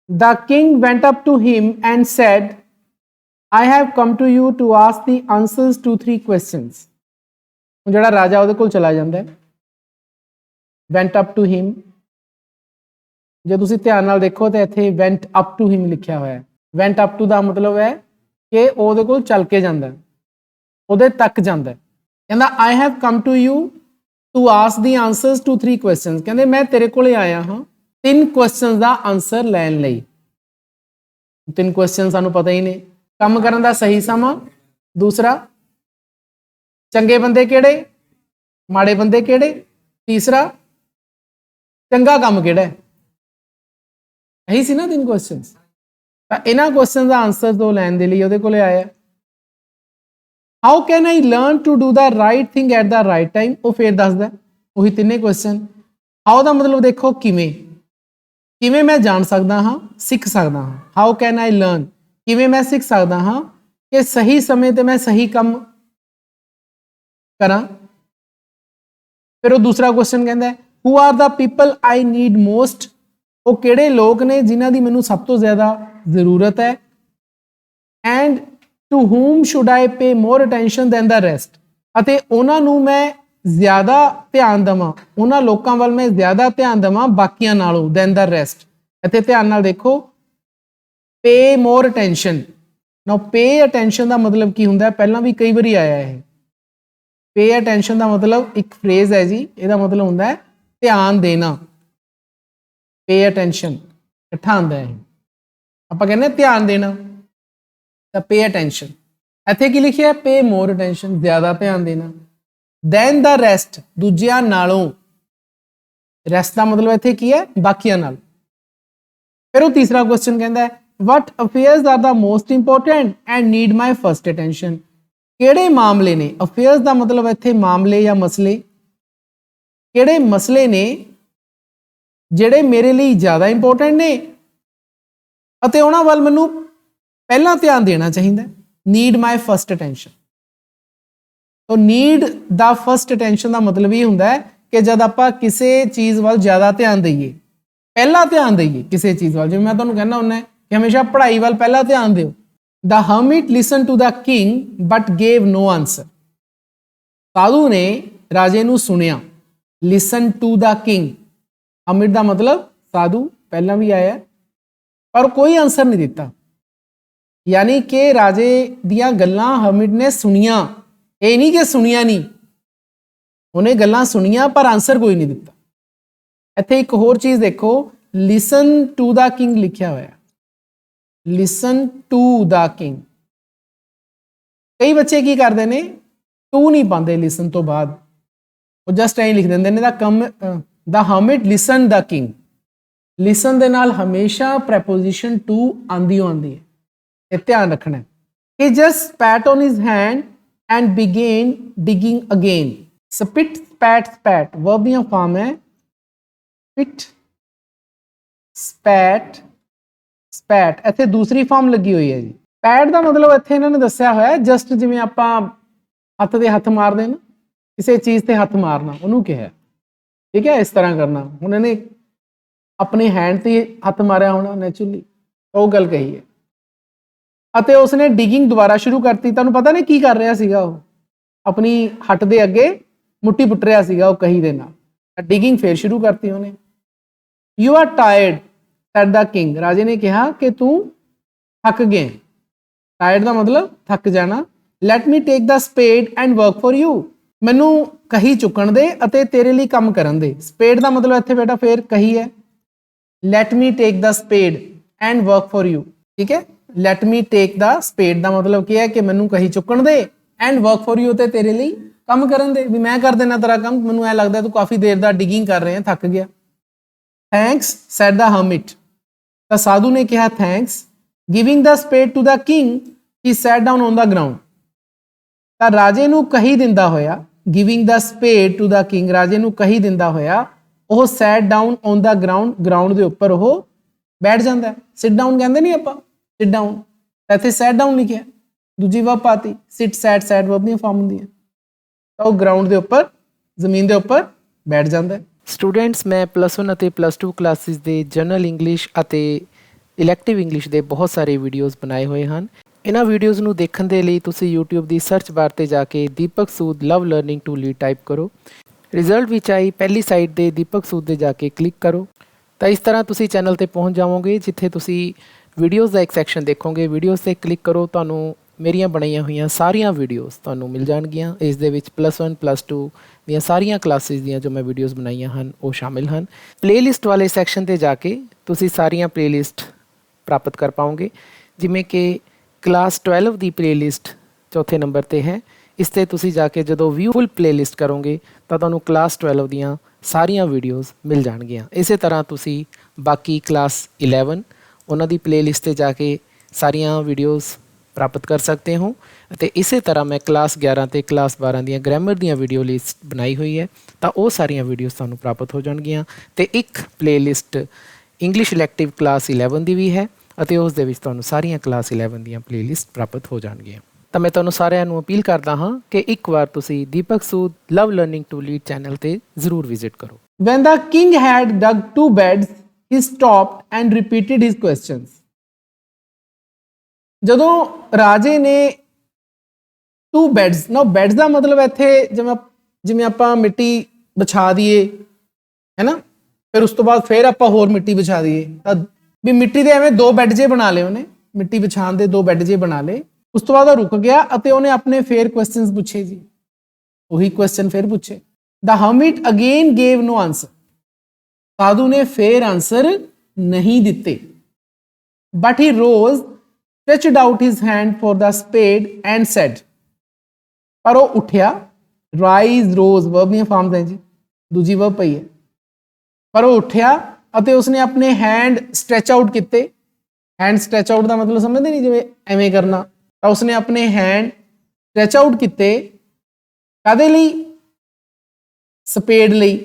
The king went up to him and said, I have come to you to ask the answers to 3 questions. ਜਿਹੜਾ ਰਾਜਾ ਉਹਦੇ ਕੋਲ ਚਲਾ ਜਾਂਦਾ ਹੈ, went up to him, ਜੇ ਤੁਸੀਂ ਧਿਆਨ ਨਾਲ ਦੇਖੋ ਤਾਂ ਇੱਥੇ went up to him ਲਿਖਿਆ ਹੋਇਆ ਹੈ। went up to ਦਾ ਮਤਲਬ ਹੈ ਕਿ ਉਹਦੇ ਕੋਲ ਚੱਲ ਕੇ ਜਾਂਦਾ, ਉਹਦੇ ਤੱਕ ਜਾਂਦਾ। ਕਹਿੰਦਾ I have come to you to ask the answers to 3 questions, ਕਹਿੰਦੇ ਮੈਂ ਤੇਰੇ ਕੋਲੇ ਆਇਆ ਹਾਂ 3 ਕੁਐਸਚਨਸ ਦਾ ਆਨਸਰ ਲੈਣ ਲਈ। 3 ਕੁਐਸਚਨ ਸਾਨੂੰ ਪਤਾ ਹੀ ਨੇ। ਕੰਮ ਕਰਨ ਦਾ ਸਹੀ ਸਮਾਂ, ਦੂਸਰਾ ਚੰਗੇ ਬੰਦੇ ਕਿਹੜੇ, ਮਾੜੇ ਬੰਦੇ ਕਿਹੜੇ, ਤੀਸਰਾ ਚੰਗਾ ਕੰਮ ਕਿਹੜਾ ਹੈ। ਇਹੀ ਸੀ ਨਾ 3 ਕੁਐਸਚਨਸ। ਤਾਂ ਇਹਨਾਂ ਕੁਐਸਚਨ ਦਾ ਆਨਸਰ ਤੋਂ ਲੈਣ ਦੇ ਲਈ ਉਹਦੇ ਕੋਲੇ ਆਇਆ। How can I learn to do the right thing at the right time, ਉਹ ਫੇਰ ਦੱਸਦਾ ਉਹੀ ਤਿੰਨੇ ਕੁਐਸਚਨ। ਹਾਊ ਦਾ ਮਤਲਬ ਦੇਖੋ ਕਿਵੇਂ, ਕਿਵੇਂ ਮੈਂ ਜਾਣ ਸਕਦਾ ਹਾਂ, ਸਿੱਖ ਸਕਦਾ ਹਾਂ। ਹਾਊ ਕੈਨ ਆਈ ਲਰਨ, ਕਿਵੇਂ ਮੈਂ ਸਿੱਖ ਸਕਦਾ ਹਾਂ ਕਿ ਸਹੀ ਸਮੇਂ ਤੇ ਮੈਂ ਸਹੀ ਕੰਮ ਕਰਾਂ। ਫਿਰ ਉਹ ਦੂਸਰਾ ਕੁਐਸਚਨ ਕਹਿੰਦਾ who are the people I need most, ਉਹ ਕਿਹੜੇ ਲੋਕ ਨੇ ਜਿਨ੍ਹਾਂ ਦੀ ਮੈਨੂੰ ਸਭ ਤੋਂ ਜ਼ਿਆਦਾ ਜ਼ਰੂਰਤ ਹੈ। And to whom should I pay more attention than the rest, ਅਤੇ ਉਹਨਾਂ ਨੂੰ ਮੈਂ ਜ਼ਿਆਦਾ ਧਿਆਨ ਦੇਵਾਂ, ਉਹਨਾਂ ਲੋਕਾਂ ਵੱਲ ਮੈਂ ਜ਼ਿਆਦਾ ਧਿਆਨ ਦੇਵਾਂ ਬਾਕੀਆਂ ਨਾਲੋਂ than the rest। ਇੱਥੇ ਧਿਆਨ ਨਾਲ ਦੇਖੋ pay more attention। now pay attention ਦਾ ਮਤਲਬ ਕੀ ਹੁੰਦਾ, ਪਹਿਲਾਂ ਵੀ ਕਈ ਵਾਰੀ ਆਇਆ ਇਹ। pay attention ਦਾ ਮਤਲਬ ਇੱਕ ਫਰੇਜ਼ ਹੈ ਜੀ, ਇਹਦਾ ਮਤਲਬ ਹੁੰਦਾ ਹੈ ਧਿਆਨ ਦੇਣਾ। pay attention ਇਕੱਠਾ ਆਉਂਦਾ ਹੈ, ਆਪਾਂ ਕਹਿੰਦੇ ਧਿਆਨ ਦੇਣਾ ਤਾਂ pay attention। ਇੱਥੇ ਕੀ ਲਿਖਿਆ pay more attention, ਜ਼ਿਆਦਾ ਧਿਆਨ ਦੇਣਾ। then the rest, ਦੂਜਿਆਂ ਨਾਲੋਂ। rest ਦਾ ਮਤਲਬ ਇੱਥੇ ਕੀ ਹੈ, ਬਾਕੀਆਂ ਨਾਲ। ਫਿਰ ਉਹ ਤੀਸਰਾ ਕੁਐਸਚਨ ਕਹਿੰਦਾ what affairs are the most important and need my first attention, ਕਿਹੜੇ ਮਾਮਲੇ ਨੇ। affairs ਦਾ ਮਤਲਬ ਇੱਥੇ ਮਾਮਲੇ ਜਾਂ ਮਸਲੇ, ਕਿਹੜੇ ਮਸਲੇ ਨੇ ਜਿਹੜੇ ਮੇਰੇ ਲਈ ਜ਼ਿਆਦਾ ਇੰਪੋਰਟੈਂਟ ਨੇ ਅਤੇ ਉਹਨਾਂ ਵੱਲ ਮੈਨੂੰ ਪਹਿਲਾਂ ਧਿਆਨ ਦੇਣਾ ਚਾਹੀਦਾ। ਨੀਡ ਮਾਈ ਫਸਟ ਅਟੈਂਸ਼ਨ। ਤੋ ਨੀਡ ਦਾ ਫਸਟ ਅਟੈਂਸ਼ਨ ਦਾ ਮਤਲਬ ਇਹ ਹੁੰਦਾ ਹੈ ਕਿ ਜਦ ਆਪਾਂ ਕਿਸੇ ਚੀਜ਼ ਵੱਲ ਜ਼ਿਆਦਾ ਧਿਆਨ ਦਈਏ, ਪਹਿਲਾਂ ਧਿਆਨ ਦਈਏ ਕਿਸੇ ਚੀਜ਼ ਵੱਲ। ਜਿਵੇਂ ਮੈਂ ਤੁਹਾਨੂੰ ਕਹਿੰਦਾ ਹੁੰਦਾ ਕਿ ਹਮੇਸ਼ਾ ਪੜ੍ਹਾਈ ਵੱਲ ਪਹਿਲਾਂ ਧਿਆਨ ਦਿਓ। The hermit listened to the king but gave no answer, ਸਾਧੂ ਨੇ ਰਾਜੇ ਨੂੰ ਸੁਣਿਆ। listen to the king, hermit ਦਾ ਮਤਲਬ ਸਾਧੂ, ਪਹਿਲਾਂ ਵੀ ਆਇਆ, ਪਰ ਕੋਈ ਆਨਸਰ ਨਹੀਂ ਦਿੱਤਾ। ਯਾਨੀ ਕਿ ਰਾਜੇ ਦੀਆਂ ਗੱਲਾਂ ਹਰਮਿਟ ਨੇ ਸੁਣੀਆਂ, ਇਹ ਨਹੀਂ ਕਿ ਸੁਣੀਆਂ ਨਹੀਂ, ਉਹਨੇ ਗੱਲਾਂ ਸੁਣੀਆਂ ਪਰ ਆਨਸਰ ਕੋਈ ਨਹੀਂ ਦਿੱਤਾ। ਇੱਥੇ ਇੱਕ ਹੋਰ ਚੀਜ਼ ਦੇਖੋ, ਲਿਸਨ ਟੂ ਦਾ ਕਿੰਗ ਲਿਖਿਆ ਹੋਇਆ। Listen to the king. ਕਈ ਬੱਚੇ ਕੀ ਕਰਦੇ ਨੇ, ਟੂ ਨਹੀਂ ਪਾਉਂਦੇ ਲਿਸਨ ਤੋਂ ਬਾਅਦ, ਉਹ ਜਸਟ ਐਂ ਲਿਖ ਦਿੰਦੇ ਨੇ ਦਾ ਹਰਮਿਟ ਲਿਸਨ ਦਾ ਕਿੰਗ। ਲਿਸਨ ਦੇ ਨਾਲ ਹਮੇਸ਼ਾ ਪ੍ਰੈਪੋਜੀਸ਼ਨ ਟੂ ਆਉਂਦੀ ਹੈ, ਇਹ ਧਿਆਨ ਰੱਖਣਾ। he just spat on his hand and began digging again। spit, spat, spat verb ਦੀਆਂ ਫਾਰਮ ਹੈ spit, spat, spat। ਇੱਥੇ ਦੂਸਰੀ ਫਾਰਮ ਲੱਗੀ ਹੋਈ ਹੈ ਜੀ। spat ਦਾ ਮਤਲਬ ਇੱਥੇ ਇਹਨਾਂ ਨੇ ਦੱਸਿਆ ਹੋਇਆ ਜਸਟ ਜਿਵੇਂ ਆਪਾਂ ਹੱਥ ਦੇ ਹੱਥ ਮਾਰਦੇ ਨਾ, ਕਿਸੇ ਚੀਜ਼ ਤੇ ਹੱਥ ਮਾਰਨਾ ਉਹਨੂੰ ਕਿਹਾ, ਠੀਕ ਹੈ, ਇਸ ਤਰ੍ਹਾਂ ਕਰਨਾ। ਹੁਣ ਇਹਨੇ ਆਪਣੇ ਹੈਂਡ ਤੇ ਹੱਥ ਮਾਰਿਆ ਹੋਣਾ ਨੈਚੁਰਲੀ, ਉਹ ਗੱਲ ਕਹੀ ਹੈ। ਅਤੇ ਉਸਨੇ ਡਿਗਿੰਗ ਦੁਬਾਰਾ ਸ਼ੁਰੂ ਕਰਤੀ। ਤੁਹਾਨੂੰ ਪਤਾ ਨਹੀਂ ਕੀ ਕਰ ਰਿਹਾ ਸੀਗਾ, ਉਹ ਆਪਣੀ ਹੱਟ ਦੇ ਅੱਗੇ ਮੁੱਠੀ ਪੁੱਟ ਰਿਹਾ ਸੀਗਾ ਉਹ ਕਹੀ ਦੇ ਨਾਲ। ਡਿਗਿੰਗ ਫੇਰ ਸ਼ੁਰੂ ਕਰਤੀ ਉਹਨੇ। You are tired said the king, ਰਾਜੇ ਨੇ ਕਿਹਾ ਕਿ ਤੂੰ ਥੱਕ ਗਿਆ। ਟਾਇਰਡ ਦਾ ਮਤਲਬ ਥੱਕ ਜਾਣਾ। Let me take the spade and work for you, ਮੈਨੂੰ ਕਹੀ ਚੁੱਕਣ ਦੇ ਅਤੇ ਤੇਰੇ ਲਈ ਕੰਮ ਕਰਨ ਦੇ। ਸਪੇਡ ਦਾ ਮਤਲਬ ਇੱਥੇ ਬੇਟਾ ਫੇਰ ਕਹੀ ਹੈ। Let me take the spade and work for you, ਠੀਕ ਹੈ। ਲੈਟ ਮੀ ਟੇਕ ਦਾ ਸਪੇਡ ਦਾ ਮਤਲਬ ਕੀ ਹੈ ਕਿ ਮੈਨੂੰ ਕਹੀ ਚੁੱਕਣ ਦੇ, ਐਂਡ ਵਰਕ ਫॉर ਯੂ, ਤੇ ਤੇਰੇ ਲਈ ਕੰਮ ਕਰਨ ਦੇ, ਵੀ ਮੈਂ ਕਰ ਦੇਣਾ ਤੇਰਾ ਕੰਮ। ਮੈਨੂੰ ਐ ਲੱਗਦਾ ਤੂੰ ਕਾਫੀ ਦੇਰ ਦਾ ਡਿਗਿੰਗ ਕਰ ਰਿਹਾ, ਥੱਕ ਗਿਆ। ਥੈਂਕਸ ਸੈਡ ਦਾ ਹਰਮਿਟ, ਤਾਂ ਸਾਧੂ ਨੇ ਕਿਹਾ thanks. Giving the spade to the king he sat down on the ground, ਤਾਂ ਰਾਜੇ ਨੂੰ ਕਹੀ ਦਿੰਦਾ ਹੋਇਆ, giving the spade to the king, ਰਾਜੇ ਨੂੰ ਕਹੀ ਦਿੰਦਾ ਹੋਇਆ ਉਹ sat down on the ground, ground ਦੇ ਉੱਪਰ ਉਹ ਬੈਠ ਜਾਂਦਾ। ਸਿਟ ਡਾਊਨ ਕਹਿੰਦੇ ਨਹੀਂ ਆਪਾਂ, ਸਿਟ ਡਾਊਨ, ਤਾਂ ਇੱਥੇ ਸੈਟ ਡਾਊਨ ਲਿਖਿਆ, ਦੂਜੀ ਵਰਬ ਪਾਤੀ। ਸਿਟ, ਸੈਟ, ਸੈਟ ਵਰਬ ਦੀਆਂ ਫਾਰਮ ਹੁੰਦੀਆਂ। ਤਾਂ ਉਹ ਗਰਾਊਂਡ ਦੇ ਉੱਪਰ, ਜ਼ਮੀਨ ਦੇ ਉੱਪਰ ਬੈਠ ਜਾਂਦਾ। ਸਟੂਡੈਂਟਸ, ਮੈਂ +1 ਅਤੇ +2 ਕਲਾਸਿਸ ਦੇ ਜਨਰਲ ਇੰਗਲਿਸ਼ ਅਤੇ ਇਲੈਕਟਿਵ ਇੰਗਲਿਸ਼ ਦੇ ਬਹੁਤ ਸਾਰੇ ਵੀਡੀਓਜ਼ ਬਣਾਏ ਹੋਏ ਹਨ। ਇਹਨਾਂ ਵੀਡੀਓਜ਼ ਨੂੰ ਦੇਖਣ ਦੇ ਲਈ ਤੁਸੀਂ YouTube ਦੀ ਸਰਚ ਬਾਰ ਤੇ ਜਾ ਕੇ ਦੀਪਕ ਸੂਦ ਲਵ ਲਰਨਿੰਗ ਟੂ ਲੀਡ ਟਾਈਪ ਕਰੋ। ਰਿਜ਼ਲਟ ਵਿੱਚ ਆਈ ਪਹਿਲੀ ਸਾਈਟ ਤੇ ਦੀਪਕ ਸੂਦ ਦੇ ਜਾ ਕੇ ਕਲਿੱਕ ਕਰੋ ਤਾਂ ਇਸ ਤਰ੍ਹਾਂ ਤੁਸੀਂ ਚੈਨਲ ਤੇ ਪਹੁੰਚ ਜਾਵੋਗੇ, ਜਿੱਥੇ ਤੁਸੀਂ ਵੀਡੀਓਜ਼ ਦਾ ਇੱਕ ਸੈਕਸ਼ਨ ਦੇਖੋਗੇ। ਵੀਡੀਓਜ਼ ਤੇ ਕਲਿੱਕ ਕਰੋ, ਤੁਹਾਨੂੰ ਮੇਰੀਆਂ ਬਣਾਈਆਂ ਹੋਈਆਂ ਸਾਰੀਆਂ ਵੀਡੀਓਜ਼ ਤੁਹਾਨੂੰ ਮਿਲ ਜਾਣਗੀਆਂ। ਇਸ ਦੇ ਵਿੱਚ +1 +2 ਦੀਆਂ ਸਾਰੀਆਂ ਕਲਾਸਿਸ ਦੀਆਂ ਜੋ ਮੈਂ ਵੀਡੀਓਜ਼ ਬਣਾਈਆਂ ਹਨ ਉਹ ਸ਼ਾਮਿਲ ਹਨ। ਪਲੇਲਿਸਟ ਵਾਲੇ ਸੈਕਸ਼ਨ ਤੇ ਜਾ ਕੇ ਤੁਸੀਂ ਸਾਰੀਆਂ ਪਲੇਲਿਸਟ ਪ੍ਰਾਪਤ ਕਰ ਪਾਓਗੇ, ਜਿਵੇਂ ਕਿ ਕਲਾਸ 12 ਦੀ ਪਲੇਲਿਸਟ ਚੌਥੇ ਨੰਬਰ ਤੇ ਹੈ। ਇਸ ਤੇ ਤੁਸੀਂ ਜਾ ਕੇ ਜਦੋਂ ਵਿਊ ਫੁੱਲ ਪਲੇਲਿਸਟ ਕਰੋਗੇ ਤਾਂ ਤੁਹਾਨੂੰ ਕਲਾਸ 12 ਦੀਆਂ ਸਾਰੀਆਂ ਵੀਡੀਓਜ਼ ਮਿਲ ਜਾਣਗੀਆਂ। ਇਸੇ ਤਰ੍ਹਾਂ ਤੁਸੀਂ ਬਾਕੀ ਕਲਾਸ 11 ਉਹਨਾਂ ਦੀ ਪਲੇਲਿਸਟ ਤੇ ਜਾ ਕੇ ਸਾਰੀਆਂ ਵੀਡੀਓਜ਼ ਪ੍ਰਾਪਤ ਕਰ ਸਕਦੇ ਹੋ। ਅਤੇ ਇਸੇ ਤਰ੍ਹਾਂ ਮੈਂ ਕਲਾਸ 11 ਤੇ ਕਲਾਸ 12 ਦੀਆਂ ਗ੍ਰਾਮਰ ਦੀਆਂ ਵੀਡੀਓ ਲਿਸਟ ਬਣਾਈ ਹੋਈ ਹੈ, ਤਾਂ ਉਹ ਸਾਰੀਆਂ ਵੀਡੀਓਜ਼ ਤੁਹਾਨੂੰ ਪ੍ਰਾਪਤ ਹੋ ਜਾਣਗੀਆਂ। ਅਤੇ ਇੱਕ ਪਲੇਲਿਸਟ ਇੰਗਲਿਸ਼ ਇਲੈਕਟਿਵ ਕਲਾਸ 11 ਦੀ ਵੀ ਹੈ, ਅਤੇ ਉਸ ਦੇ ਵਿੱਚ ਤੁਹਾਨੂੰ ਸਾਰੀਆਂ ਕਲਾਸ 11 ਦੀਆਂ ਪਲੇਲਿਸਟ ਪ੍ਰਾਪਤ ਹੋ ਜਾਣਗੀਆਂ। ਤਾਂ ਮੈਂ ਤੁਹਾਨੂੰ ਸਾਰਿਆਂ ਨੂੰ ਅਪੀਲ ਕਰਦਾ ਹਾਂ ਕਿ ਇੱਕ ਵਾਰ ਤੁਸੀਂ ਦੀਪਕ ਸੂਦ ਲਵ ਲਰਨਿੰਗ ਟੂ ਲੀਡ ਚੈਨਲ ਤੇ ਜ਼ਰੂਰ ਵਿਜ਼ਿਟ ਕਰੋ। When the king had dug 2 beds, he stopped and repeated his questions. ਜਦੋਂ ਰਾਜੇ ਨੇ 2 beds, ਨਾ ਬੈਡਸ ਦਾ ਮਤਲਬ ਇੱਥੇ ਜਿਵੇਂ ਆਪਾਂ ਮਿੱਟੀ ਵਿਛਾ ਦਈਏ ਹੈ ਨਾ, ਫਿਰ ਉਸ ਤੋਂ ਬਾਅਦ ਫਿਰ ਆਪਾਂ ਹੋਰ ਮਿੱਟੀ ਵਿਛਾ ਦਈਏ, ਤਾਂ ਵੀ ਮਿੱਟੀ ਦੇ ਐਵੇਂ 2 ਬੈੱਡ ਜੇ ਬਣਾ ਲਏ ਉਹਨੇ, ਮਿੱਟੀ ਵਿਛਾਉਣ ਦੇ 2 ਬੈੱਡ ਜੇ ਬਣਾ ਲਏ। ਉਸ ਤੋਂ ਬਾਅਦ ਉਹ ਰੁਕ ਗਿਆ ਅਤੇ ਉਹਨੇ ਆਪਣੇ ਫੇਰ ਕੁਐਸਚਨਸ ਪੁੱਛੇ ਜੀ, ਉਹੀ ਕੁਐਸਚਨ ਫਿਰ ਪੁੱਛੇ। The hermit again gave no answer. ਸਾਧੂ ਨੇ ਫੇਰ ਆਨਸਰ ਨਹੀਂ ਦਿੱਤੇ। But he rose, stretched out his hand for the spade and said. ਪਰ ਉਹ ਉੱਠਿਆ, rise rose verb ਦੀਆਂ ਫਾਰਮਸ ਹੈ ਜੀ, ਦੂਜੀ verb ਪਈ ਹੈ। ਪਰ ਉਹ ਉੱਠਿਆ ਅਤੇ ਉਸਨੇ ਆਪਣੇ ਹੈਂਡ ਸਟ੍ਰੈਚ ਆਊਟ ਕੀਤੇ। ਹੈਂਡ ਸਟ੍ਰੈਚ ਆਊਟ ਦਾ ਮਤਲਬ ਸਮਝਦੇ ਨਹੀਂ, ਜਿਵੇਂ ਐਵੇਂ ਕਰਨਾ, ਤਾਂ ਉਸਨੇ ਆਪਣੇ ਹੈਂਡ ਸਟ੍ਰੈਚ ਆਊਟ ਕੀਤੇ। ਕਾਹਦੇ ਲਈ? ਸਪੇਡ ਲਈ,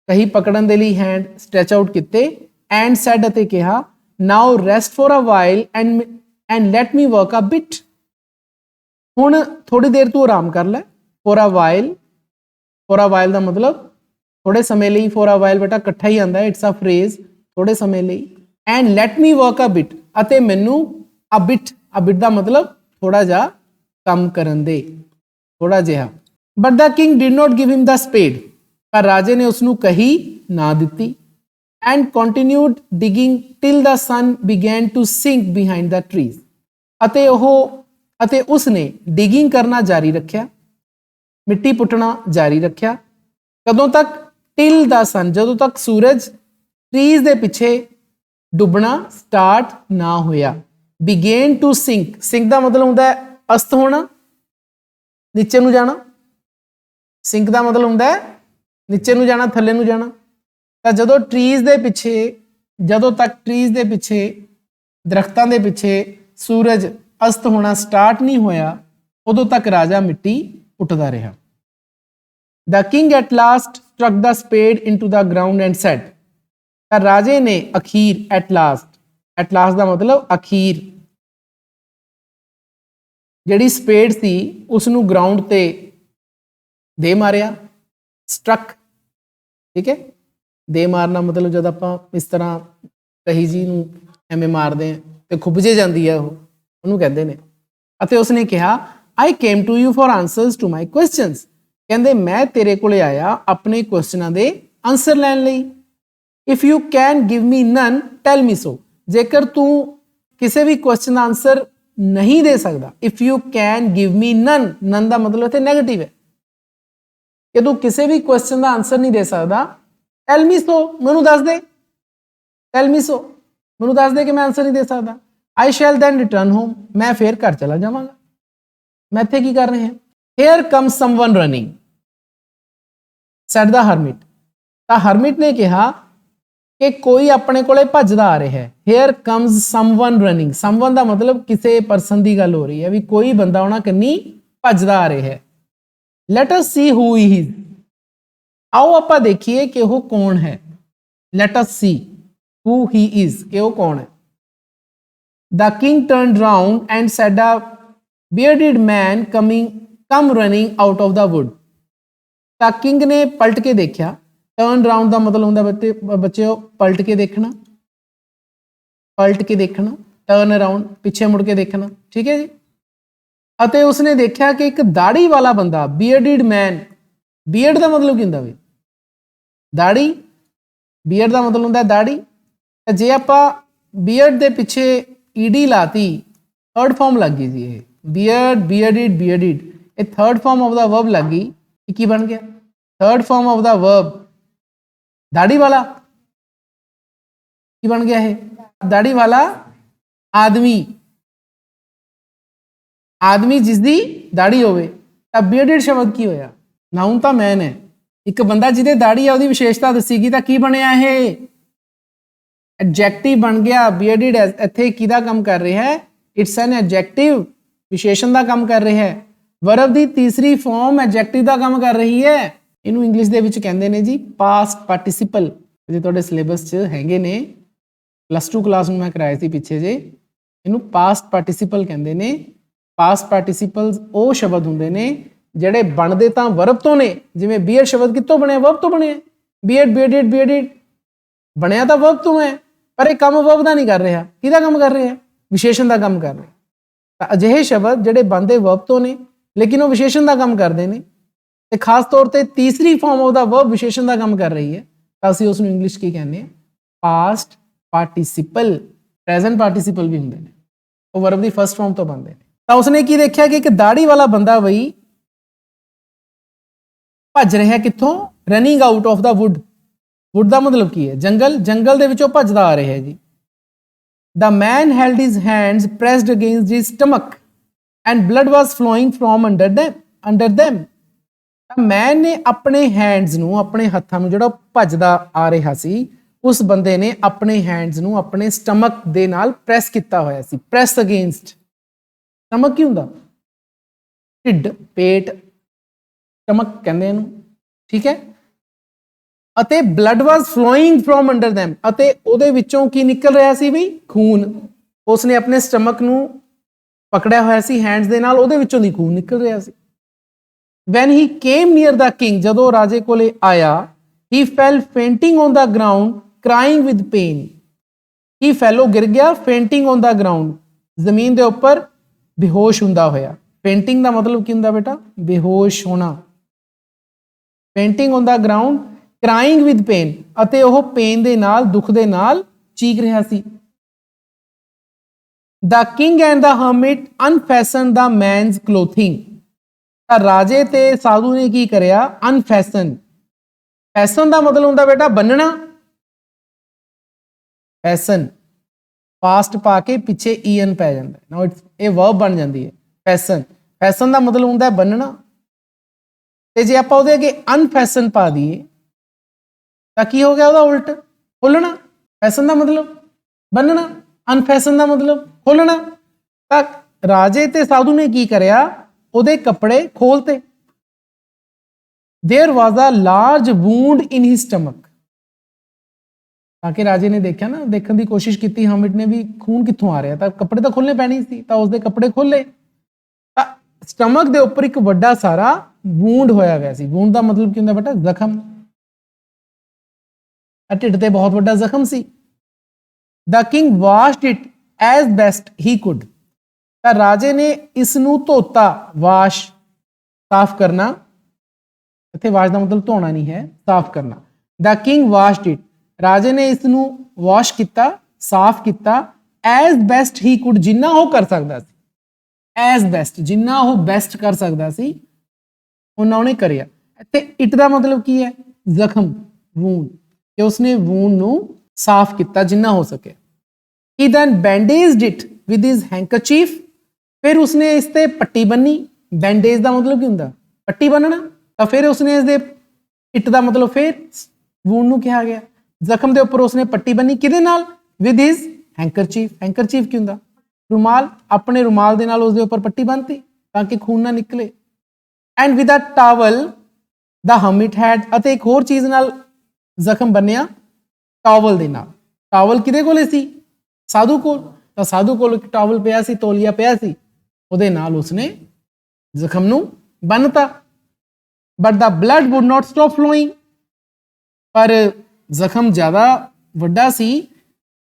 ਕਹੀ ਪਕੜਨ ਦੇ ਲਈ ਹੈਂਡ ਸਟ੍ਰੈਚ ਆਊਟ ਕੀਤੇ। ਐਂਡ ਸੈਡ ਅਤੇ ਕਿਹਾ, now rest for a while and let me work a bit. ਹੁਣ ਥੋੜੀ ਦੇਰ ਤੂੰ ਆਰਾਮ ਕਰ ਲੈ। For a while, for a while ਦਾ ਮਤਲਬ ਥੋੜੇ ਸਮੇਂ ਲਈ। ਫॉर ਅ ਵਾਈਲ ਬੇਟਾ ਇਕੱਠਾ ਹੀ ਆਂਦਾ, ਇਟਸ ਅ ਫਰੇਜ਼, ਥੋੜੇ ਸਮੇਂ ਲਈ। And let me work a bit, ਅਤੇ ਮੈਨੂੰ ਅ ਬਿਟ ਦਾ ਮਤਲਬ ਥੋੜਾ ਜਿਹਾ ਕੰਮ ਕਰਨ ਦੇ, ਥੋੜਾ ਜਿਹਾ। But the king did not give him the spade, ਪਰ ਰਾਜੇ ਨੇ ਉਸਨੂੰ ਕਹੀ ਨਾ ਦਿੱਤੀ। And continued digging till the sun began to sink behind the trees, ਅਤੇ ਉਸਨੇ ਡਿਗਿੰਗ ਕਰਨਾ ਜਾਰੀ ਰੱਖਿਆ, ਮਿੱਟੀ ਪੁੱਟਣਾ ਜਾਰੀ ਰੱਖਿਆ। ਕਦੋਂ ਤੱਕ? ਟਿਲ ਦਾ ਸਨ, ਜਦੋਂ ਤੱਕ ਸੂਰਜ ਟਰੀਜ਼ ਦੇ ਪਿੱਛੇ ਡੁੱਬਣਾ ਸਟਾਰਟ ਨਾ ਹੋਇਆ। ਬਿਗੇਨ ਟੂ ਸਿੰਕ, ਸਿੰਕ ਦਾ ਮਤਲਬ ਹੁੰਦਾ ਹੈ ਅਸਤ ਹੋਣਾ, ਨੀਚੇ ਨੂੰ ਜਾਣਾ। ਸਿੰਕ ਦਾ ਮਤਲਬ ਹੁੰਦਾ ਹੈ ਨੀਚੇ ਨੂੰ ਜਾਣਾ, ਥੱਲੇ ਨੂੰ ਜਾਣਾ। ਤਾਂ ਜਦੋਂ ਤੱਕ ਟਰੀਜ਼ ਦੇ ਪਿੱਛੇ, ਦਰਖਤਾਂ ਦੇ ਪਿੱਛੇ ਸੂਰਜ ਅਸਤ ਹੋਣਾ ਸਟਾਰਟ ਨਹੀਂ ਹੋਇਆ, ਉਦੋਂ ਤੱਕ ਰਾਜਾ ਮਿੱਟੀ ਪੁੱਟਦਾ ਰਿਹਾ। The king at last struck the spade into the ground and said. ਤਾਂ ਰਾਜੇ ਨੇ ਅਖੀਰ, at last ਦਾ ਮਤਲਬ ਅਖੀਰ, ਜਿਹੜੀ ਸਪੇਡ ਸੀ ਉਸ ਨੂੰ ਗਰਾਊਂਡ ਤੇ ਦੇ ਮਾਰਿਆ। ਸਟਰਕ, ਠੀਕ ਹੈ, ਦੇ ਮਾਰਨਾ ਮਤਲਬ ਜਦ ਆਪਾਂ ਇਸ ਤਰ੍ਹਾਂ ਕਹੀ ਜੀ ਨੂੰ ਐਵੇਂ ਮਾਰਦੇ ਆ ਤੇ ਖੁੱਭ ਜੇ ਜਾਂਦੀ ਆ, ਉਹਨੂੰ ਕਹਿੰਦੇ ਨੇ। ਅਤੇ ਉਸਨੇ ਕਿਹਾ, I came to you for answers to my questions. ਕਹਿੰਦੇ ਮੈਂ ਤੇਰੇ ਕੋਲੇ ਆਇਆ ਆਪਣੇ ਕੁਐਸਚਨਾਂ ਦੇ ਆਨਸਰ ਲੈਣ ਲਈ। If you can give me none, tell me so. ਜੇਕਰ ਤੂੰ ਕਿਸੇ ਵੀ ਕੁਐਸਚਨ ਦਾ ਆਨਸਰ ਨਹੀਂ ਦੇ ਸਕਦਾ, if you can give me none ਦਾ ਮਤਲਬ ਇੱਥੇ ਨੈਗੇਟਿਵ ਹੈ ਕਿ ਤੂੰ ਕਿਸੇ ਵੀ ਕੁਐਸਚਨ ਦਾ ਆਨਸਰ ਨਹੀਂ ਦੇ ਸਕਦਾ। tell me so, ਮੈਨੂੰ ਦੱਸ ਦੇ। tell me so, ਮੈਨੂੰ ਦੱਸ ਦੇ ਕਿ ਮੈਂ ਆਨਸਰ ਨਹੀਂ ਦੇ ਸਕਦਾ। I shall then return home, ਮੈਂ ਫੇਰ ਘਰ ਚਲਾ ਜਾਵਾਂਗਾ। ਮੈਂ ਇੱਥੇ ਕੀ ਕਰ ਰਹੇ ਹਾਂ? Here comes someone running, said the hermit. ਤਾਂ hermit ਨੇ ਕਿਹਾ ਕਿ ਕੋਈ ਆਪਣੇ ਕੋਲੇ ਭੱਜਦਾ ਆ ਰਿਹਾ ਹੈ। Here comes someone running, someone ਦਾ ਮਤਲਬ ਕਿਸੇ ਪਰਸਨ ਦੀ ਗੱਲ ਹੋ ਰਹੀ ਹੈ, ਵੀ ਕੋਈ ਬੰਦਾ ਉਹਨਾਂ ਕੰਨੀ ਭੱਜਦਾ ਆ ਰਿਹਾ ਹੈ। Let us see who he is. ਆਓ ਆਪਾਂ ਦੇਖੀਏ ਕਿ ਉਹ ਕੌਣ ਹੈ। Let us see who he is, ਕਿ ਉਹ ਕੌਣ ਹੈ। The king turned round and said a bearded man come running out of the wood. ਤਾਂ ਕਿੰਗ ਨੇ ਪਲਟ ਕੇ ਦੇਖਿਆ। ਟਰਨ ਰਾਉਂਡ ਦਾ ਮਤਲਬ ਹੁੰਦਾ ਬੱਚਿਓ ਪਲਟ ਕੇ ਦੇਖਣਾ। ਪਲਟ ਕੇ ਦੇਖਣਾ, ਟਰਨ ਅਰਾਊਂਡ, ਪਿੱਛੇ ਮੁੜ ਕੇ ਦੇਖਣਾ, ਠੀਕ ਹੈ ਜੀ। ਅਤੇ ਉਸਨੇ ਦੇਖਿਆ ਕਿ ਇੱਕ ਦਾੜੀ ਵਾਲਾ ਬੰਦਾ, ਬੀਅਰਡਡ ਮੈਨ, ਬੀਅਰਡ ਦਾ ਮਤਲਬ ਕੀ ਹੁੰਦਾ ਵੀ? ਦਾੜੀ, ਬੀਅਰਡ ਦਾ ਮਤਲਬ ਹੁੰਦਾ ਦਾੜੀ। ਤੇ ਜੇ ਆਪਾਂ ਬੀਅਰਡ ਦੇ ਪਿੱਛੇ ਈਡੀ ਲਾਤੀ, ਥਰਡ ਫਾਰਮ ਲੱਗ ਗਈ ਜੀ ਇਹ, ਬੀਅਰਡ, ਬੀਅਰਡਡ, ਬੀਅਰਡਡ, ਇਹ third farm of the verb ਲੱਗ ਗਈ। ਇਹ ਕੀ ਬਣ ਗਿਆ? Third form of the verb दाढ़ी वाला की बन गया है? दाढ़ी वाला आदमी, आदमी जिसदी दाढ़ी होवे। तां बीयर्डेड शब्द की होया? नाउन तां मैन है, एक बंदा जिहदे दाढ़ी है उहदी विशेषता दसीगी तां की बनिया है? एडजैक्टिव बन गया। बीयर्डेड इत्थे किहदा काम कर रहा है? इट्स एन एडजैक्टिव, विशेषण का काम कर रहा है। वर्ब दी तीसरी फॉर्म एडजैक्टिव का काम कर रही है। ਇਹਨੂੰ ਇੰਗਲਿਸ਼ ਦੇ ਵਿੱਚ ਕਹਿੰਦੇ ਨੇ ਜੀ ਪਾਸਟ ਪਾਰਟਿਸਿਪਲ। ਜੇ ਤੁਹਾਡੇ ਸਿਲੇਬਸ 'ਚ ਹੈਗੇ ਨੇ, +2 ਕਲਾਸ ਨੂੰ ਮੈਂ ਕਰਾਇਆ ਸੀ ਪਿੱਛੇ ਜੇ, ਇਹਨੂੰ ਪਾਸਟ ਪਾਰਟਿਸਿਪਲ ਕਹਿੰਦੇ ਨੇ। ਪਾਸਟ ਪਾਰਟਿਸਿਪਲਸ ਉਹ ਸ਼ਬਦ ਹੁੰਦੇ ਨੇ ਜਿਹੜੇ ਬਣਦੇ ਤਾਂ ਵਰਬ ਤੋਂ ਨੇ। ਜਿਵੇਂ ਬੀਅਰਡ ਸ਼ਬਦ ਕਿੱਥੋਂ ਬਣਿਆ? ਵਰਬ ਤੋਂ ਬਣਿਆ। ਬੀਅਰਡ, ਬੀਅਰਡਡ, ਬੀਅਰਡਡ ਬਣਿਆ ਤਾਂ ਵਰਬ ਤੋਂ ਹੈ, ਪਰ ਇਹ ਕੰਮ ਵਰਬ ਦਾ ਨਹੀਂ ਕਰ ਰਿਹਾ। ਕਿਹਦਾ ਕੰਮ ਕਰ ਰਿਹਾ? ਵਿਸ਼ੇਸ਼ਣ ਦਾ ਕੰਮ ਕਰ ਰਿਹਾ। ਤਾਂ ਅਜਿਹੇ ਸ਼ਬਦ ਜਿਹੜੇ ਬਣਦੇ ਵਰਬ ਤੋਂ ਨੇ ਲੇਕਿਨ ਉਹ ਵਿਸ਼ੇਸ਼ਣ ਦਾ ਕੰਮ ਕਰਦੇ ਨੇ, ਤੇ ਖਾਸ ਤੌਰ ਤੇ ਤੀਸਰੀ ਫਾਰਮ ਆਫ ਦਾ ਵਰਬ ਵਿਸ਼ੇਸ਼ਣ ਦਾ ਕੰਮ ਕਰ ਰਹੀ ਹੈ, ਤਾਂ ਅਸੀਂ ਉਸ ਨੂੰ ਇੰਗਲਿਸ਼ ਕੀ ਕਹਿੰਦੇ ਹਾਂ? ਪਾਸਟ ਪਾਰਟਿਸਿਪਲ। ਪ੍ਰੈਜ਼ੈਂਟ ਪਾਰਟਿਸਿਪਲ ਵੀ ਹੁੰਦੇ ਨੇ, ਉਹ ਵਰਬ ਦੀ ਫਸਟ ਫਾਰਮ ਤੋਂ ਬਣਦੇ ਨੇ। ਤਾਂ ਉਸਨੇ ਕੀ ਦੇਖਿਆ ਕਿ ਇੱਕ ਦਾੜੀ ਵਾਲਾ ਬੰਦਾ ਬਈ ਭੱਜ ਰਿਹਾ। ਕਿੱਥੋਂ? Running out of the wood. Wood ਦਾ ਮਤਲਬ ਕੀ ਹੈ? ਜੰਗਲ। ਜੰਗਲ ਦੇ ਵਿੱਚੋਂ ਭੱਜਦਾ ਆ ਰਿਹਾ ਜੀ। The man held his hands pressed against his stomach and blood was flowing from under them. ਮੈਨ ਨੇ ਆਪਣੇ ਹੈਂਡਸ ਨੂੰ, ਆਪਣੇ ਹੱਥਾਂ ਨੂੰ, ਜਿਹੜਾ ਭੱਜਦਾ ਆ ਰਿਹਾ ਸੀ, ਉਸ ਬੰਦੇ ਨੇ ਆਪਣੇ ਹੈਂਡਸ ਨੂੰ ਆਪਣੇ ਸਟਮਕ ਦੇ ਨਾਲ ਪ੍ਰੈਸ ਕੀਤਾ ਹੋਇਆ ਸੀ। Press against. ਸਟਮਕ ਕੀ ਹੁੰਦਾ? ਢਿੱਡ, ਪੇਟ, ਸਟਮਕ ਕਹਿੰਦੇ ਇਹਨੂੰ, ਠੀਕ ਹੈ। ਅਤੇ blood was flowing from under them, ਅਤੇ ਉਹਦੇ ਵਿੱਚੋਂ ਕੀ ਨਿਕਲ ਰਿਹਾ ਸੀ ਵੀ? ਖੂਨ। ਉਸਨੇ ਆਪਣੇ ਸਟਮਕ ਨੂੰ ਪਕੜਿਆ ਹੋਇਆ ਸੀ ਹੈਂਡਸ ਦੇ ਨਾਲ, ਉਹਦੇ ਵਿੱਚੋਂ ਦੀ ਖੂਨ ਨਿਕਲ ਰਿਹਾ ਸੀ। When he came near the king, ਜਦੋਂ ਰਾਜੇ ਕੋਲੇ ਆਇਆ, he fell fainting on the ground crying with pain. He fell, ਉਹ ਗਿਰ ਗਿਆ, fainting on the ground, ਜ਼ਮੀਨ ਦੇ ਉੱਪਰ ਬੇਹੋਸ਼ ਹੁੰਦਾ ਹੋਇਆ। fainting ਦਾ ਮਤਲਬ ਕੀ ਹੁੰਦਾ ਬੇਟਾ? ਬੇਹੋਸ਼ ਹੋਣਾ। fainting on the ground crying with pain, ਅਤੇ ਉਹ ਪੇਨ ਦੇ ਨਾਲ, ਦੁੱਖ ਦੇ ਨਾਲ ਚੀਖ ਰਿਹਾ ਸੀ। The king and the hermit unfastened the man's clothing. ਤਾਂ ਰਾਜੇ ਤੇ ਸਾਧੂ ਨੇ ਕੀ ਕਰਿਆ? ਅਨਫੈਸਨ। ਫੈਸਨ ਦਾ ਮਤਲਬ ਹੁੰਦਾ ਬੇਟਾ ਬੰਨਣਾ। ਫੈਸਨ, ਫਾਸਟ ਪਾ ਕੇ ਪਿੱਛੇ ਈਐਨ ਪੈ ਜਾਂਦਾ, ਨਾ ਇਹ ਵਰਬ ਬਣ ਜਾਂਦੀ ਹੈ ਫੈਸਨ। ਫੈਸਨ ਦਾ ਮਤਲਬ ਹੁੰਦਾ ਬੰਨਣਾ, ਤੇ ਜੇ ਆਪਾਂ ਉਹਦੇ ਅੱਗੇ ਅਨਫੈਸਨ ਪਾ ਦਈਏ ਤਾਂ ਕੀ ਹੋ ਗਿਆ? ਉਹਦਾ ਉਲਟ, ਖੋਲਣਾ। ਫੈਸਨ ਦਾ ਮਤਲਬ ਬੰਨਣਾ, ਅਨਫੈਸਨ ਦਾ ਮਤਲਬ ਖੋਲਣਾ। ਤਾਂ ਰਾਜੇ ਤੇ ਸਾਧੂ ਨੇ ਕੀ ਕਰਿਆ? ਉਹਦੇ ਕੱਪੜੇ ਖੋਲਤੇ। There was a large wound in his stomach. ताकि राजे ने देखा ना, देखने की कोशिश की हमिट ने भी खून कित्थों आ रहा, कपड़े तो खोलने पैने सी, तो उसके कपड़े खोले, स्टमक के उपर एक बड़ा सारा वूंड होया गया सी। वूंड का मतलब की होंदा बेटा? जख्म। ढिड ते बहुत बड़ा जख्म सी। The king washed it as best he could. राजे ने इसनू धोता। वाश, साफ करना। इत्थे वाश का मतलब धोना नहीं है, साफ करना। द किंग वाश्ड इट, राजे ने इसनू वॉश किया, साफ किया। एज बेस्ट ही कुड, जिन्ना वो कर सकता सी। एज बेस्ट, जिन्ना वो बेस्ट कर सकता सी उन्ना उन्हें करिया। इत्थे इट का मतलब की है? जख्म, वूंड, कि उसने वूंड नू साफ किया जिन्ना हो सके। He then bandaged it with his handkerchief, फिर उसने इस ते पट्टी बन्नी। बैंडेज का मतलब की हुंदा? पट्टी बन्नना। तो फिर उसने इस दे इट का मतलब फिर वूंड नू कहा गया। जख्म के उपर उसने पट्टी बन्नी, किहदे नाल? With his handkerchief. हैंकरचीफ की हुंदा? रुमाल। अपने रुमाल दे नाल उसदे उपर पट्टी बन्नती ताकि खून ना निकले। And with a towel the hermit had, अते एक होर चीज़ नाल जख्म बन्निया, टावल दे नाल। टावल किहदे कोले सी? साधु कोल। तो साधु कोल एक टावल पिया सी, तौलिया पिया सी, उहदे नाल उसने जख्म नू बन्नता। But the blood would not stop flowing, पर जख्म ज़्यादा वड्डा सी,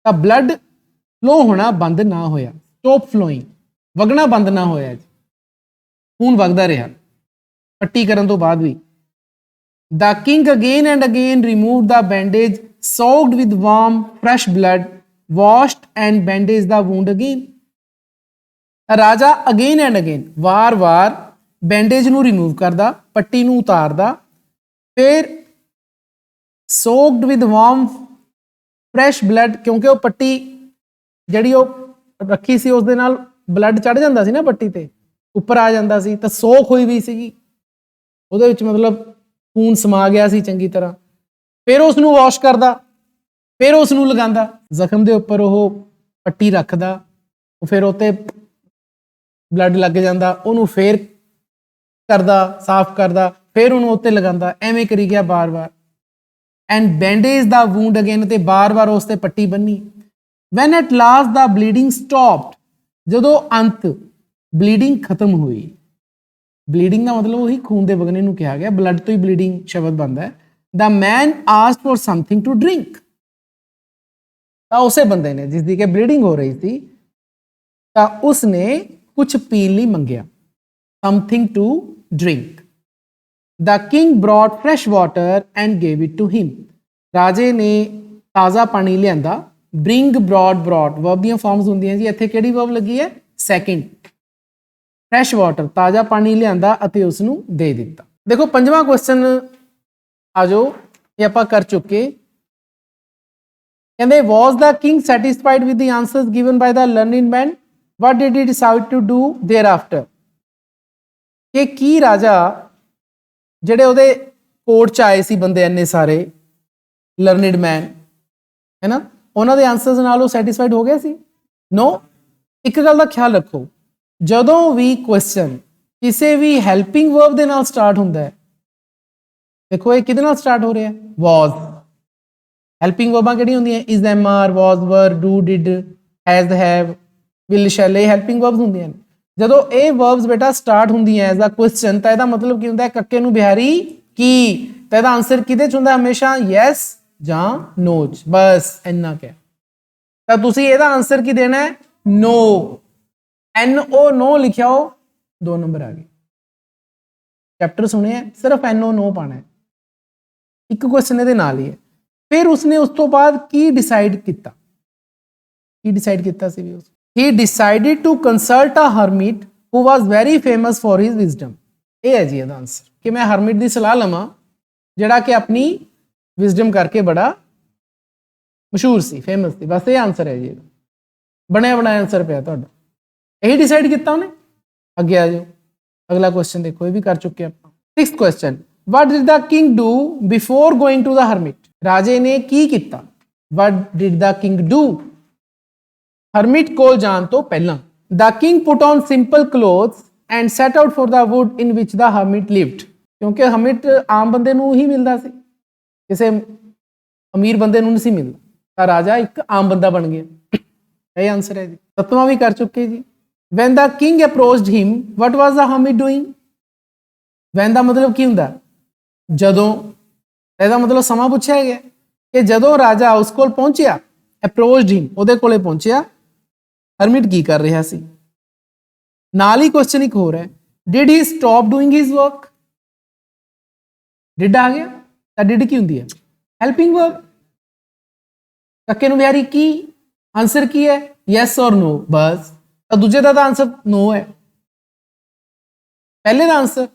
तो ब्लड ਫਲੋ ਹੋਣਾ ਬੰਦ ਨਾ ਹੋਇਆ, ਸਟਾਪ ਫਲੋਇੰਗ, ਵਗਣਾ ਬੰਦ ਨਾ ਹੋਇਆ ਜੀ, ਖੂਨ ਵਗਦਾ ਰਿਹਾ ਪੱਟੀ ਕਰਨ ਤੋਂ ਬਾਅਦ ਵੀ। The king again and again removed the bandage, soaked with warm fresh blood, washed and bandaged the wound again. ਰਾਜਾ ਅਗੇਨ ਐਂਡ ਅਗੇਨ ਵਾਰ-ਵਾਰ ਬੈਂਡੇਜ ਨੂੰ ਰਿਮੂਵ ਕਰਦਾ, ਪੱਟੀ ਨੂੰ ਉਤਾਰਦਾ, ਫਿਰ soaked with warm fresh blood, ਕਿਉਂਕਿ ਉਹ ਪੱਟੀ ਜਿਹੜੀ ਉਹ ਰੱਖੀ ਸੀ ਉਸ ਦੇ ਨਾਲ ਬਲੱਡ ਚੜ ਜਾਂਦਾ ਸੀ ਨਾ, ਪੱਟੀ ਤੇ ਉੱਪਰ ਆ ਜਾਂਦਾ ਸੀ, ਤਾਂ ਸੋਖ ਹੋਈ ਵੀ ਸੀਗੀ, ਉਹਦੇ ਵਿੱਚ ਮਤਲਬ ਖੂਨ ਸਮਾ ਗਿਆ ਸੀ ਚੰਗੀ ਤਰ੍ਹਾਂ। ਫਿਰ ਉਸ ਨੂੰ ਵਾਸ਼ ਕਰਦਾ, ਫਿਰ ਉਸ ਨੂੰ ਲਗਾਉਂਦਾ, ਜ਼ਖਮ ਦੇ ਉੱਪਰ ਉਹ ਪੱਟੀ ਰੱਖਦਾ, ਫਿਰ ਉੱਤੇ ਬਲੱਡ ਲੱਗ ਜਾਂਦਾ, ਉਹਨੂੰ ਫਿਰ ਕਰਦਾ, ਸਾਫ਼ ਕਰਦਾ, ਫਿਰ ਉਹਨੂੰ ਉੱਤੇ ਲਗਾਉਂਦਾ, ਐਵੇਂ ਕਰੀ ਗਿਆ ਬਾਰ-ਬਾਰ। And bandage the wound again, ਤੇ ਬਾਰ-ਬਾਰ ਉਸ ਤੇ ਪੱਟੀ ਬੰਨੀ। When at last the bleeding stopped, ਜਦੋਂ ਅੰਤ ਬਲੀਡਿੰਗ ਖਤਮ ਹੋਈ, ਬਲੀਡਿੰਗ ਦਾ ਮਤਲਬ ਉਹੀ ਖੂਨ ਦੇ ਵਗਣੇ ਨੂੰ ਕਿਹਾ ਗਿਆ, ਬਲੱਡ ਤੋਂ ਹੀ ਬਲੀਡਿੰਗ ਸ਼ਬਦ ਬਣਦਾ ਹੈ। The man asked for something to drink, ਤਾਂ ਉਸੇ ਬੰਦੇ ਨੇ ਜਿਸ ਦੀ ਕਿ ਬਲੀਡਿੰਗ ਹੋ ਰਹੀ ਸੀ, ਤਾਂ ਉਸਨੇ ਕੁਝ ਪੀਣ ਲਈ ਮੰਗਿਆ, something to drink. The king brought fresh water and gave it to him, ਰਾਜੇ ਨੇ ਤਾਜ਼ਾ ਪਾਣੀ ਲਿਆਂਦਾ। ਬ੍ਰਿੰਗ ਬ੍ਰੌਟ, ਬ੍ਰੌਟ ਵਰਬ ਦੀਆਂ ਫਾਰਮਸ ਹੁੰਦੀਆਂ ਜੀ, ਇੱਥੇ ਕਿਹੜੀ ਵਰਬ ਲੱਗੀ ਹੈ? ਸੈਕਿੰਡ। ਫਰੈਸ਼ ਵਾਟਰ, ਤਾਜ਼ਾ ਪਾਣੀ ਲਿਆਂਦਾ ਅਤੇ ਉਸ ਨੂੰ ਦੇ ਦਿੱਤਾ। ਦੇਖੋ ਪੰਜਵਾਂ ਕੁਐਸਚਨ ਆ ਜਾਓ, ਇਹ ਆਪਾਂ ਕਰ ਚੁੱਕੇ। ਕਹਿੰਦੇ was the king satisfied with the answers given by the learned man, what did he decide to do thereafter? ਕਿ ਕੀ ਰਾਜਾ ਜਿਹੜੇ ਉਹਦੇ ਕੋਰਟ ਚ ਆਏ ਸੀ ਬੰਦੇ ਇੰਨੇ ਸਾਰੇ ਲਰਨਡ ਮੈਨ ਹੈ ਨਾ, ਉਹਨਾਂ ਦੇ ਆਨਸਰਸ ਨਾਲ ਉਹ ਸੈਟੀਸਫਾਈਡ ਹੋ ਗਿਆ ਸੀ? ਨੋ। ਇੱਕ ਗੱਲ ਦਾ ਖਿਆਲ ਰੱਖੋ, ਜਦੋਂ ਵੀ ਕੁਐਸਚਨ ਕਿਸੇ ਵੀ ਹੈਲਪਿੰਗ ਵਰਬ ਦੇ ਨਾਲ ਸਟਾਰਟ ਹੁੰਦਾ ਹੈ, ਦੇਖੋ ਇਹ ਕਿਹਦੇ ਨਾਲ ਸਟਾਰਟ ਹੋ ਰਿਹਾ? was। ਹੈਲਪਿੰਗ ਵਰਬਾਂ ਕਿਹੜੀਆਂ ਹੁੰਦੀਆਂ? is, am, are, was, were, do, did, has, have, will, shall, ਇਹ ਹੈਲਪਿੰਗ ਵਰਬਸ ਹੁੰਦੀਆਂ ਨੇ। ਜਦੋਂ ਇਹ ਵਰਬਸ ਬੇਟਾ ਸਟਾਰਟ ਹੁੰਦੀਆਂ ਐਜ਼ ਅ ਕੁਐਸਚਨ, ਤਾਂ ਇਹਦਾ ਮਤਲਬ ਕੀ ਹੁੰਦਾ ਹੈ? ਕੱਕੇ ਨੂੰ ਬਿਹਾਰੀ ਕੀ, ਤਾਂ ਇਹਦਾ ਆਨਸਰ ਕਿਹਦੇ ਚ ਹੁੰਦਾ ਹਮੇਸ਼ਾ? ਯੈਸ ਜਾਂ ਨੋ ਚ, ਬਸ ਇੰਨਾ ਕਿਹਾ। ਤਾਂ ਤੁਸੀਂ ਇਹਦਾ ਆਨਸਰ ਕੀ ਦੇਣਾ ਹੈ? ਨੋ। NO ਨੋ ਲਿਖਿਆ ਹੋ, 2 ਨੰਬਰ ਆ ਗਏ। ਚੈਪਟਰ ਸੁਣਿਆ, ਸਿਰਫ NO ਨੋ ਪਾਣਾ ਹੈ, ਇੱਕ ਕੁਐਸਚਨ ਇਹਦੇ ਨਾਲ ਹੀ ਹੈ। ਫਿਰ ਉਸਨੇ ਉਸ ਤੋਂ ਬਾਅਦ ਕੀ ਡਿਸਾਈਡ ਕੀਤਾ? ਕੀ ਡਿਸਾਈਡ ਕੀਤਾ ਸੀ ਵੀ ਉਸ? He decided to consult a hermit who was very famous for his wisdom। ਇਹ ਹੈ ਜੀ ਇਹਦਾ ਆਨਸਰ, ਕਿ ਮੈਂ ਹਰਮਿਟ ਦੀ ਸਲਾਹ ਲਵਾਂ ਜਿਹੜਾ ਕਿ ਆਪਣੀ ਵਿਜ਼ਡਮ ਕਰਕੇ ਬੜਾ ਮਸ਼ਹੂਰ ਸੀ, ਫੇਮਸ ਸੀ। ਬਸ ਇਹ ਆਨਸਰ ਹੈ ਜੀ ਇਹਦਾ, ਬਣਿਆ ਬਣਾਇਆ ਆਨਸਰ ਪਿਆ ਤੁਹਾਡਾ। ਇਹੀ ਡਿਸਾਈਡ ਕੀਤਾ ਉਹਨੇ। ਅੱਗੇ ਆ ਜਾਓ, ਅਗਲਾ ਕੁਐਸਚਨ ਦੇਖੋ, ਇਹ ਵੀ ਕਰ ਚੁੱਕੇ ਆਪਾਂ। 6th question, what did the king do before going to the hermit? ਰਾਜੇ ਨੇ ਕੀ ਕੀਤਾ? what did the king do? ਹਰਮਿਟ ਕੋਲ ਜਾਣ ਤੋਂ ਪਹਿਲਾਂ। the king put on simple clothes and set out for the wood in which the hermit lived। ਕਿਉਂਕਿ ਹਰਮਿਟ ਆਮ ਬੰਦੇ ਨੂੰ ਹੀ ਮਿਲਦਾ ਸੀ, ਕਿਸੇ ਅਮੀਰ ਬੰਦੇ ਨੂੰ ਨਹੀਂ ਸੀ ਮਿਲਦਾ, ਤਾਂ ਰਾਜਾ ਇੱਕ ਆਮ ਬੰਦਾ ਬਣ ਗਿਆ। ਇਹ ਆਨਸਰ ਹੈ ਜੀ। 7ਵਾਂ ਵੀ ਕਰ ਚੁੱਕੇ ਜੀ। when the king approached him, what was the hermit doing? when ਦਾ ਮਤਲਬ ਕੀ ਹੁੰਦਾ? ਜਦੋਂ। ਇਹਦਾ ਮਤਲਬ ਸਮਾਂ ਪੁੱਛਿਆ ਗਿਆ ਕਿ ਜਦੋਂ ਰਾਜਾ ਉਸ ਕੋਲ ਪਹੁੰਚਿਆ, ਅਪਰੋਚਡ ਹਿਮ, ਉਹਦੇ ਕੋਲੇ ਪਹੁੰਚਿਆ, ਹਰਮਿਟ ਕੀ ਕਰ ਰਿਹਾ ਸੀ? ਨਾਲ ਹੀ ਕੁਐਸਚਨ ਇੱਕ ਹੋਰ ਹੈ, did he stop doing his work? did ਆ ਗਿਆ, ਤਾਂ did ਕੀ ਹੁੰਦੀ ਹੈ? Helping verb. ਕੱਕੇ ਨੂੰ ਬਿਹਾਰੀ ਕੀ, ਆਨਸਰ ਕੀ ਹੈ? ਯੈਸ ਔਰ ਨੋ, ਬਸ। ਤਾਂ ਦੂਜੇ ਦਾ ਤਾਂ ਆਨਸਰ ਨੋ ਹੈ। ਪਹਿਲੇ ਦਾ ਆਨਸਰ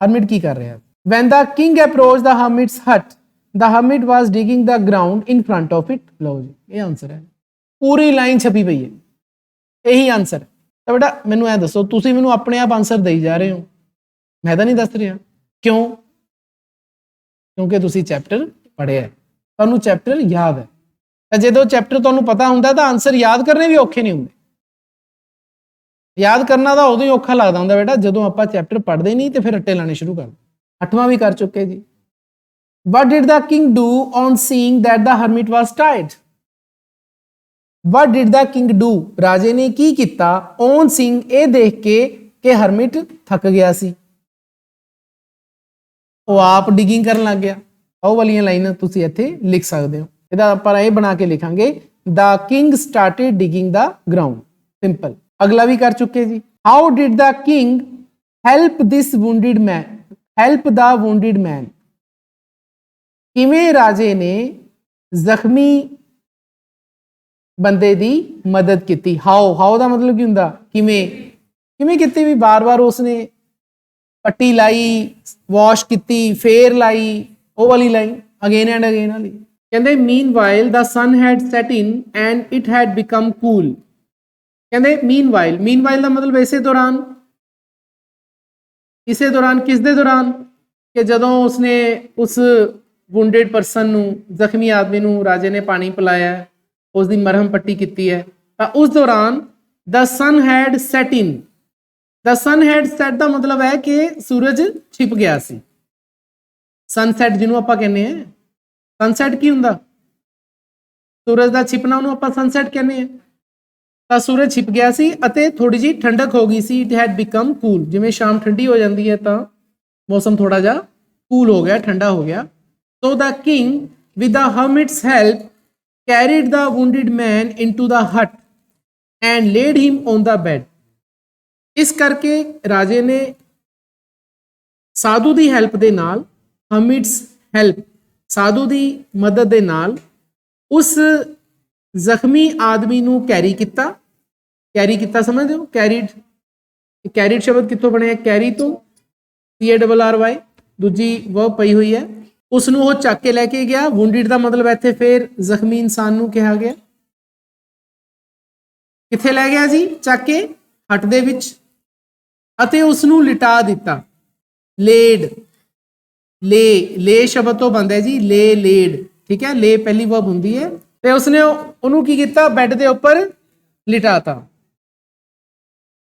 ਹਰਮਿਟ ਕੀ ਕਰ ਰਿਹਾ? when the king approached the hermit's hut, the hermit was digging the ground in front of it। ਲਓ ਜੀ, ਇਹ ਆਨਸਰ ਹੈ, ਪੂਰੀ ਲਾਈਨ ਛਪੀ ਪਈ ਹੈ, ਇਹੀ ਆਨਸਰ ਹੈ। ਤਾਂ ਬੇਟਾ ਮੈਨੂੰ ਇਹ ਦੱਸੋ, ਤੁਸੀਂ ਮੈਨੂੰ ਆਪਣੇ ਆਪ ਆਨਸਰ ਦੇਈ ਜਾ ਰਹੇ ਹੋ, ਮੈਂ ਤਾਂ ਨਹੀਂ ਦੱਸ ਰਿਹਾ। ਕਿਉਂ? ਕਿਉਂਕਿ ਤੁਸੀਂ ਚੈਪਟਰ ਪੜ੍ਹਿਆ, ਤੁਹਾਨੂੰ ਚੈਪਟਰ ਯਾਦ ਹੈ। ਤਾਂ ਜਦੋਂ ਚੈਪਟਰ ਤੁਹਾਨੂੰ ਪਤਾ ਹੁੰਦਾ ਤਾਂ ਆਨਸਰ ਯਾਦ ਕਰਨੇ ਵੀ ਔਖੇ ਨਹੀਂ ਹੁੰਦੇ। ਯਾਦ ਕਰਨਾ ਤਾਂ ਉਦੋਂ ਹੀ ਔਖਾ ਲੱਗਦਾ ਹੁੰਦਾ ਬੇਟਾ ਜਦੋਂ ਆਪਾਂ ਚੈਪਟਰ ਪੜ੍ਹਦੇ ਨਹੀਂ ਤੇ ਫਿਰ ਰੱਟੇ ਲਾਣੇ ਸ਼ੁਰੂ ਕਰਦੇ। 8ਵਾਂ ਵੀ ਕਰ ਚੁੱਕੇ ਜੀ। what did the king do on seeing that the hermit was tired? what did the king do? ਰਾਜੇ ਨੇ ਕੀ ਕੀਤਾ on seeing, ਇਹ ਦੇਖ ਕੇ ਕਿ ਹਰਮਿਟ ਥੱਕ ਗਿਆ ਸੀ, ਉਹ ਆਪ ਡਿਗਿੰਗ ਕਰਨ ਲੱਗ ਗਿਆ। ਉਹ ਵਾਲੀਆਂ ਲਾਈਨਾਂ ਤੁਸੀਂ ਇੱਥੇ ਲਿਖ ਸਕਦੇ ਹੋ। ਇਹਦਾ ਆਪਾਂ ਇਹ ਬਣਾ ਕੇ ਲਿਖਾਂਗੇ the king started digging the ground. Simple. अगला भी कर चुके जी. How did the king help this wounded man? Help the wounded man. किवें राजे ने ਜ਼ਖਮੀ ਬੰਦੇ ਦੀ ਮਦਦ ਕੀਤੀ. ਹਾਓ ਦਾ ਮਤਲਬ ਕੀ ਹੁੰਦਾ? ਕਿਵੇਂ ਕੀਤੀ ਵੀ ਬਾਰ-ਬਾਰ ਉਸਨੇ ਪੱਟੀ ਲਾਈ, ਵਾਸ਼ ਕੀਤੀ, ਫੇਰ ਲਾਈ, ਉਹ ਵਾਲੀ ਲਾਈਨ ਅਗੇਨ ਐਂਡ ਅਗੇਨ ਵਾਲੀ. ਕਹਿੰਦੇ meanwhile the sun had set in and it had become cool. ਕਹਿੰਦੇ ਮੀਨਵਾਈਲ ਦਾ ਮਤਲਬ ਇਸੇ ਦੌਰਾਨ ਕਿਸ ਦੇ ਦੌਰਾਨ ਕਿ ਜਦੋਂ ਉਸਨੇ ਉਸ ਵੁੰਡਡ ਪਰਸਨ ਨੂੰ, ਜ਼ਖਮੀ ਆਦਮੀ ਨੂੰ ਰਾਜੇ ਨੇ ਪਾਣੀ ਪਿਲਾਇਆ, ਉਸ ਦੀ ਮਰਹਮ ਪੱਟੀ ਕੀਤੀ ਹੈ, ਤਾਂ ਉਸ ਦੌਰਾਨ ਦ ਸਨ had set in. The son had set ਦਾ ਮਤਲਬ ਹੈ ਕਿ ਸੂਰਜ ਛਿਪ ਗਿਆ ਸੀ. ਸਨਸੈਟ ਜਿਹਨੂੰ ਆਪਾਂ ਕਹਿੰਦੇ ਆ, ਸਨਸੈਟ ਕੀ ਹੁੰਦਾ? ਸੂਰਜ ਦਾ ਛਿਪਣਾ, ਉਹਨੂੰ ਆਪਾਂ ਸਨਸੈਟ ਕਹਿੰਦੇ ਆ. ਤਾਂ ਸੂਰਜ ਛਿਪ ਗਿਆ ਸੀ ਅਤੇ ਥੋੜੀ ਜਿਹੀ ਠੰਡਕ ਹੋ ਗਈ ਸੀ. It had become cool. ਜਿਵੇਂ ਸ਼ਾਮ ਠੰਡੀ ਹੋ ਜਾਂਦੀ ਹੈ ਤਾਂ ਮੌਸਮ ਥੋੜਾ ਜਿਹਾ ਕੂਲ ਹੋ ਗਿਆ, ਠੰਡਾ ਹੋ ਗਿਆ. So the king with the hermit's help carried the wounded man into the hut and laid him on the bed. ਇਸ ਕਰਕੇ ਰਾਜੇ ਨੇ ਸਾਧੂ ਦੀ ਹੈਲਪ ਦੇ ਨਾਲ, ਹਰਮਿਟਸ ਹੈਲਪ, ਸਾਧੂ ਦੀ ਮਦਦ ਦੇ ਨਾਲ ਉਸ ਜ਼ਖਮੀ ਆਦਮੀ ਨੂੰ ਕੈਰੀ ਕੀਤਾ ਸਮਝਦੇ ਹੋ? ਕੈਰੀਡ ਸ਼ਬਦ ਕਿੱਥੋਂ ਬਣਿਆ? ਕੈਰੀ ਤੋਂ, CARRY, ਦੂਜੀ ਵਰਬ ਪਈ ਹੋਈ ਹੈ. ਉਸ ਨੂੰ ਉਹ ਚੱਕ ਕੇ ਲੈ ਕੇ ਗਿਆ. ਵੁੰਡਡ ਦਾ ਮਤਲਬ ਇੱਥੇ ਫਿਰ ਜ਼ਖਮੀ ਇਨਸਾਨ ਨੂੰ ਕਿਹਾ ਗਿਆ. ਕਿੱਥੇ ਲੈ ਗਿਆ ਜੀ? ਚੱਕ ਕੇ ਹੱਟ ਦੇ ਵਿੱਚ, ਅਤੇ ਉਸ ਨੂੰ ਲਿਟਾ ਦਿੱਤਾ. ਲੇ ਸ਼ਬਦ ਤੋਂ ਬਣਦਾ ਜੀ, ਲੇਡ, ਠੀਕ ਹੈ? ਲੇ ਪਹਿਲੀ ਵਰਬ ਹੁੰਦੀ ਹੈ. ਤੇ ਉਸਨੇ ਉਹਨੂੰ ਕੀ ਕੀਤਾ? ਬੈੱਡ ਦੇ ਉੱਪਰ ਲਿਟਾਤਾ.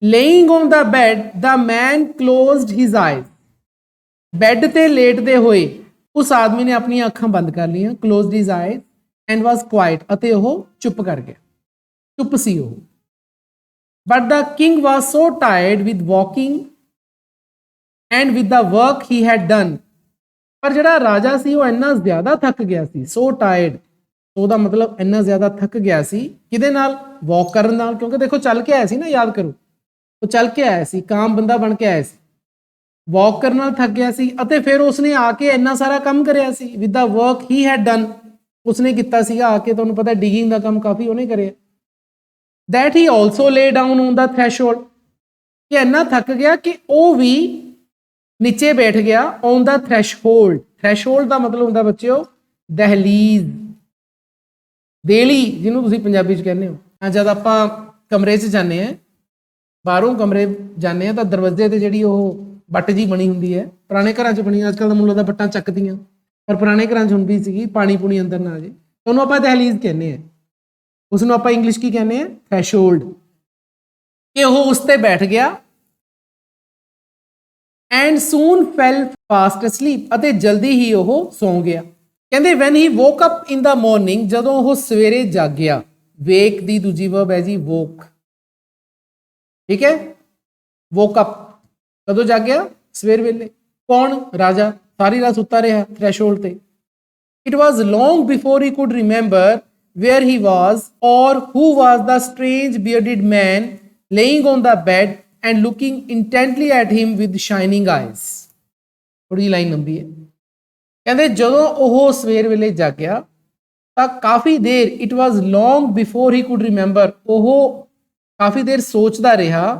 Laying on the bed the man closed his eyes. Bed ਤੇ ਲੇਟਦੇ ਹੋਏ ਉਸ ਆਦਮੀ ਨੇ ਆਪਣੀਆਂ ਅੱਖਾਂ ਬੰਦ ਕਰ ਲਈਆਂ. Closed his eyes and was quiet. ਅਤੇ ਉਹ ਚੁੱਪ ਕਰ ਗਿਆ, ਚੁੱਪ ਸੀ ਉਹ. But the king was so tired with walking and with the work he had done. ਪਰ ਜਿਹੜਾ ਰਾਜਾ ਸੀ ਉਹ ਇੰਨਾ ਜ਼ਿਆਦਾ ਥੱਕ ਗਿਆ ਸੀ. ਸੋ ਟਾਇਰਡ, ਉਹਦਾ ਮਤਲਬ ਇੰਨਾ ਜ਼ਿਆਦਾ ਥੱਕ ਗਿਆ ਸੀ. ਕਿਹਦੇ ਨਾਲ? ਵਾਕ ਕਰਨ ਨਾਲ. ਕਿਉਂਕਿ ਦੇਖੋ ਚੱਲ ਕੇ ਆਇਆ ਸੀ ਨਾ, ਯਾਦ ਕਰੋ, ਉਹ ਚੱਲ ਕੇ ਆਇਆ ਸੀ, ਕਾਮ ਬੰਦਾ ਬਣ ਕੇ ਆਇਆ ਸੀ. ਵਾਕ ਕਰਨ ਨਾਲ ਥੱਕ ਗਿਆ ਸੀ ਅਤੇ ਫਿਰ ਉਸਨੇ ਆ ਕੇ ਇੰਨਾ ਸਾਰਾ ਕੰਮ ਕਰਿਆ ਸੀ. With the work he had done, ਉਸਨੇ ਕੀਤਾ ਸੀਗਾ ਆ ਕੇ, ਤੁਹਾਨੂੰ ਪਤਾ ਡਿਗਿੰਗ ਦਾ ਕੰਮ ਕਾਫੀ ਉਹਨੇ ਕਰਿਆ. ਦੈਟ ਹੀ ਆਲਸੋ ਲੇ ਡਾਊਨ ਔਨ ਦਾ ਥ੍ਰੈਸ਼ਹੋਲਡ, ਕਿ ਇੰਨਾ ਥੱਕ ਗਿਆ ਕਿ ਉਹ ਵੀ ਨੀਚੇ ਬੈਠ ਗਿਆ. ਔਨ ਦਾ ਥ੍ਰੈਸ਼ਹੋਲਡ, ਥ੍ਰੈਸ਼ਹੋਲਡ ਦਾ ਮਤਲਬ ਹੁੰਦਾ ਬੱਚਿਓ ਦਹਲੀਜ਼, ਦੇਲੀ ਜਿਹਨੂੰ ਤੁਸੀਂ ਪੰਜਾਬੀ 'ਚ ਕਹਿੰਦੇ ਹੋ. ਜਦ ਆਪਾਂ ਕਮਰੇ 'ਚ ਜਾਂਦੇ ਹਾਂ, ਬਾਹਰੋਂ ਕਮਰੇ ਜਾਂਦੇ ਹਾਂ, ਤਾਂ ਦਰਵਾਜ਼ੇ ਤੇ ਜਿਹੜੀ ਉਹ ਬੱਟ ਜੀ ਬਣੀ ਹੁੰਦੀ ਹੈ, ਪੁਰਾਣੇ ਘਰਾਂ 'ਚ ਬਣੀ, ਅੱਜ ਕੱਲ੍ਹ ਦਾ ਮੁੱਲ ਦਾ ਬੱਟਾਂ ਚੱਕਦੀਆਂ, ਪਰ ਪੁਰਾਣੇ ਘਰਾਂ 'ਚ ਹੁੰਦੀ ਸੀਗੀ, ਪਾਣੀ ਪੂਣੀ ਅੰਦਰ ਨਾ ਆ ਜੇ, ਉਹਨੂੰ ਆਪਾਂ ਦਹਲੀਜ਼ ਕਹਿੰਦੇ ਹਾਂ. ਉਸ ਨੂੰ ਆਪਾਂ ਇੰਗਲਿਸ਼ ਕੀ ਕਹਿੰਦੇ ਆ? ਥ੍ਰੈਸ਼ਹੋਲਡ. ਕਿ ਉਹ ਉਸ ਤੇ ਬੈਠ ਗਿਆ. ਐਂਡ ਸੂਨ ਫੈਲ ਫਾਸਟ ਅਸਲੀਪ, ਅਤੇ ਜਲਦੀ ਹੀ ਉਹ ਸੌਂ ਗਿਆ. ਕਹਿੰਦੇ ਵੈਨ ਹੀ ਵੋਕ ਅਪ ਇਨ ਦਾ ਮਾਰਨਿੰਗ, ਜਦੋਂ ਉਹ ਸਵੇਰੇ ਜਾਗਿਆ. ਵੇਕ ਦੀ ਦੂਜੀ ਵਰਬ ਹੈ ਜੀ ਵੋਕ, ਠੀਕ ਹੈ? ਵੋਕ ਅਪ, ਕਦੋਂ ਜਾਗਿਆ? ਸਵੇਰ ਵੇਲੇ. ਕੌਣ? ਰਾਜਾ. ਸਾਰੀ ਰਾਤ ਸੁੱਤਾ ਰਿਹਾ ਥ੍ਰੈਸ਼ਹੋਲਡ ਤੇ. It was long before he could remember where he was or who was the strange bearded man laying on the bed and looking intently at him with shining eyes. ਥੋੜੀ ਲਾਈਨ ਲੰਬੀ ਹੈ. ਕਹਿੰਦੇ ਜਦੋਂ ਉਹ ਸਵੇਰ ਵੇਲੇ ਜਾਗਿਆ ਤਾਂ ਕਾਫੀ ਦੇਰ, it was long before he could remember, ਉਹ ਕਾਫੀ ਦੇਰ ਸੋਚਦਾ ਰਿਹਾ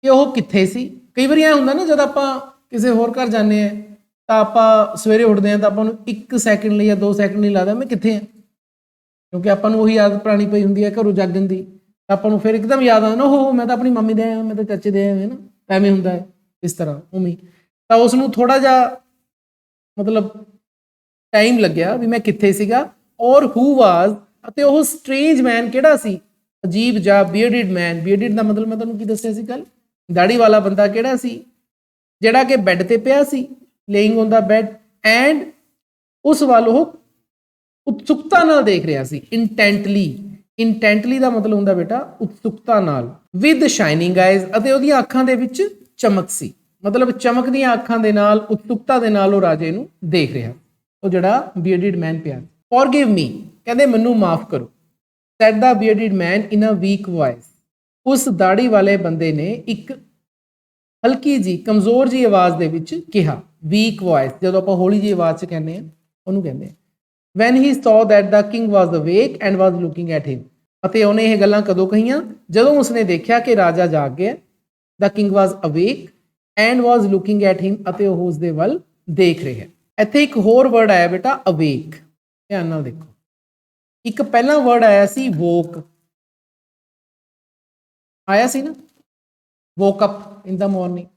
ਕਿ ਉਹ ਕਿੱਥੇ ਸੀ. ਕਈ ਵਾਰੀ ਐ ਹੁੰਦਾ ਨਾ, ਜਦ ਆਪਾਂ ਕਿਸੇ ਹੋਰ ਘਰ ਜਾਂਦੇ ਹਾਂ ਤਾਂ ਆਪਾਂ ਸਵੇਰੇ ਉੱਠਦੇ ਹਾਂ ਤਾਂ ਆਪਾਂ ਨੂੰ 1 ਸੈਕਿੰਡ ਲਈ ਜਾਂ 2 ਸੈਕਿੰਡ ਲਈ ਲੱਗਦਾ ਮੈਂ ਕਿੱਥੇ ਹਾਂ, ਕਿਉਂਕਿ ਆਪਾਂ ਨੂੰ ਉਹੀ ਆਦਤ ਪੁਰਾਣੀ ਪਈ ਹੁੰਦੀ ਹੈ ਘਰੋਂ ਜਾਗਣ ਦੀ. ਤਾਂ ਆਪਾਂ ਨੂੰ ਫਿਰ ਇੱਕਦਮ ਯਾਦ ਆਉਂਦਾ ਨਾ, ਉਹ ਮੈਂ ਤਾਂ ਆਪਣੀ ਮੰਮੀ ਦੇ ਆਇਆ, ਮੈਂ ਤਾਂ ਚਾਚੇ ਦੇ ਆਇਆ, ਨਾ ਐਵੇਂ ਹੁੰਦਾ ਹੈ, ਇਸ ਤਰ੍ਹਾਂ ਉਵੇਂ. ਤਾਂ ਉਸ ਨੂੰ ਥੋੜਾ ਜਿਹਾ ਮਤਲਬ ਟਾਈਮ ਲੱਗਿਆ ਵੀ ਮੈਂ ਕਿੱਥੇ ਸੀਗਾ. ਔਰ ਹੂ ਵਾਜ਼, ਅਤੇ ਉਹ ਸਟ੍ਰੇਂਜ ਮੈਨ ਕਿਹੜਾ ਸੀ? ਅਜੀਬ ਜਿਹਾ ਬੀਅਰਡਡ ਮੈਨ. ਬੀਅਰਡਡ ਦਾ ਮਤਲਬ ਮੈਂ ਤੁਹਾਨੂੰ ਕੀ ਦੱਸਿਆ ਸੀ ਕੱਲ? ਦਾੜੀ ਵਾਲਾ ਬੰਦਾ ਕਿਹੜਾ ਸੀ? ਜਿਹੜਾ ਕਿ ਬੈੱਡ ਤੇ ਪਿਆ ਸੀ, laying on the bed, and ਉਸ ਵੱਲ ਉਹ ਉਤਸੁਕਤਾ ਨਾਲ ਦੇਖ ਰਿਹਾ ਸੀ. ਇੰਟੈਂਟਲੀ ਦਾ ਮਤਲਬ ਹੁੰਦਾ ਬੇਟਾ ਉਤਸੁਕਤਾ ਨਾਲ. ਵਿਦ ਸ਼ਾਈਨਿੰਗ ਆਈਜ਼, ਅਤੇ ਉਹਦੀਆਂ ਅੱਖਾਂ ਦੇ ਵਿੱਚ ਚਮਕ ਸੀ, ਮਤਲਬ ਚਮਕਦੀਆਂ ਅੱਖਾਂ ਦੇ ਨਾਲ, ਉਤਸੁਕਤਾ ਦੇ ਨਾਲ ਉਹ ਰਾਜੇ ਨੂੰ ਦੇਖ ਰਿਹਾ, ਉਹ ਜਿਹੜਾ ਬੀਅਰਡਡ ਮੈਨ ਪਿਆ. ਫੋਰਗਿਵ ਮੀ, ਕਹਿੰਦੇ ਮੈਨੂੰ ਮਾਫ ਕਰੋ. said the bearded man in a weak voice. ਉਸ ਦਾੜੀ ਵਾਲੇ ਬੰਦੇ ਨੇ ਇੱਕ ਹਲਕੀ ਜੀ ਕਮਜ਼ੋਰ ਜੀ ਆਵਾਜ਼ ਦੇ ਵਿੱਚ ਕਿਹਾ। ਵੀਕ ਵੌਇਸ ਜਦੋਂ ਆਪਾਂ ਹੌਲੀ ਜੀ ਆਵਾਜ਼ 'ਚ ਕਹਿੰਦੇ ਆ ਉਹਨੂੰ ਕਹਿੰਦੇ ਆ। when he saw that the king was awake and was looking at him, ਅਤੇ ਉਹਨੇ ਇਹ ਗੱਲਾਂ ਕਦੋਂ ਕਹੀਆਂ? ਜਦੋਂ ਉਸਨੇ ਦੇਖਿਆ ਕਿ ਰਾਜਾ ਜਾਗ ਗਿਆ। the king was awake and was looking at him, ਅਤੇ ਉਹ ਉਸਦੇ ਵੱਲ ਦੇਖ ਰਿਹਾ। ਇੱਥੇ ਇੱਕ ਹੋਰ ਵਰਡ ਆਇਆ ਬੇਟਾ awake, ਧਿਆਨ ਨਾਲ ਦੇਖੋ। ਇੱਕ ਪਹਿਲਾ ਵਰਡ ਆਇਆ ਸੀ woke, ਆਇਆ ਸੀ ਨਾ, woke up in the morning।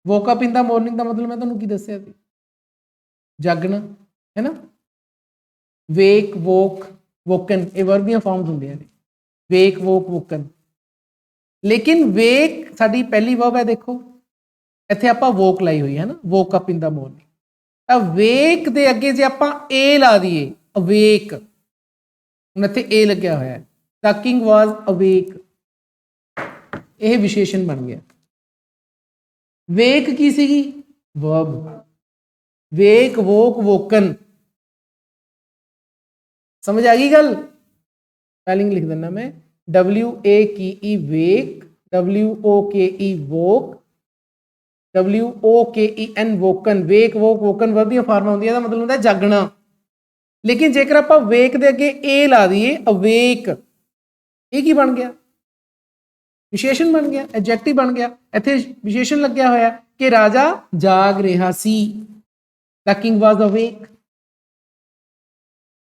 woke up in the morning ਦਾ ਮਤਲਬ ਮੈਂ ਤੁਹਾਨੂੰ ਕੀ ਦੱਸਿਆ ਸੀ? ਜਾਗਣਾ, ਹੈ ਨਾ। wake, woke, woken ਇਹ ਵਰਬ ਦੀਆਂ ਫਾਰਮਸ ਹੁੰਦੀਆਂ ਨੇ, wake, woke, woken। ਲੇਕਿਨ wake ਸਾਡੀ ਪਹਿਲੀ ਵਰਬ ਹੈ, ਦੇਖੋ ਇੱਥੇ ਆਪਾਂ woke ਲਾਈ ਹੋਈ ਹੈ ਨਾ, woke up in the morning। ਤਾਂ wake ਦੇ ਅੱਗੇ ਜੇ ਆਪਾਂ a ਲਾ ਦਈਏ awake, ਹੁਣ ਇੱਥੇ a ਲੱਗਿਆ ਹੋਇਆ ਹੈ, the king was awake, ਇਹ ਵਿਸ਼ੇਸ਼ਣ ਬਣ ਗਿਆ। ਵੇਕ ਕੀ ਸੀਗੀ? ਵਰਬ। ਵੇਕ, ਵੋਕ, ਵੋਕਨ, ਸਮਝ ਆ ਗਈ ਗੱਲ? ਸਪੈਲਿੰਗ ਲਿਖ ਦਿੰਦਾ ਮੈਂ, WAKE wake, WOKE woke, WOKEN woken. Wake, woke, woken verb ਦੀਆਂ ਫਾਰਮਾਂ ਹੁੰਦੀਆਂ, ਇਹਦਾ ਮਤਲਬ ਹੁੰਦਾ ਜਾਗਣਾ। ਲੇਕਿਨ ਜੇਕਰ ਆਪਾਂ ਵੇਕ ਦੇ ਅੱਗੇ ਏ ਲਾ ਦਈਏ ਅਵੇਕ, ਇਹ ਕੀ ਬਣ ਗਿਆ? ਵਿਸ਼ੇਸ਼ਣ ਬਣ ਗਿਆ, ਐਡਜੈਕਟਿਵ ਬਣ ਗਿਆ। ਇੱਥੇ ਵਿਸ਼ੇਸ਼ਣ ਲੱਗਿਆ ਹੋਇਆ ਕਿ ਰਾਜਾ ਜਾਗ ਰਿਹਾ ਸੀ। The king was awake।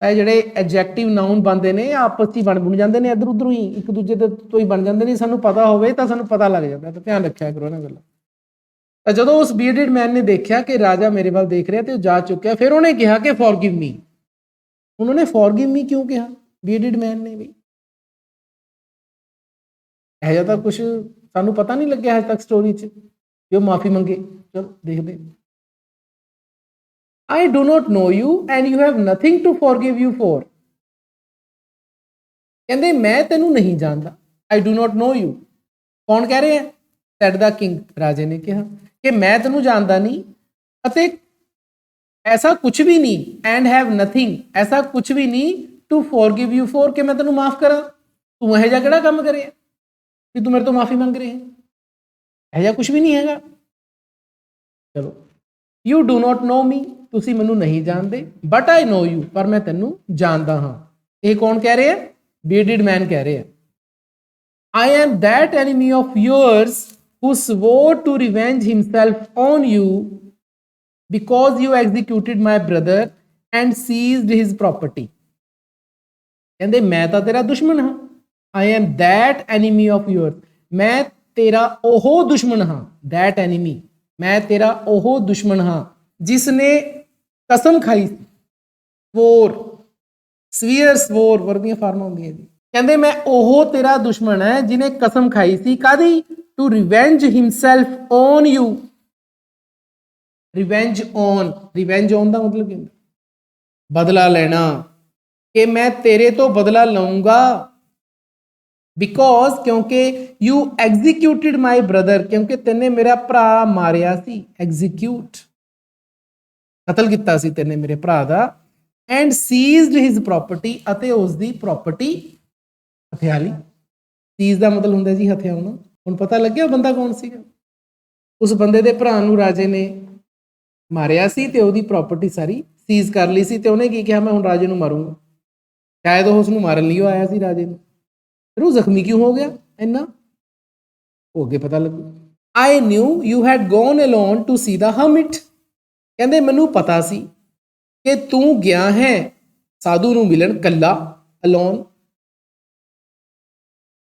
ਇਹ ਜਿਹੜੇ ਐਡਜੈਕਟਿਵ ਨਾਊਨ ਬਣਦੇ ਨੇ ਆਪਸ 'ਚ ਹੀ ਬਣ ਜਾਂਦੇ ਨੇ, ਇੱਧਰ ਉੱਧਰੋਂ ਹੀ ਇੱਕ ਦੂਜੇ ਦੇ ਤੋਂ ਹੀ ਬਣ ਜਾਂਦੇ ਨੇ। ਸਾਨੂੰ ਪਤਾ ਹੋਵੇ ਤਾਂ ਸਾਨੂੰ ਪਤਾ ਲੱਗ ਜਾਂਦਾ, ਤਾਂ ਧਿਆਨ ਰੱਖਿਆ ਕਰੋ ਨਾ ਗੱਲਾਂ। ਤਾਂ ਜਦੋਂ ਉਸ ਬੀਅਰਡਡ ਮੈਨ ਨੇ ਦੇਖਿਆ ਕਿ ਰਾਜਾ ਮੇਰੇ ਵੱਲ ਦੇਖ ਰਿਹਾ ਤੇ ਉਹ ਜਾ ਚੁੱਕਿਆ, ਫਿਰ ਉਹਨੇ ਕਿਹਾ ਕਿ ਫੋਰਗਿਵ ਮੀ। ਉਹਨਾਂ ਨੇ ਫੋਰਗਿਵ ਮੀ ਕਿਉਂ ਕਿਹਾ ਬੀਅਰਡਡ ਮੈਨ ਨੇ? ਵੀ ਇਹ ਜਿਹਾ ਤਾਂ ਕੁਛ ਸਾਨੂੰ ਪਤਾ ਨਹੀਂ ਲੱਗਿਆ ਹਜੇ ਤੱਕ ਸਟੋਰੀ 'ਚ ਕਿ ਉਹ ਮਾਫੀ ਮੰਗੇ। ਚਲੋ ਦੇਖਦੇ। I do not know you and you have nothing to forgive you for। ਕਹਿੰਦੇ ਮੈਂ ਤੈਨੂੰ ਨਹੀਂ ਜਾਣਦਾ। I do not know you। ਕੌਣ ਕਹਿ ਰਿਹਾ? said the king, ਰਾਜੇ ਨੇ ਕਿਹਾ ਕਿ ਮੈਂ ਤੈਨੂੰ ਜਾਣਦਾ ਨਹੀਂ ਅਤੇ ਐਸਾ ਕੁਝ ਵੀ ਨਹੀਂ, and have nothing, ਐਸਾ ਕੁਝ ਵੀ ਨਹੀਂ to forgive you for, ਕਿ ਮੈਂ ਤੈਨੂੰ ਮਾਫ ਕਰਾਂ। ਤੂੰ ਇਹੋ ਜਿਹਾ ਕਿਹੜਾ ਕੰਮ ਕਰਿਆ ਕਿ ਤੂੰ ਮੇਰੇ ਤੋਂ ਮਾਫੀ ਮੰਗ ਰਿਹਾ? ਇਹੋ ਜਿਹਾ ਕੁਝ ਵੀ ਨਹੀਂ ਹੈਗਾ। ਚਲੋ, ਯੂ ਡੂ ਨਾਟ ਨੋ ਮੀ, ਤੁਸੀਂ ਮੈਨੂੰ ਨਹੀਂ ਜਾਣਦੇ, ਬਟ ਆਈ ਨੋ ਯੂ, ਪਰ ਮੈਂ ਤੈਨੂੰ ਜਾਣਦਾ ਹਾਂ। ਇਹ ਕੌਣ ਕਹਿ ਰਿਹਾ? ਬੀਅਰਡਡ ਮੈਨ ਕਹਿ ਰਿਹਾ। I am that enemy of yours who swore to revenge himself on you because you executed my brother and seized his property। ਕਹਿੰਦੇ ਮੈਂ ਤਾਂ ਤੇਰਾ ਦੁਸ਼ਮਣ ਹਾਂ। I am that enemy of yours, ਮੈਂ ਤੇਰਾ ਉਹ ਦੁਸ਼ਮਣ ਹਾਂ। that enemy, ਮੈਂ ਤੇਰਾ ਉਹ ਦੁਸ਼ਮਣ ਹਾਂ ਜਿਸ ਨੇ ਕਸਮ ਖਾਈ ਸੀ। swore, swear, swore ਵਰਬ ਦੀਆਂ ਫਾਰਮਾਂ ਹੁੰਦੀਆਂ ਜੀ। ਕਹਿੰਦੇ ਮੈਂ ਉਹ ਤੇਰਾ ਦੁਸ਼ਮਣ ਹੈ ਜਿਹਨੇ ਕਸਮ ਖਾਈ ਸੀ, ਕਾਹਦੀ? to revenge himself on you। revenge on, revenge on ਦਾ ਮਤਲਬ ਕੀ ਹੁੰਦਾ? ਬਦਲਾ ਲੈਣਾ, ਕਿ ਮੈਂ ਤੇਰੇ ਤੋਂ ਬਦਲਾ ਲਵਾਂਗਾ। ਬਿਕੋਜ਼, ਕਿਉਂਕਿ you executed my brother, ਕਿਉਂਕਿ ਤੈਨੇ ਮੇਰਾ ਭਰਾ ਮਾਰਿਆ ਸੀ। execute, ਕਤਲ ਕੀਤਾ ਸੀ ਤੈਨੇ ਮੇਰੇ ਭਰਾ ਦਾ। and seized his property, ਅਤੇ ਉਸ ਦੀ ਪ੍ਰਾਪਰਟੀ ਹਥਿਆ ਲਈ। ਸੀਜ਼ ਦਾ ਮਤਲਬ ਹੁੰਦਾ ਜੀ ਹਥਿਆਉਣਾ। ਹੁਣ ਪਤਾ ਲੱਗਿਆ ਉਹ ਬੰਦਾ ਕੌਣ ਸੀਗਾ? ਉਸ ਬੰਦੇ ਦੇ ਭਰਾ ਨੂੰ ਰਾਜੇ ਨੇ ਮਾਰਿਆ ਸੀ ਤੇ ਉਹਦੀ ਪ੍ਰਾਪਰਟੀ ਸਾਰੀ ਸੀਜ਼ ਕਰ ਲਈ ਸੀ। ਤੇ ਉਹਨੇ ਕੀ ਕਿਹਾ? ਮੈਂ ਹੁਣ ਰਾਜੇ ਨੂੰ ਮਾਰੂੰਗਾ। ਸ਼ਾਇਦ ਉਹ ਉਸ ਨੂੰ ਮਾਰਨ ਲਈ ਆਇਆ ਸੀ ਰਾਜੇ ਨੂੰ। ਫਿਰ ਉਹ ਜ਼ਖਮੀ ਕਿਉਂ ਹੋ ਗਿਆ ਇੰਨਾ? ਉਹ ਅੱਗੇ ਪਤਾ ਲੱਗੂ। I knew you had gone alone to see the hermit। ਕਹਿੰਦੇ ਮੈਨੂੰ ਪਤਾ ਸੀ ਕਿ ਤੂੰ ਗਿਆ ਹੈ ਸਾਧੂ ਨੂੰ ਮਿਲਣ ਕੱਲਾ, alone।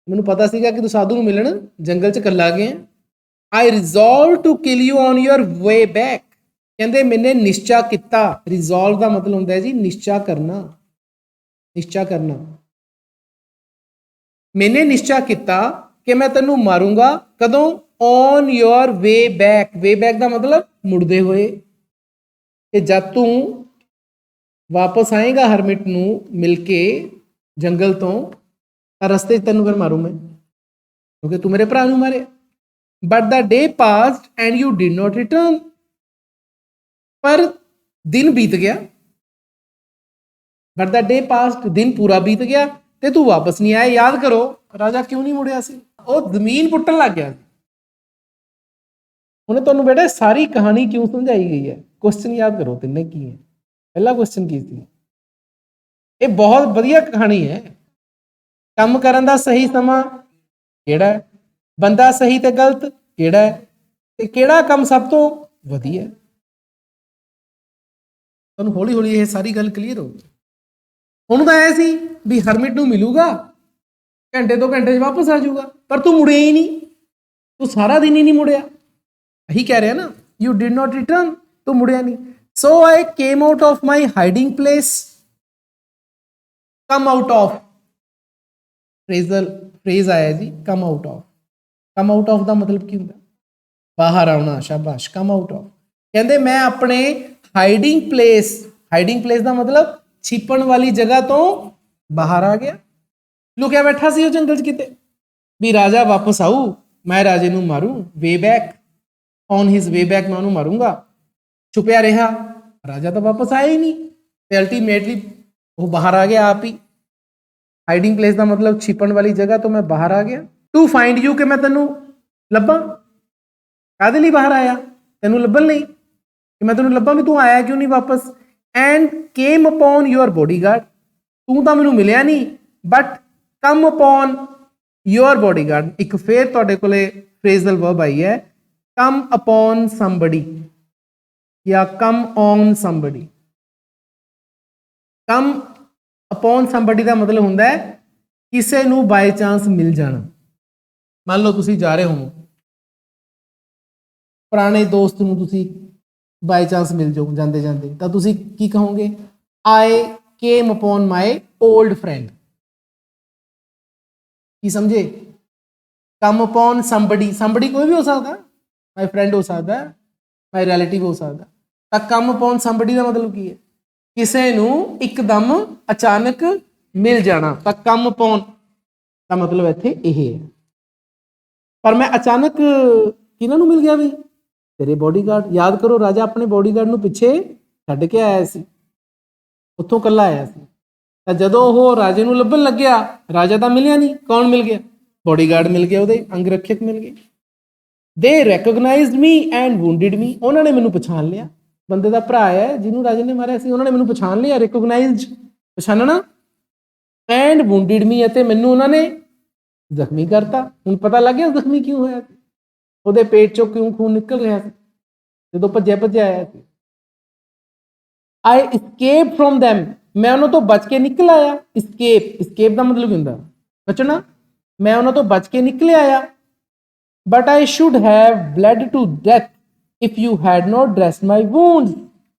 ਮੈਨੂੰ ਪਤਾ ਸੀਗਾ ਕਿ ਤੂੰ ਸਾਧੂ ਨੂੰ ਮਿਲਣ ਜੰਗਲ 'ਚ ਕੱਲਾ ਗਿਆ। I resolved to kill you on your way back। ਕਹਿੰਦੇ ਮੈਨੇ ਨਿਸ਼ਚਾ ਕੀਤਾ। resolve ਦਾ ਮਤਲਬ ਹੁੰਦਾ ਹੈ ਜੀ ਨਿਸ਼ਚਾ ਕਰਨਾ, ਨਿਸ਼ਚਾ ਕਰਨਾ। ਮੈਨੇ ਨਿਸ਼ਚਾ ਕੀਤਾ ਕਿ ਮੈਂ ਤੈਨੂੰ ਮਾਰੂੰਗਾ। ਕਦੋਂ? on your way back। way back ਦਾ ਮਤਲਬ ਮੁੜਦੇ ਹੋਏ, ਕਿ ਜਦ ਤੂੰ ਵਾਪਸ ਆਏਗਾ ਹਰਮਿਟ ਨੂੰ ਮਿਲ ਕੇ ਜੰਗਲ ਤੋਂ, ਤਾਂ ਰਸਤੇ 'ਚ ਤੈਨੂੰ ਫਿਰ ਮਾਰੂ ਮੈਂ, ਕਿਉਂਕਿ ਤੂੰ ਮੇਰੇ ਭਰਾ ਨੂੰ ਮਾਰਿਆ। But the day passed and you did note return. ਪਰ ਦਿਨ ਬੀਤ ਗਿਆ। ਬਟ ਦਾ ਡੇ ਪਾਸਡ, ਦਿਨ ਪੂਰਾ ਬੀਤ ਗਿਆ ਤੇ ਤੂੰ ਵਾਪਸ ਨਹੀਂ ਆਇਆ। ਯਾਦ ਕਰੋ ਰਾਜਾ ਕਿਉਂ ਨਹੀਂ ਮੁੜਿਆ ਸੀ? ਉਹ ਜ਼ਮੀਨ ਪੁੱਟਣ ਲੱਗ ਗਿਆ ਸੀ। ਉਹਨੇ ਤੁਹਾਨੂੰ ਬੇਟਾ ਸਾਰੀ ਕਹਾਣੀ ਕਿਉਂ ਸਮਝਾਈ ਗਈ ਹੈ? ਕੁਐਸਚਨ ਯਾਦ ਕਰੋ ਤਿੰਨੇ ਕੀ ਹੈ। ਪਹਿਲਾ ਕੁਐਸਚਨ ਕੀ ਸੀ? ਇਹ ਬਹੁਤ ਵਧੀਆ ਕਹਾਣੀ ਹੈ। ਕੰਮ ਕਰਨ ਦਾ ਸਹੀ ਸਮਾਂ ਕਿਹੜਾ ਹੈ? ਬੰਦਾ ਸਹੀ ਤੇ ਗਲਤ ਕਿਹੜਾ ਹੈ? ਤੇ ਕਿਹੜਾ ਕੰਮ ਸਭ ਤੋਂ ਵਧੀਆ ਹੈ? ਤੁਹਾਨੂੰ ਹੌਲੀ ਹੌਲੀ ਇਹ ਸਾਰੀ ਗੱਲ ਕਲੀਅਰ ਹੋ ਗਈ। ਉਹਨੂੰ ਤਾਂ ਐ ਸੀ ਵੀ ਹਰਮਿਟ ਨੂੰ ਮਿਲੂਗਾ, ਘੰਟੇ 2 ਘੰਟੇ 'ਚ ਵਾਪਸ ਆ ਜਾਊਗਾ, ਪਰ ਤੂੰ ਮੁੜਿਆ ਹੀ ਨਹੀਂ। ਤੂੰ ਸਾਰਾ ਦਿਨ ਹੀ ਨਹੀਂ ਮੁੜਿਆ। ਇਹੀ ਕਹਿ ਰਿਹਾ ਨਾ, ਯੂ ਡਿਡ ਨਾਟ ਰਿਟਰਨ, ਤੂੰ ਮੁੜਿਆ ਨਹੀਂ। So I came out of my hiding place. Come out of phrase ਆਇਆ ਜੀ, come out of. Come out of ਦਾ ਮਤਲਬ ਕੀ ਹੁੰਦਾ? ਬਾਹਰ ਆਉਣਾ। ਸ਼ਾਬਾਸ਼, ਕਮ ਆਊਟ ਆਫ। ਕਹਿੰਦੇ ਮੈਂ ਆਪਣੇ ਹਾਈਡਿੰਗ ਪਲੇਸ ਦਾ ਮਤਲਬ ਛਿਪਣ ਵਾਲੀ ਜਗ੍ਹਾ ਤੋਂ ਬਾਹਰ ਆ ਗਿਆ। ਲੁਕਿਆ ਬੈਠਾ ਸੀ ਉਹ ਜੰਗਲ 'ਚ ਕਿਤੇ ਵੀ ਰਾਜਾ ਵਾਪਸ ਆਊ, ਮੈਂ ਰਾਜੇ ਨੂੰ ਮਾਰੂ। Way back, on his way back ਮੈਂ ਉਹਨੂੰ ਮਾਰੂੰਗਾ। ਛੁਪਿਆ ਰਿਹਾ, ਰਾਜਾ ਤਾਂ ਵਾਪਸ ਆਇਆ ਹੀ ਨਹੀਂ ਤੇ ਅਲਟੀਮੇਟਲੀ ਉਹ ਬਾਹਰ ਆ ਗਿਆ ਆਪ ਹੀ। ਹਾਈਡਿੰਗ ਪਲੇਸ ਦਾ ਮਤਲਬ ਛਿਪਣ ਵਾਲੀ ਜਗ੍ਹਾ ਤੋਂ ਮੈਂ ਬਾਹਰ ਆ ਗਿਆ। ਟੂ ਫਾਈਂਡ ਯੂ, ਕਿ ਮੈਂ ਤੈਨੂੰ ਲੱਭਾਂ। ਕਾਹਦੇ ਲਈ ਬਾਹਰ ਆਇਆ? ਤੈਨੂੰ ਲੱਭਣ ਲਈ, ਕਿ ਮੈਂ ਤੈਨੂੰ ਲੱਭਾਂ ਵੀ ਤੂੰ ਆਇਆ ਕਿਉਂ ਨਹੀਂ ਵਾਪਸ। And came upon your bodyguard, ਤੂੰ ਤਾਂ ਮੈਨੂੰ ਮਿਲਿਆ ਨਹੀਂ, but come upon your bodyguard. ਇੱਕ ਫੇਰ ਤੁਹਾਡੇ ਕੋਲੇ ਫਰੇਜ਼ਲ ਵਰਬ ਆਈ ਹੈ, ਕਮ ਅਪੋਨ ਸਮਬਡੀ ਜਾਂ come on somebody. Come upon somebody ਦਾ ਮਤਲਬ ਹੁੰਦਾ ਹੈ ਕਿਸੇ ਨੂੰ ਬਾਈ ਚਾਂਸ ਮਿਲ ਜਾਣਾ। ਮੰਨ ਲਓ ਤੁਸੀਂ ਜਾ ਰਹੇ ਹੋ, ਪੁਰਾਣੇ ਦੋਸਤ ਨੂੰ ਤੁਸੀਂ ਬਾਈ ਚਾਂਸ ਮਿਲ ਜਾਓ ਜਾਂਦੇ ਜਾਂਦੇ, ਤਾਂ ਤੁਸੀਂ ਕੀ ਕਹੋਗੇ? I came upon my old friend. ਕੀ ਸਮਝੇ? ਕਮ ਅਪੋਨ ਸਮਬਡੀ ਕੋਈ ਵੀ ਹੋ ਸਕਦਾ, ਮਾਈ ਫਰੈਂਡ ਹੋ ਸਕਦਾ, ਮਾਈ ਰਿਲੇਟਿਵ ਹੋ ਸਕਦਾ। ਤਾਂ ਕਮ ਅਪੋਨ ਸਮਬਡੀ ਦਾ ਮਤਲਬ ਕੀ ਹੈ? ਕਿਸੇ ਨੂੰ ਇੱਕਦਮ ਅਚਾਨਕ ਮਿਲ ਜਾਣਾ। ਤਾਂ ਕਮ ਅਪੋਨ ਦਾ ਮਤਲਬ ਇੱਥੇ ਇਹ ਹੈ। ਪਰ ਮੈਂ ਅਚਾਨਕ ਕਿਹਨਾਂ ਨੂੰ ਮਿਲ ਗਿਆ ਵੀ? ਤੇਰੇ ਬੋਡੀਗਾਰਡ। ਯਾਦ ਕਰੋ ਰਾਜਾ ਆਪਣੇ ਬੋਡੀਗਾਰਡ ਨੂੰ ਪਿੱਛੇ ਛੱਡ ਕੇ ਆਇਆ ਸੀ, ਉੱਥੋਂ ਇਕੱਲਾ ਆਇਆ ਸੀ। ਤਾਂ ਜਦੋਂ ਉਹ ਰਾਜੇ ਨੂੰ ਲੱਭਣ ਲੱਗਿਆ, ਰਾਜਾ ਤਾਂ ਮਿਲਿਆ ਨਹੀਂ। ਕੌਣ ਮਿਲ ਗਿਆ? ਬੋਡੀਗਾਰਡ ਮਿਲ ਗਿਆ, ਉਹਦੇ ਅੰਗ ਰੱਖਿਅਕ ਮਿਲ ਗਏ। ਦੇ ਰੈਕਗਨਾਈਜ਼ਡ ਮੀ ਐਂਡ ਵੂਨਡਿਡ ਮੀ, ਉਹਨਾਂ ਨੇ ਮੈਨੂੰ ਪਛਾਣ ਲਿਆ। ਬੰਦੇ ਦਾ ਭਰਾ ਹੈ ਜਿਹਨੂੰ ਰਾਜੇ ਨੇ ਮਾਰਿਆ ਸੀ, ਉਹਨਾਂ ਨੇ ਮੈਨੂੰ ਪਛਾਣ ਲਿਆ। ਰੈਕਗਨਾਈਜ਼ਡ, ਪਛਾਣਨਾ। ਐਂਡ ਵੂਨਡਿਡ ਮੀ, ਅਤੇ ਮੈਨੂੰ ਉਹਨਾਂ ਨੇ ਜ਼ਖਮੀ ਕਰਤਾ। ਹੁਣ ਪਤਾ ਲੱਗ ਗਿਆ ਜ਼ਖਮੀ ਕਿਉਂ ਹੋਇਆ ਸੀ, ਉਹਦੇ ਪੇਟ ਚੋਂ ਕਿਉਂ ਖੂਨ ਨਿਕਲ ਰਿਹਾ ਸੀ ਜਦੋਂ ਭੱਜਿਆ ਆਇਆ ਸੀ। ਆਈ escaped from them, ਮੈਂ ਉਹਨਾਂ ਤੋਂ ਬਚ ਕੇ ਨਿਕਲ ਆਇਆ। escape ਦਾ ਮਤਲਬ ਕੀ ਹੁੰਦਾ? ਬਚਣਾ। ਮੈਂ ਉਹਨਾਂ ਤੋਂ ਬਚ ਕੇ ਨਿਕਲ ਆਇਆ। But I should have bled to death if you had not dressed my wounds।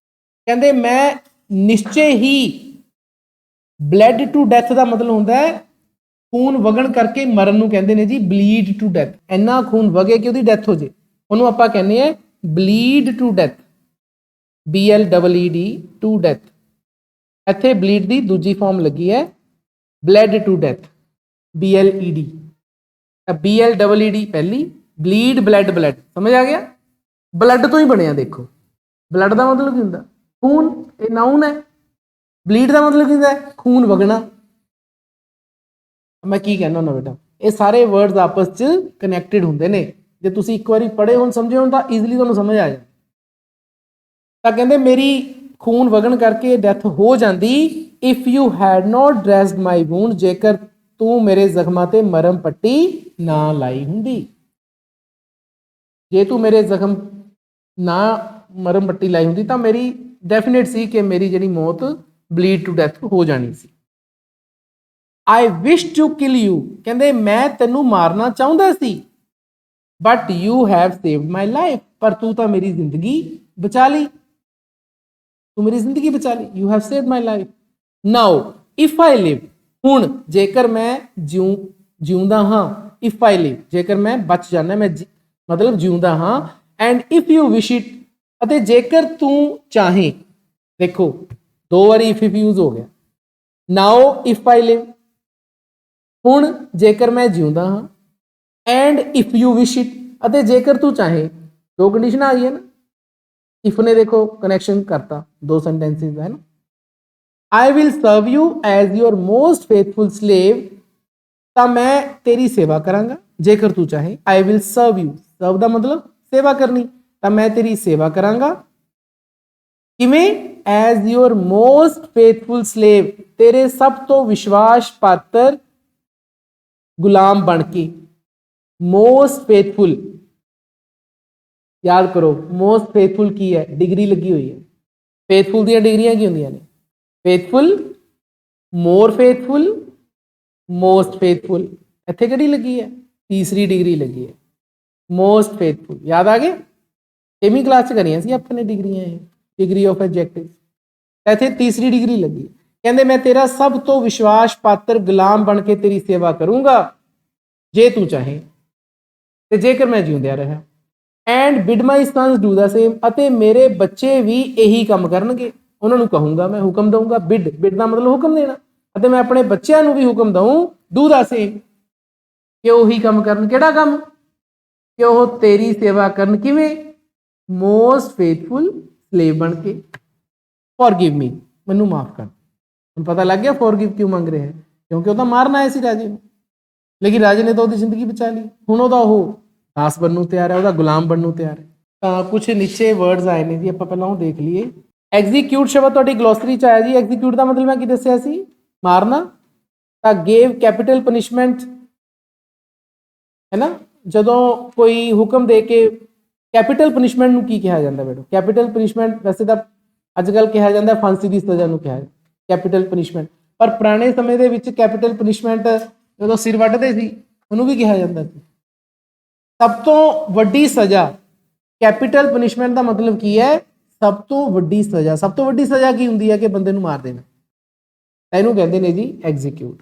ਕਹਿੰਦੇ ਮੈਂ ਨਿਸ਼ਚੇ ਹੀ, bled to death ਦਾ ਮਤਲਬ ਹੁੰਦਾ ਹੈ ਖੂਨ ਵਗਣ ਕਰਕੇ ਮਰਨ ਨੂੰ ਕਹਿੰਦੇ ਨੇ ਜੀ bleed to death। ਇੰਨਾ ਖੂਨ ਵਗੇ ਕਿ ਉਹਦੀ ਡੈਥ ਹੋ ਜੇ, ਉਹਨੂੰ ਆਪਾਂ ਕਹਿੰਦੇ ਆ bleed to death, BLEED to death। ਇੱਥੇ bleed ਦੀ ਦੂਜੀ ਫਾਰਮ ਲੱਗੀ ਹੈ bled to death, BLED। BLEED ਪਹਿਲੀ, bleed blood, ਸਮਝ ਆ ਗਿਆ? ਬਲੱਡ ਤੋਂ ਹੀ ਬਣਿਆ। ਦੇਖੋ ਬਲੱਡ ਦਾ ਮਤਲਬ ਕੀ ਹੁੰਦਾ? ਖੂਨ, ਇਹ ਨਾਊਨ ਹੈ। ਬਲੀਡ ਦਾ ਮਤਲਬ ਕੀ ਹੁੰਦਾ? ਖੂਨ ਵਗਣਾ। ਮੈਂ ਕੀ ਕਹਿੰਦਾ ਹੁੰਦਾ ਬੇਟਾ, ਇਹ ਸਾਰੇ ਵਰਡਸ ਆਪਸ 'ਚ ਕਨੈਕਟਡ ਹੁੰਦੇ ਨੇ। ਜੇ ਤੁਸੀਂ ਇੱਕ ਵਾਰੀ ਪੜ੍ਹੇ ਹੋਣ, ਸਮਝੇ ਹੋਣ, ਤਾਂ ਈਜ਼ੀਲੀ ਤੁਹਾਨੂੰ ਸਮਝ ਆ ਜਾਏ। ਤਾਂ ਕਹਿੰਦੇ ਮੇਰੀ ਖੂਨ ਵਗਣ ਕਰਕੇ ਡੈਥ ਹੋ ਜਾਂਦੀ if you had not dressed my wound, ਜੇਕਰ ਤੂੰ ਮੇਰੇ ਜ਼ਖਮਾਂ ਤੇ ਮਰਮ ਪੱਟੀ ਨਾ ਲਾਈ ਹੁੰਦੀ। ਜੇ ਤੂੰ ਮੇਰੇ ਜ਼ਖਮ ਨਾ ਮਰਮ ਪੱਟੀ ਲਾਈ ਹੁੰਦੀ ਤਾਂ ਮੇਰੀ ਡੈਫੀਨੇਟ ਸੀ ਕਿ ਮੇਰੀ ਜਿਹੜੀ ਮੌਤ ਬਲੀਡ ਟੂ ਡੈਥ ਹੋ ਜਾਣੀ ਸੀ। ਆਈ ਵਿਸ਼ ਟੂ ਕਿਲ ਯੂ, ਕਹਿੰਦੇ ਮੈਂ ਤੈਨੂੰ ਮਾਰਨਾ ਚਾਹੁੰਦਾ ਸੀ, but you have saved my life, ਪਰ ਤੂੰ ਤਾਂ ਮੇਰੀ ਜ਼ਿੰਦਗੀ ਬਚਾ ਲਈ। ਤੂੰ ਮੇਰੀ ਜ਼ਿੰਦਗੀ ਬਚਾ ਲਈ। You have saved my life. Now if I live, ਹੁਣ ਜੇਕਰ ਮੈਂ ਜਿਉਂਦਾ ਹਾਂ, ਇਫ ਆਈ ਲਿਵ ਜੇਕਰ ਮੈਂ ਬਚ ਜਾਣਾ, ਮੈਂ ਮਤਲਬ ਜਿਉਂਦਾ ਹਾਂ। And if you wish it, ਅਤੇ ਜੇਕਰ ਤੂੰ ਚਾਹੇ। ਦੇਖੋ 2 ਵਾਰੀ ਇਫ ਯੂਜ਼ ਹੋ ਗਿਆ। ਨਾਓ ਇਫ ਆਈ ਲਿਵ, ਹੁਣ ਜੇਕਰ ਮੈਂ ਜਿਉਂਦਾ ਹਾਂ। And if you wish it, ਅਤੇ ਜੇਕਰ ਤੂੰ ਚਾਹੇ। 2 ਕੰਡੀਸ਼ਨਾਂ ਆ ਗਈਆਂ ਨਾ। ਇਫ ਨੇ ਦੇਖੋ ਕਨੈਕਸ਼ਨ ਕਰਤਾ 2 ਸੈਂਟੈਂਸਿਸ ਦਾ, ਹੈ ਨਾ। I will serve you as your most faithful slave, ਤਾਂ ਮੈਂ ਤੇਰੀ ਸੇਵਾ ਕਰਾਂਗਾ ਜੇਕਰ ਤੂੰ ਚਾਹੇ। I will serve you, serve ਦਾ ਮਤਲਬ ਸੇਵਾ ਕਰਨੀ, ਤਾਂ ਮੈਂ ਤੇਰੀ ਸੇਵਾ ਕਰਾਂਗਾ ਕਿਵੇਂ? as your most faithful slave, ਤੇਰੇ ਸਭ ਤੋਂ ਵਿਸ਼ਵਾਸ ਪਾਤਰ ਗੁਲਾਮ ਬਣ ਕੇ। most faithful, ਯਾਦ ਕਰੋ most faithful ਕੀ ਹੈ? ਡਿਗਰੀ ਲੱਗੀ ਹੋਈ ਹੈ। faithful ਦੀਆਂ ਡਿਗਰੀਆਂ ਕੀ ਹੁੰਦੀਆਂ ਨੇ? faithful, more faithful, most faithful, ਇੱਥੇ ਕਿਹੜੀ ਲੱਗੀ ਹੈ? ਤੀਸਰੀ ਡਿਗਰੀ ਲੱਗੀ ਹੈ, most faithful। ਯਾਦ ਆ ਗਿਆ? 6ਵੀਂ ਕਲਾਸ 'ਚ ਕਰੀਆਂ ਸੀ ਆਪਾਂ ਨੇ ਡਿਗਰੀਆਂ, ਇਹ ਡਿਗਰੀ ਆਫ ਐਡਜੈਕਟਿਵ। ਇੱਥੇ ਤੀਸਰੀ ਡਿਗਰੀ ਲੱਗੀ। ਕਹਿੰਦੇ ਮੈਂ ਤੇਰਾ ਸਭ ਤੋਂ ਵਿਸ਼ਵਾਸ ਪਾਤਰ ਗੁਲਾਮ ਬਣ ਕੇ ਤੇਰੀ ਸੇਵਾ ਕਰੂੰਗਾ ਜੇ ਤੂੰ ਚਾਹੇ ਤੇ ਜੇਕਰ ਮੈਂ ਜਿਉਂਦਿਆ ਰਿਹਾ। And bid my sons do the same, ਅਤੇ ਮੇਰੇ ਬੱਚੇ ਵੀ ਇਹੀ ਕੰਮ ਕਰਨਗੇ। ਉਹਨਾਂ ਨੂੰ ਕਹੂੰਗਾ, ਮੈਂ ਹੁਕਮ ਦਊਂਗਾ। ਬਿਡ, ਬਿਡ ਦਾ ਮਤਲਬ ਹੁਕਮ ਦੇਣਾ, ਅਤੇ ਮੈਂ ਆਪਣੇ ਬੱਚਿਆਂ ਨੂੰ ਵੀ ਹੁਕਮ ਦਊਂ ਡੂ ਦਾ ਸੇਮ, ਕਿ ਉਹੀ ਕੰਮ ਕਰਨ। ਕਿਹੜਾ ਕੰਮ? ਕਿ ਉਹ ਤੇਰੀ ਸੇਵਾ ਕਰਨ। ਕਿਵੇਂ? ਮੋਸਟ ਫੇਥਫੁਲ ਸਲੇਵ ਬਣ ਕੇ। ਫॉरगिव मी, ਮੈਨੂੰ ਮਾਫ ਕਰ। ਹੁਣ ਪਤਾ ਲੱਗ ਗਿਆ ਫॉरगिव ਕਿਉਂ ਮੰਗ ਰਿਹਾ ਹੈ? ਕਿਉਂਕਿ ਉਹ ਤਾਂ ਮਾਰਨ ਆਇਆ ਸੀ ਰਾਜੇ ਨੂੰ, ਲੇਕਿਨ ਰਾਜੇ ਨੇ ਤਾਂ ਉਹਦੀ ਜ਼ਿੰਦਗੀ ਬਚਾ ਲਈ। ਹੁਣ ਉਹਦਾ ਉਹ ਦਾਸ ਬਣਨ ਨੂੰ ਤਿਆਰ ਹੈ, ਉਹਦਾ ਗੁਲਾਮ ਬਣਨ ਨੂੰ ਤਿਆਰ ਹੈ। ਤਾਂ ਕੁਝ ਨੀਚੇ ਵਰਡਸ ਆਏ ਨੇ ਜੀ, ਆਪਾਂ ਪਹਿਲਾਂ ਉਹ ਦੇਖ ਲਈਏ। ਐਗਜ਼ੀਕਿਊਟ ਸ਼ਬਦ ਤੁਹਾਡੀ ਗਲੋਸਰੀ 'ਚ ਆਇਆ ਜੀ। ਐਗਜ਼ੀਕਿਊਟ ਦਾ ਮਤਲਬ ਮੈਂ ਕੀ ਦੱਸਿਆ ਸੀ? ਮਾਰਨਾ। ਤਾਂ ਗੇਵ ਕੈਪੀਟਲ ਪਨਿਸ਼ਮੈਂਟ ਹੈ ਨਾ, ਜਦੋਂ ਕੋਈ ਹੁਕਮ ਦੇ ਕੇ। ਕੈਪੀਟਲ ਪਨਿਸ਼ਮੈਂਟ ਨੂੰ ਕੀ ਕਿਹਾ ਜਾਂਦਾ ਬੇਟੋ? ਕੈਪੀਟਲ ਪਨਿਸ਼ਮੈਂਟ ਵੈਸੇ ਤਾਂ ਅੱਜ ਕੱਲ੍ਹ ਕਿਹਾ ਜਾਂਦਾ ਫਾਂਸੀ ਦੀ ਸਜ਼ਾ ਨੂੰ ਕਿਹਾ ਕੈਪੀਟਲ ਪਨਿਸ਼ਮੈਂਟ, ਪਰ ਪੁਰਾਣੇ ਸਮੇਂ ਦੇ ਵਿੱਚ ਕੈਪੀਟਲ ਪਨਿਸ਼ਮੈਂਟ ਜਦੋਂ ਸਿਰ ਵੱਢਦੇ ਸੀ ਉਹਨੂੰ ਵੀ ਕਿਹਾ ਜਾਂਦਾ ਸੀ। ਸਭ ਤੋਂ ਵੱਡੀ ਸਜ਼ਾ, ਕੈਪੀਟਲ ਪਨਿਸ਼ਮੈਂਟ ਦਾ ਮਤਲਬ ਕੀ ਹੈ? ਸਭ ਤੋਂ ਵੱਡੀ ਸਜ਼ਾ। ਸਭ ਤੋਂ ਵੱਡੀ ਸਜ਼ਾ ਕੀ ਹੁੰਦੀ ਹੈ? ਕਿ ਬੰਦੇ ਨੂੰ ਮਾਰ ਦੇਣਾ। ਇਹਨੂੰ ਕਹਿੰਦੇ ਨੇ ਜੀ ਐਗਜ਼ੀਕਿਊਟ।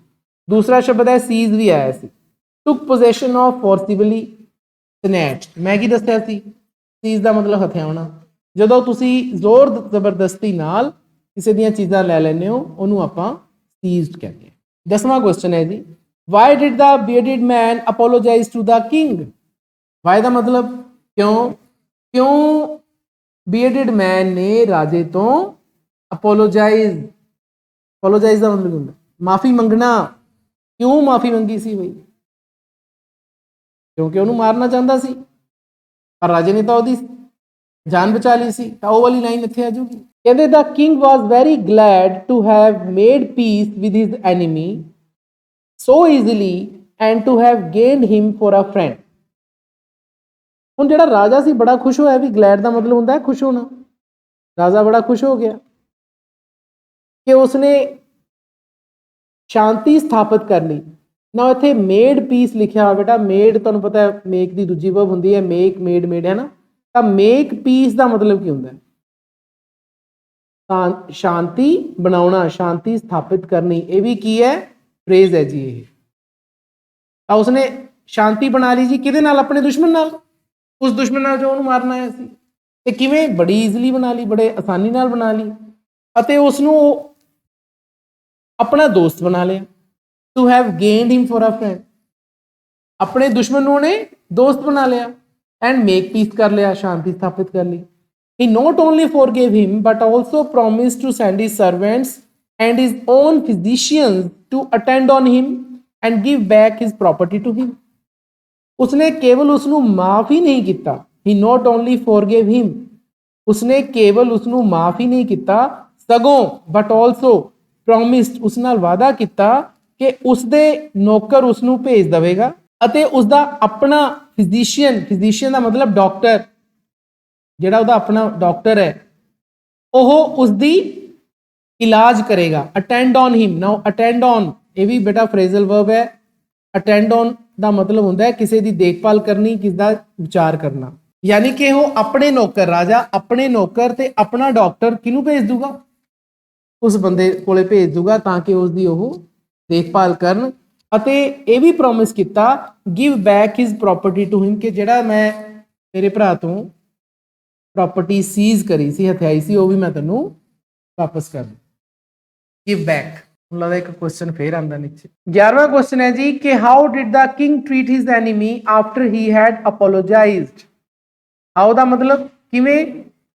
ਦੂਸਰਾ ਸ਼ਬਦ ਹੈ ਸੀਜ਼, ਵੀ ਆਇਆ ਸੀ। ਟੁਕ ਪੋਜੈਸ਼ਨ ਆਫ ਫੋਰਸੀਬਲੀ ਸਨੈਚ। ਮੈਂ ਕੀ ਦੱਸਿਆ ਸੀ? ਸੀਜ਼ ਦਾ ਮਤਲਬ ਹਥਿਆਉਣਾ। ਜਦੋਂ ਤੁਸੀਂ ਜ਼ੋਰ ਜ਼ਬਰਦਸਤੀ ਨਾਲ ਕਿਸੇ ਦੀਆਂ ਚੀਜ਼ਾਂ ਲੈ ਲੈਂਦੇ ਹੋ ਉਹਨੂੰ ਆਪਾਂ ਸੀਜ਼ਡ ਕਹਿੰਦੇ ਹਾਂ। 10ਵਾਂ ਕੁਐਸਚਨ ਹੈ ਜੀ, why did the bearded man apologise to the king. Why ਦਾ ਮਤਲਬ ਕਿਉਂ? ਕਿਉਂ ਬੀਅਰਡਡ ਮੈਨ ਨੇ ਰਾਜੇ ਤੋਂ ਅਪੋਲੋਜਾਈਜ਼, ਅਪੋਲੋਜਾਈਜ਼ ਦਾ ਮਤਲਬ ਹੁੰਦਾ ਮਾਫੀ ਮੰਗਣਾ। ਕਿਉਂ ਮਾਫੀ ਮੰਗੀ ਸੀ ਬਈ? ਕਿਉਂਕਿ ਉਹਨੂੰ ਮਾਰਨਾ ਚਾਹੁੰਦਾ ਸੀ, ਪਰ ਰਾਜੇ ਨੇ ਤਾਂ ਉਹਦੀ ਜਾਨ ਬਚਾ ਲਈ ਸੀ। ਤਾਂ ਉਹ ਵਾਲੀ ਲਾਈਨ ਇੱਥੇ ਆ ਜੂਗੀ। ਕਹਿੰਦੇ the king was very glad to have made peace with his enemy so easily and to have gained him for a friend. ਹੁਣ ਜਿਹੜਾ ਰਾਜਾ ਸੀ ਬੜਾ ਖੁਸ਼ ਹੋਇਆ, ਵੀ ਗਲੈਡ ਦਾ ਮਤਲਬ ਹੁੰਦਾ ਹੈ ਖੁਸ਼ ਹੋਣਾ। ਰਾਜਾ ਬੜਾ ਖੁਸ਼ ਹੋ ਗਿਆ ਕਿ ਉਸਨੇ ਸ਼ਾਂਤੀ ਸਥਾਪਿਤ ਕਰ ਲਈ। ਨਾ ਇੱਥੇ ਮੇਡ ਪੀਸ ਲਿਖਿਆ ਹੋਇਆ ਬੇਟਾ। ਮੇਡ ਤੁਹਾਨੂੰ ਪਤਾ ਹੈ ਮੇਕ ਦੀ ਦੂਜੀ ਵਰਬ ਹੁੰਦੀ ਹੈ ਮੇਕ, ਮੇਡ, ਮੇਡ, ਹੈ ਨਾ। ਤਾਂ ਮੇਕ ਪੀਸ ਦਾ ਮਤਲਬ ਕੀ ਹੁੰਦਾ? ਤਾਂ ਸ਼ਾਂਤੀ ਬਣਾਉਣਾ, ਸ਼ਾਂਤੀ ਸਥਾਪਿਤ ਕਰਨੀ। ਇਹ ਵੀ ਕੀ ਹੈ? ਫਰੇਜ਼ ਹੈ ਜੀ ਇਹ। ਤਾਂ ਉਸਨੇ ਸ਼ਾਂਤੀ ਬਣਾ ਲਈ ਜੀ ਕਿਹਦੇ ਨਾਲ? ਆਪਣੇ ਦੁਸ਼ਮਣ ਨਾਲ। ਉਸ ਦੁਸ਼ਮਣ ਨਾਲ ਜੋ ਉਹਨੂੰ ਮਾਰਨ ਆਇਆ ਸੀ। ਤੇ ਕਿਵੇਂ? ਬੜੀ ਈਜ਼ਲੀ ਬਣਾ ਲਈ, ਬੜੇ ਆਸਾਨੀ ਨਾਲ ਬਣਾ ਲਈ, ਅਤੇ ਉਸਨੂੰ ਆਪਣਾ ਦੋਸਤ ਬਣਾ ਲਿਆ। To have gained him for a friend, ਆਪਣੇ ਦੁਸ਼ਮਣ ਨੂੰ ਉਹਨੇ ਦੋਸਤ ਬਣਾ ਲਿਆ। ਐਂਡ ਮੇਕ ਪੀਸ ਕਰ ਲਿਆ, ਸ਼ਾਂਤੀ ਸਥਾਪਿਤ ਕਰ ਲਈ। He not only forgave him but also promised to send his servants and his own physicians to attend on him and give back his property to him. उसने केवल उसनू माफ ही नहीं किता। He not only forgave him, उसने केवल उसनू माफ ही नहीं किता सगों but also promised, उस नाल वादा किता कि उसदे नौकर उसनू भेज देवेगा ਅਤੇ ਉਸਦਾ ਆਪਣਾ ਫਿਜ਼ੀਸ਼ੀਅਨ, ਫਿਜ਼ੀਸ਼ੀਅਨ ਦਾ ਮਤਲਬ ਡਾਕਟਰ, ਜਿਹੜਾ ਉਹਦਾ ਆਪਣਾ ਡਾਕਟਰ ਹੈ ਉਹ ਉਸਦੀ ਇਲਾਜ ਕਰੇਗਾ। Attend on him. Now attend on ਇਹ ਵੀ ਬੇਟਾ ਫਰੇਜ਼ਲ ਵਰਬ ਹੈ। ਅਟੈਂਡ ਔਨ ਦਾ ਮਤਲਬ ਹੁੰਦਾ ਹੈ ਕਿਸੇ ਦੀ ਦੇਖਭਾਲ ਕਰਨੀ, ਕਿਸ ਦਾ ਵਿਚਾਰ ਕਰਨਾ। ਯਾਨੀ ਕਿ ਉਹ ਆਪਣੇ ਨੌਕਰ, ਰਾਜਾ ਆਪਣੇ ਨੌਕਰ ਤੇ ਆਪਣਾ ਡਾਕਟਰ ਕਿਹਨੂੰ ਭੇਜ ਦੂਗਾ? ਉਸ ਬੰਦੇ ਕੋਲੇ ਭੇਜ ਦੂਗਾ ਤਾਂ ਕਿ ਉਸਦੀ ਉਹ ਦੇਖਭਾਲ ਕਰਨ। ਅਤੇ ਇਹ ਵੀ ਪ੍ਰੋਮਿਸ ਕੀਤਾ give back his property to him, ਕਿ ਜਿਹੜਾ ਮੈਂ ਤੇਰੇ ਭਰਾ ਤੋਂ ਪ੍ਰੋਪਰਟੀ ਸੀਜ਼ ਕਰੀ ਸੀ, ਹਥਿਆਈ ਸੀ, ਉਹ ਵੀ ਮੈਂ ਤੈਨੂੰ ਵਾਪਸ ਕਰ ਦੂੰ। Give back. ਮੈਨੂੰ ਲੱਗਦਾ ਇੱਕ ਕੁਐਸਚਨ ਫੇਰ ਆਉਂਦਾ ਨੀਚੇ। 11ਵਾਂ ਕੁਐਸਚਨ ਹੈ ਜੀ ਕਿ how did the king treat his enemy after he had apologised. How ਦਾ ਮਤਲਬ ਕਿਵੇਂ?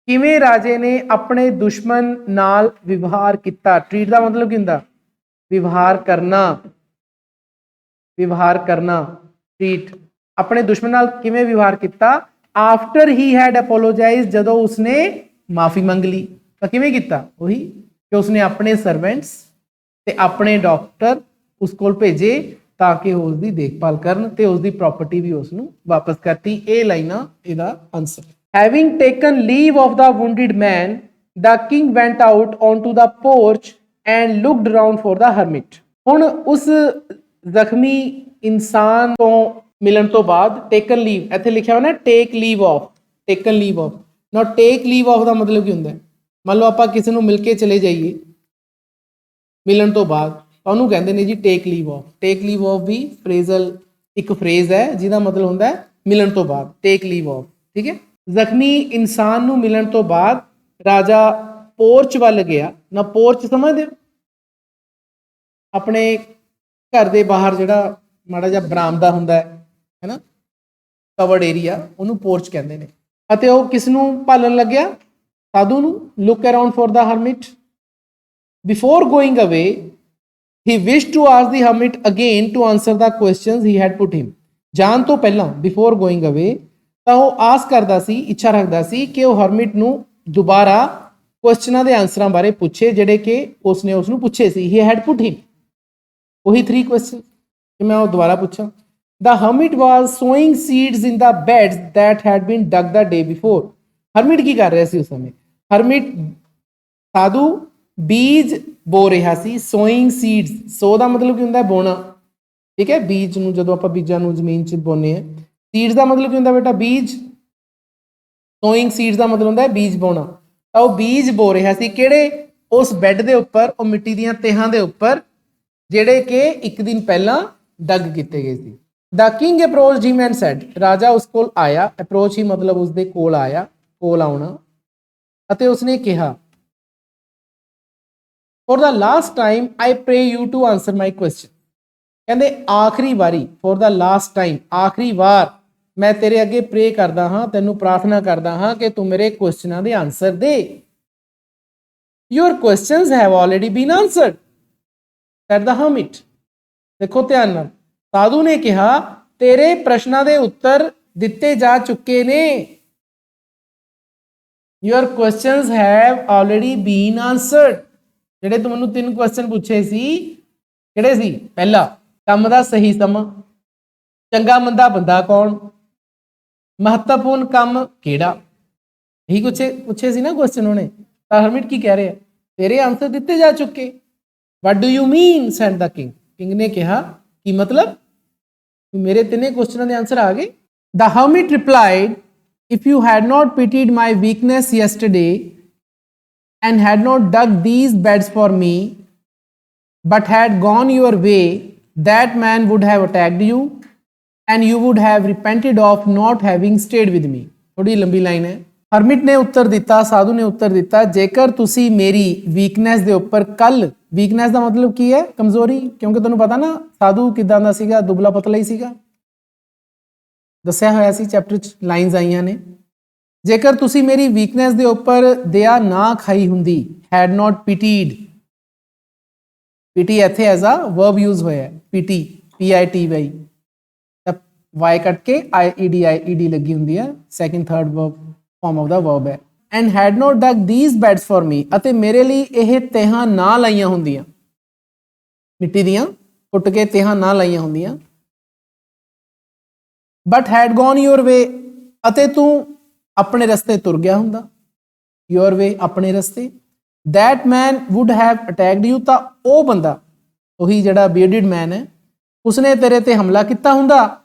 ਕਿਵੇਂ ਰਾਜੇ ਨੇ ਆਪਣੇ ਦੁਸ਼ਮਣ ਨਾਲ ਵਿਵਹਾਰ ਕੀਤਾ। ਟ੍ਰੀਟ ਦਾ ਮਤਲਬ ਕੀ ਹੁੰਦਾ? ਵਿਵਹਾਰ ਕਰਨਾ ਟ੍ਰੀਟ। ਆਪਣੇ ਦੁਸ਼ਮਣ ਨਾਲ ਕਿਵੇਂ ਵਿਵਹਾਰ ਕੀਤਾ? ਆਫਟਰ ਹੀ ਹੈਡ ਅਪੋਲੋਜਾਈਜ਼, ਜਦੋਂ ਉਸਨੇ ਮਾਫੀ ਮੰਗ ਲਈ। ਤਾਂ ਕਿਵੇਂ ਕੀਤਾ? ਉਹੀ ਕਿ ਉਸਨੇ ਆਪਣੇ ਸਰਵੈਂਟਸ ਤੇ ਆਪਣੇ ਡਾਕਟਰ ਉਸ ਕੋਲ ਭੇਜੇ ਤਾਂ ਕਿ ਉਸ ਦੀ ਦੇਖਭਾਲ ਕਰਨ ਤੇ ਉਸ ਦੀ ਪ੍ਰਾਪਰਟੀ ਵੀ ਉਸ ਨੂੰ ਵਾਪਸ ਕਰਤੀ। ਇਹ ਲਾਈਨਾਂ ਇਹਦਾ answer. Having taken leave of the wounded man, the king went out onto the porch and looked around for the hermit. ਹੁਣ ਉਸ ਜ਼ਖਮੀ ਇਨਸਾਨ ਤੋਂ ਮਿਲਣ ਤੋਂ ਬਾਅਦ ਟੇਕਨ ਲੀਵ, ਇੱਥੇ ਲਿਖਿਆ ਹੋਇਆ ਨਾ take leave of, taken leave of. ਨਾ ਟੇਕ ਲੀਵ ਆਫ ਦਾ ਮਤਲਬ ਕੀ ਹੁੰਦਾ? ਮੰਨ ਲਓ ਆਪਾਂ ਕਿਸੇ ਨੂੰ ਮਿਲ ਕੇ ਚਲੇ ਜਾਈਏ ਮਿਲਣ ਤੋਂ ਬਾਅਦ, ਤਾਂ ਉਹਨੂੰ ਕਹਿੰਦੇ ਨੇ ਜੀ take leave of. Take leave of ਵੀ ਫਰੇਜ਼ਲ ਇੱਕ ਫਰੇਜ਼ ਹੈ ਜਿਹਦਾ ਮਤਲਬ ਹੁੰਦਾ ਹੈ ਮਿਲਣ ਤੋਂ ਬਾਅਦ, ਟੇਕ ਲੀਵ ਆਫ। ਠੀਕ ਹੈ। ਜ਼ਖਮੀ ਇਨਸਾਨ ਨੂੰ ਮਿਲਣ ਤੋਂ ਬਾਅਦ ਰਾਜਾ ਪੋਰਚ ਵੱਲ ਗਿਆ। ਨਾ ਪੋਰਚ ਸਮਝਦੇ ਹੋ? ਆਪਣੇ ਘਰ ਦੇ ਬਾਹਰ ਜਿਹੜਾ ਮਾੜਾ ਜਿਹਾ ਬਰਾਮਦਾ ਹੁੰਦਾ ਹੈ ਨਾ, ਕਵਰਡ ਏਰੀਆ, ਉਹਨੂੰ ਪੋਰਚ ਕਹਿੰਦੇ ਨੇ। ਅਤੇ ਉਹ ਕਿਸ ਨੂੰ ਭਾਲਣ ਲੱਗਿਆ? ਸਾਧੂ ਨੂੰ। Look around for the hermit. Before going away, he wished to ask the hermit again to answer the questions he had put him. ਜਾਣ ਤੋਂ ਪਹਿਲਾਂ, before going away, ਤਾਂ ਉਹ ਆਸ ਕਰਦਾ ਸੀ, ਇੱਛਾ ਰੱਖਦਾ ਸੀ ਕਿ ਉਹ ਹਰਮਿਟ ਨੂੰ ਦੁਬਾਰਾ ਕੁਐਸਚਨਾਂ ਦੇ ਆਨਸਰਾਂ ਬਾਰੇ ਪੁੱਛੇ ਜਿਹੜੇ ਕਿ ਉਸਨੇ ਉਸ ਨੂੰ ਪੁੱਛੇ ਸੀ। ਹੀ ਹੈਡ ਪੁੱਟ ਹਿਮ, ਉਹੀ 3 ਕੁਐਸਚਨ ਕਿ ਮੈਂ ਉਹ ਦੁਬਾਰਾ ਪੁੱਛਾਂ। The hermit was sowing seeds in the beds that had been dug the day before. ਹਰਮਿਟ ਕੀ ਕਰ ਰਿਹਾ ਸੀ ਉਸ ਸਮੇਂ? ਹਰਮਿਟ ਸਾਧੂ ਬੀਜ ਬੋ ਰਿਹਾ ਸੀ। ਸੋਇੰਗ ਸੀਡਸ, ਸੋ ਦਾ ਮਤਲਬ ਕੀ ਹੁੰਦਾ? ਬੋਣਾ। ਠੀਕ ਹੈ। ਬੀਜ ਨੂੰ ਜਦੋਂ ਆਪਾਂ ਬੀਜਾਂ ਨੂੰ ਜ਼ਮੀਨ 'ਚ ਬੋਨੇ ਆ, ਸੀਡਸ ਦਾ ਮਤਲਬ ਕੀ ਹੁੰਦਾ ਬੇਟਾ? ਬੀਜ। ਸੋਇੰਗ ਸੀਡਸ ਦਾ ਮਤਲਬ ਹੁੰਦਾ ਬੀਜ ਬੋਣਾ। ਤਾਂ ਉਹ ਬੀਜ ਬੋ ਰਿਹਾ ਸੀ ਕਿਹੜੇ? ਉਸ ਬੈੱਡ ਦੇ ਉੱਪਰ, ਉਹ ਮਿੱਟੀ ਦੀਆਂ ਤਹਿਾਂ ਦੇ ਉੱਪਰ ਜਿਹੜੇ ਕਿ ਇੱਕ ਦਿਨ ਪਹਿਲਾਂ ਡੱਗ ਕੀਤੇ ਗਏ ਸੀ। The king approached him and said, ਰਾਜਾ ਉਸ ਕੋਲ ਆਇਆ। ਅਪਰੋਚ ਹੀ ਮਤਲਬ ਉਸ ਦੇ ਕੋਲ ਆਇਆ, ਕੋਲ ਆਉਣਾ। ਅਤੇ ਉਸਨੇ ਕਿਹਾ for the last time I pray you to answer my question. ਕਹਿੰਦੇ ਆਖਰੀ ਵਾਰੀ, ਫॉर द ਲਾਸਟ ਟਾਈਮ, ਆਖਰੀ ਵਾਰ ਮੈਂ ਤੇਰੇ ਅੱਗੇ ਪ੍ਰੇ ਕਰਦਾ ਹਾਂ, ਤੈਨੂੰ ਪ੍ਰਾਰਥਨਾ ਕਰਦਾ ਹਾਂ ਕਿ ਤੂੰ ਮੇਰੇ ਕੁਐਸਚਨਾਂ ਦੇ ਆਨਸਰ ਦੇ। Your questions have already been answered said the hermit. ਦੇਖੋ ਧਿਆਨ ਨਾਲ, ਸਾਧੂ ਨੇ ਕਿਹਾ ਤੇਰੇ ਪ੍ਰਸ਼ਨਾਂ ਦੇ ਉੱਤਰ ਦਿੱਤੇ ਜਾ ਚੁੱਕੇ ਨੇ। Your questions have already been answered. ਜਿਹੜੇ ਤੂੰ ਮੈਨੂੰ 3 ਕੁਐਸਚਨ ਪੁੱਛੇ ਸੀ, ਕਿਹੜੇ ਸੀ? ਪਹਿਲਾ, ਕੰਮ ਦਾ ਸਹੀ ਸਮਾਂ, ਚੰਗਾ ਮੰਦਾ ਬੰਦਾ ਕੌਣ, ਮਹੱਤਵਪੂਰਨ ਕੰਮ ਕਿਹੜਾ, ਇਹੀ ਪੁੱਛੇ ਸੀ ਨਾ ਕੁਐਸਚਨ ਉਹਨੇ। ਤਾਂ ਹਰਮਿਟ ਕੀ ਕਹਿ ਰਿਹਾ? ਤੇਰੇ ਆਨਸਰ ਦਿੱਤੇ ਜਾ ਚੁੱਕੇ। What do you mean said the king. King ਨੇ ਕਿਹਾ ਕੀ ਮਤਲਬ? ਮੇਰੇ 3 ਕੁਐਸਚਨਾਂ ਦੇ ਆਨਸਰ ਆ ਗਏ। ਦ ਹਰਮਿਟ replied if you had not pitied my weakness yesterday and had not dug these beds for me but had gone your way, that man would have attacked you and you would have repented of not having stayed with me. थोड़ी लंबी line है। Hermit ने उत्तर दिता, साधु ने उत्तर दिता, जेकर तुसी मेरी वीकनेस ਦੇ ਉੱਪਰ ਕੱਲ, ਵੀਕਨੈਸ ਦਾ ਮਤਲਬ ਕੀ ਹੈ? ਕਮਜ਼ੋਰੀ। ਕਿਉਂਕਿ ਤੁਹਾਨੂੰ ਪਤਾ ਨਾ ਸਾਧੂ ਕਿਦਾਂ ਦਾ ਸੀਗਾ? ਦੁਬਲਾ ਪਤਲਾ ਹੀ ਸੀਗਾ, ਦੱਸਿਆ ਹੋਇਆ ਸੀ ਚੈਪਟਰ 'ਚ, ਲਾਈਨਸ ਆਈਆਂ ਨੇ। ਜੇਕਰ ਤੁਸੀਂ ਮੇਰੀ ਵੀਕਨੈਸ ਦੇ ਉੱਪਰ ਦਇਆ ਨਾ ਖਾਈ ਹੁੰਦੀ, ਹੈਡ ਨਾਟ ਪੀਟੀਡ, ਪੀਟੀ ਇੱਥੇ ਐਜ਼ ਅ ਵਰਬ ਯੂਜ਼ ਹੋਇਆ, ਪੀਟੀ, PITY, ਤਾਂ ਵਾਈ ਕੱਟ ਕੇ IED ਲੱਗੀ ਹੁੰਦੀ ਹੈ, second third verb form of the verb ਹੈ। And had not dug these beds for me, ਅਤੇ ਮੇਰੇ ਲਈ ਇਹ ਤਹਿਾਂ ਨਾ ਲਾਈਆਂ ਹੁੰਦੀਆਂ, ਮਿੱਟੀ ਦੀਆਂ ਪੁੱਟ ਕੇ ਤਹਿਾਂ ਨਾ ਲਾਈਆਂ ਹੁੰਦੀਆਂ। ਬਟ ਹੈਡ ਗੋਨ ਯੂਰ ਵੇ, ਅਤੇ ਤੂੰ ਆਪਣੇ ਰਸਤੇ ਤੁਰ ਗਿਆ ਹੁੰਦਾ, ਯੂਰ ਵੇ, ਆਪਣੇ ਰਸਤੇ। That man wood have ਅਟੈਕਡ you, ਤਾਂ ਉਹ ਬੰਦਾ, ਉਹੀ ਜਿਹੜਾ ਬੀਅਰਡਡ ਮੈਨ ਹੈ, ਉਸਨੇ ਤੇਰੇ ਤੇ ਹਮਲਾ ਕੀਤਾ ਹੁੰਦਾ।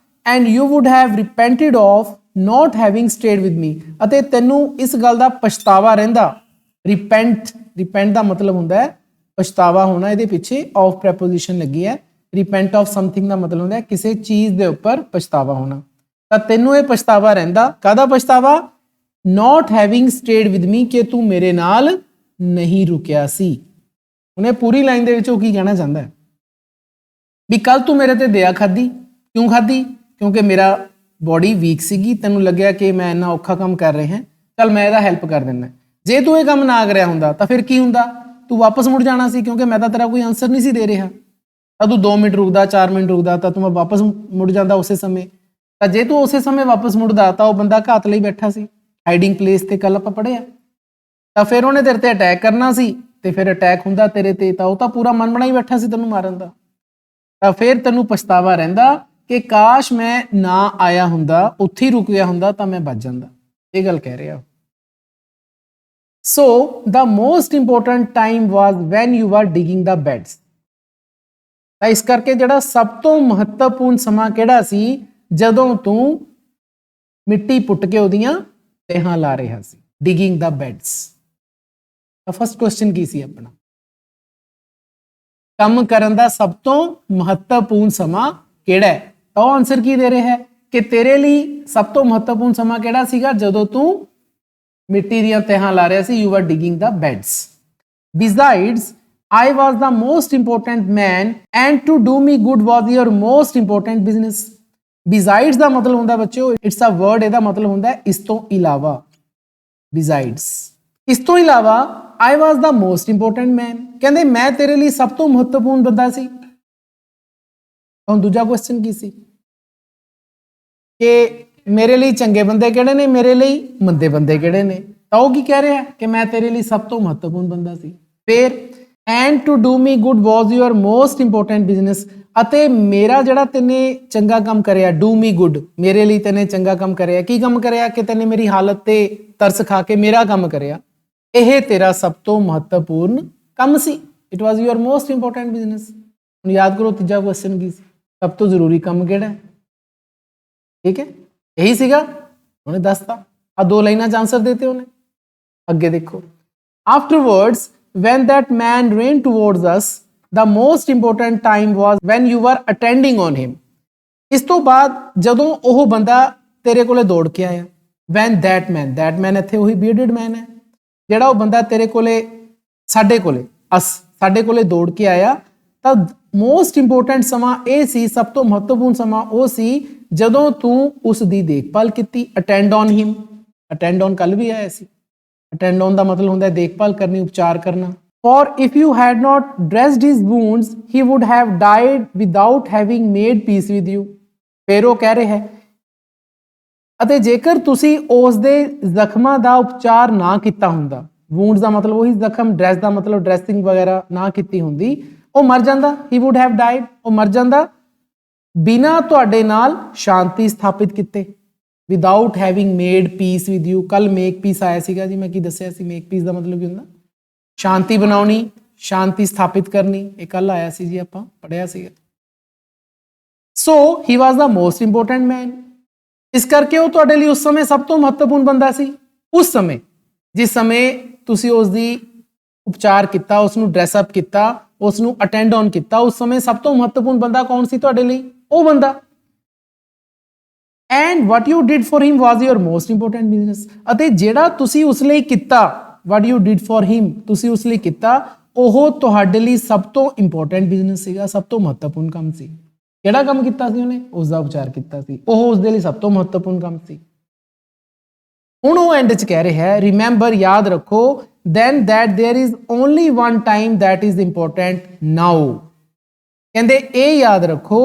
And you would have repented of not having stayed with me, ਅਤੇ ਤੈਨੂੰ ਇਸ ਗੱਲ ਦਾ ਪਛਤਾਵਾ ਰਹਿੰਦਾ। ਰਿਪੈਂਟ ਦਾ ਮਤਲਬ ਹੁੰਦਾ ਹੈ ਪਛਤਾਵਾ ਹੋਣਾ, ਇਹਦੇ ਪਿੱਛੇ ਆਫ ਪ੍ਰੈਪੋਜੀਸ਼ਨ ਲੱਗੀ ਹੈ। ਰਿਪੈਂਟ ਆਫ ਸਮਥਿੰਗ ਦਾ ਮਤਲਬ ਹੁੰਦਾ ਹੈ ਕਿਸੇ ਚੀਜ਼ ਦੇ ਉੱਪਰ ਪਛਤਾਵਾ ਹੋਣਾ। ਤਾਂ ਤੈਨੂੰ ਇਹ ਪਛਤਾਵਾ ਰਹਿੰਦਾ, ਕਾਹਦਾ ਪਛਤਾਵਾ? not having stayed with me, ਕਿ ਤੂੰ ਮੇਰੇ ਨਾਲ ਨਹੀਂ ਰੁਕਿਆ ਸੀ। ਉਹਨੇ ਪੂਰੀ ਲਾਈਨ ਦੇ ਵਿੱਚ ਉਹ ਕੀ ਕਹਿਣਾ ਚਾਹੁੰਦਾ ਹੈ ਵੀ ਕੱਲ ਤੂੰ ਮੇਰੇ ਤੇ ਦਇਆ ਖਾਧੀ, ਕਿਉਂ ਖਾਧੀ? ਕਿਉਂਕਿ ਮੇਰਾ ਬੋਡੀ ਵੀਕ ਸੀਗੀ, ਤੈਨੂੰ ਲੱਗਿਆ ਕਿ ਮੈਂ ਇੰਨਾ ਔਖਾ ਕੰਮ ਕਰ ਰਿਹਾ ਹਾਂ, ਚੱਲ ਮੈਂ ਇਹਦਾ ਹੈਲਪ ਕਰ ਦਿੰਦਾ। ਜੇ ਤੂੰ ਇਹ ਕੰਮ ਨਾ ਕਰਿਆ ਹੁੰਦਾ ਤਾਂ ਫਿਰ ਕੀ ਹੁੰਦਾ, ਤੂੰ ਵਾਪਸ ਮੁੜ ਜਾਣਾ ਸੀ, ਕਿਉਂਕਿ ਮੈਂ ਤਾਂ ਤੇਰਾ ਕੋਈ ਆਨਸਰ ਨਹੀਂ ਸੀ ਦੇ ਰਿਹਾ। ਤਾਂ ਤੂੰ 2 ਮਿੰਟ ਰੁਕਦਾ, 4 ਮਿੰਟ ਰੁਕਦਾ ਤਾਂ ਤੂੰ ਵਾਪਸ ਮੁੜ ਜਾਂਦਾ ਉਸੇ ਸਮੇਂ। ਤਾਂ ਜੇ ਤੂੰ ਉਸੇ ਸਮੇਂ ਵਾਪਸ ਮੁੜਦਾ ਤਾਂ ਉਹ ਬੰਦਾ ਘਾਤ ਲਈ ਬੈਠਾ ਸੀ, ਹਾਈਡਿੰਗ ਪਲੇਸ ਤੇ ਕੱਲ ਆਪਾਂ ਪੜ੍ਹਿਆ। ਤਾਂ ਫਿਰ ਉਹਨੇ ਤੇਰੇ ਤੇ ਅਟੈਕ ਕਰਨਾ ਸੀ, ਤੇ ਫਿਰ ਅਟੈਕ ਹੁੰਦਾ ਤੇਰੇ ਤੇ ਤਾਂ ਉਹ ਤਾਂ ਪੂਰਾ ਮਨ ਬਣਾਈ ਬੈਠਾ ਸੀ ਤੈਨੂੰ ਮਾਰਨ ਦਾ। ਤਾਂ ਫਿਰ ਤੈਨੂੰ ਪਛਤਾਵਾ ਰਹਿੰਦਾ ਕਿ ਕਾਸ਼ ਮੈਂ ਨਾ ਆਇਆ ਹੁੰਦਾ, ਉੱਥੇ ਹੀ ਰੁਕ ਗਿਆ ਹੁੰਦਾ ਤਾਂ ਮੈਂ ਬਚ ਜਾਂਦਾ। ਇਹ ਗੱਲ ਕਹਿ ਰਿਹਾ। So the most important time was when you are digging the beds. ਤਾਂ ਇਸ ਕਰਕੇ ਜਿਹੜਾ ਸਭ ਤੋਂ ਮਹੱਤਵਪੂਰਨ ਸਮਾਂ ਕਿਹੜਾ ਸੀ, ਜਦੋਂ ਤੂੰ ਮਿੱਟੀ ਪੁੱਟ ਕੇ ਉਹਦੀਆਂ ਤਹਿਾਂ ਲਾ ਰਿਹਾ ਸੀ, ਡਿਗਿੰਗ ਦਾ ਬੈਡਸ। ਤਾਂ ਫਸਟ ਕੁਐਸਚਨ ਕੀ ਸੀ ਆਪਣਾ, ਕੰਮ ਕਰਨ ਦਾ ਸਭ ਤੋਂ ਮਹੱਤਵਪੂਰਨ ਸਮਾਂ ਕਿਹੜਾ ਹੈ? ਤਾਂ ਉਹ ਆਨਸਰ ਕੀ ਦੇ ਰਿਹਾ ਹੈ ਕਿ ਤੇਰੇ ਲਈ ਸਭ ਤੋਂ ਮਹੱਤਵਪੂਰਨ ਸਮਾਂ ਕਿਹੜਾ ਸੀਗਾ, ਜਦੋਂ ਤੂੰ ਮਿੱਟੀ ਦੀਆਂ ਤਹਿਾਂ ਲਾ ਰਿਹਾ ਸੀ, you are digging the beds. Besides I was the most important man and to do me good was your most important business. Besides ਦਾ ਮਤਲਬ ਹੁੰਦਾ ਬੱਚਿਓ, it's a word, ਇਹਦਾ ਮਤਲਬ ਹੁੰਦਾ ਇਸ ਤੋਂ ਇਲਾਵਾ। Besides, ਇਸ ਤੋਂ ਇਲਾਵਾ I was the most important man, ਕਹਿੰਦੇ ਮੈਂ ਤੇਰੇ ਲਈ ਸਭ ਤੋਂ ਮਹੱਤਵਪੂਰਨ ਬੰਦਾ ਸੀ। ਹੁਣ ਦੂਜਾ ਕੁਐਸਚਨ ਕੀ ਸੀ ਕਿ ਮੇਰੇ ਲਈ ਚੰਗੇ ਬੰਦੇ ਕਿਹੜੇ ਨੇ, ਮੇਰੇ ਲਈ ਮੰਦੇ ਬੰਦੇ ਕਿਹੜੇ ਨੇ? ਤਾਂ ਉਹ ਕੀ ਕਹਿ ਰਿਹਾ ਕਿ ਮੈਂ ਤੇਰੇ ਲਈ ਸਭ ਤੋਂ ਮਹੱਤਵਪੂਰਨ ਬੰਦਾ ਸੀ। ਫਿਰ and to do me good was your most important business, ਅਤੇ ਮੇਰਾ ਜਿਹੜਾ ਤੈਨੇ ਚੰਗਾ ਕੰਮ ਕਰਿਆ, do me good, ਮੇਰੇ ਲਈ ਤੈਨੇ ਚੰਗਾ ਕੰਮ ਕਰਿਆ। ਕੀ ਕੰਮ ਕਰਿਆ ਕਿ ਤੈਨੇ ਮੇਰੀ ਹਾਲਤ ਤੇ ਤਰਸ ਖਾ ਕੇ ਮੇਰਾ ਕੰਮ ਕਰਿਆ, ਇਹ ਤੇਰਾ ਸਭ ਤੋਂ ਮਹੱਤਵਪੂਰਨ ਕੰਮ ਸੀ। it was your most important business। ਹੁਣ ਯਾਦ ਕਰੋ ਤੀਜਾ ਕੁਐਸਚਨ ਕੀ ਸੀ, ਸਭ ਤੋਂ ਜ਼ਰੂਰੀ ਕੰਮ ਕਿਹੜਾ ਹੈ? ਠੀਕ ਹੈ, ਇਹੀ ਸੀਗਾ, ਉਹਨੇ ਦੱਸਤਾ। ਆ 2 ਲਾਈਨਾਂ 'ਚ ਆਨਸਰ ਦੇਤੇ ਉਹਨੇ। ਅੱਗੇ ਦੇਖੋ, afterwards when that man ran towards us, the most important time was when you were attending on him। ਇਸ ਤੋਂ ਬਾਅਦ ਜਦੋਂ ਉਹ ਬੰਦਾ ਤੇਰੇ ਕੋਲੇ ਦੌੜ ਕੇ ਆਇਆ, when that man ਇੱਥੇ ਉਹੀ bearded man ਹੈ, ਜਿਹੜਾ ਉਹ ਬੰਦਾ ਤੇਰੇ ਕੋਲੇ ਸਾਡੇ ਕੋਲੇ ਦੌੜ ਕੇ ਆਇਆ, ਤਾਂ ਮੋਸਟ ਇੰਪੋਰਟੈਂਟ ਸਮਾਂ ਇਹ ਸੀ, ਸਭ ਤੋਂ ਮਹੱਤਵਪੂਰਨ ਸਮਾਂ ਉਹ ਸੀ ਜਦੋਂ ਤੂੰ ਉਸ ਦੀ ਦੇਖਭਾਲ ਕੀਤੀ। Attend on him, attend on ਕੱਲ ਵੀ ਆਇਆ ਸੀ। ਅਟੈਂਡ ਔਨ ਦਾ ਮਤਲਬ ਹੁੰਦਾ ਹੈ ਦੇਖਭਾਲ ਕਰਨੀ, ਉਪਚਾਰ ਕਰਨਾ। For if you had not dressed his wounds, he would have died without having made peace with you। ਫਿਰ ਉਹ ਕਹਿ ਰਿਹਾ ਹੈ, ਅਤੇ ਜੇਕਰ ਤੁਸੀਂ ਉਸ ਦੇ ਜ਼ਖਮਾਂ ਦਾ ਉਪਚਾਰ ਨਾ ਕੀਤਾ ਹੁੰਦਾ, wounds ਦਾ ਮਤਲਬ ਉਹੀ ਜ਼ਖਮ, ਡਰੈਸ ਦਾ ਮਤਲਬ ਡਰੈਸਿੰਗ ਵਗੈਰਾ ਨਾ ਕੀਤੀ ਹੁੰਦੀ, ਉਹ ਮਰ ਜਾਂਦਾ। he would have died, ਉਹ ਮਰ ਜਾਂਦਾ ਬਿਨਾਂ ਤੁਹਾਡੇ ਨਾਲ ਸ਼ਾਂਤੀ ਸਥਾਪਿਤ ਕੀਤੇ। without having made peace with you, ਕੱਲ ਮੇਕ ਪੀਸ ਆਇਆ ਸੀਗਾ ਜੀ, ਮੈਂ ਕੀ ਦੱਸਿਆ ਸੀ? ਮੇਕ ਪੀਸ ਦਾ ਮਤਲਬ ਕੀ ਹੁੰਦਾ? ਸ਼ਾਂਤੀ ਬਣਾਉਣੀ, ਸ਼ਾਂਤੀ ਸਥਾਪਿਤ ਕਰਨੀ। ਇਹ ਕੱਲ ਆਇਆ ਸੀ ਜੀ, ਆਪਾਂ ਪੜਿਆ ਸੀਗਾ। ਸੋ ਹੀ ਵਾਜ਼ ਦਾ ਮੋਸਟ ਇੰਪੋਰਟੈਂਟ ਮੈਨ। ਇਸ ਕਰਕੇ ਉਹ ਤੁਹਾਡੇ ਲਈ ਉਸ ਸਮੇਂ ਸਭ ਤੋਂ ਮਹੱਤਵਪੂਰਨ ਬੰਦਾ ਸੀ। ਉਸ ਸਮੇਂ, ਜਿਸ ਸਮੇਂ ਤੁਸੀਂ ਉਸ ਦੀ ਉਪਚਾਰ ਕੀਤਾ, ਉਸ ਨੂੰ ਡਰੈਸ ਅਪ ਕੀਤਾ, ਉਸ ਨੂੰ ਅਟੈਂਡ ਔਨ ਕੀਤਾ, ਉਸ ਸਮੇਂ ਸਭ ਤੋਂ ਮਹੱਤਵਪੂਰਨ ਬੰਦਾ ਕੌਣ ਸੀ ਤੁਹਾਡੇ ਲਈ? ਉਹ ਬੰਦਾ। and what you did for him was your most important business। ਅਤੇ ਜਿਹੜਾ ਤੁਸੀਂ ਉਸ ਲਈ ਕੀਤਾ, what you did for him, ਤੁਸੀਂ ਉਸ ਲਈ ਕੀਤਾ, ਉਹ ਤੁਹਾਡੇ ਲਈ ਸਭ ਤੋਂ ਇੰਪੋਰਟੈਂਟ ਬਿਜ਼ਨਸ ਸੀਗਾ, ਸਭ ਤੋਂ ਮਹੱਤਵਪੂਰਨ ਕੰਮ ਸੀ। ਕਿਹੜਾ ਕੰਮ ਕੀਤਾ ਸੀ ਉਹਨੇ? ਉਸ ਦਾ ਉਪਚਾਰ ਕੀਤਾ ਸੀ, ਉਹ ਉਸ ਦੇ ਲਈ ਸਭ ਤੋਂ ਮਹੱਤਵਪੂਰਨ ਕੰਮ ਸੀ। ਹੁਣ ਉਹ ਐਂਡ 'ਚ ਕਹਿ ਰਿਹਾ ਹੈ, ਰਿਮੈਂਬਰ, ਯਾਦ ਰੱਖੋ, then that there is only one time that is important now। ਕਹਿੰਦੇ ਇਹ ਯਾਦ ਰੱਖੋ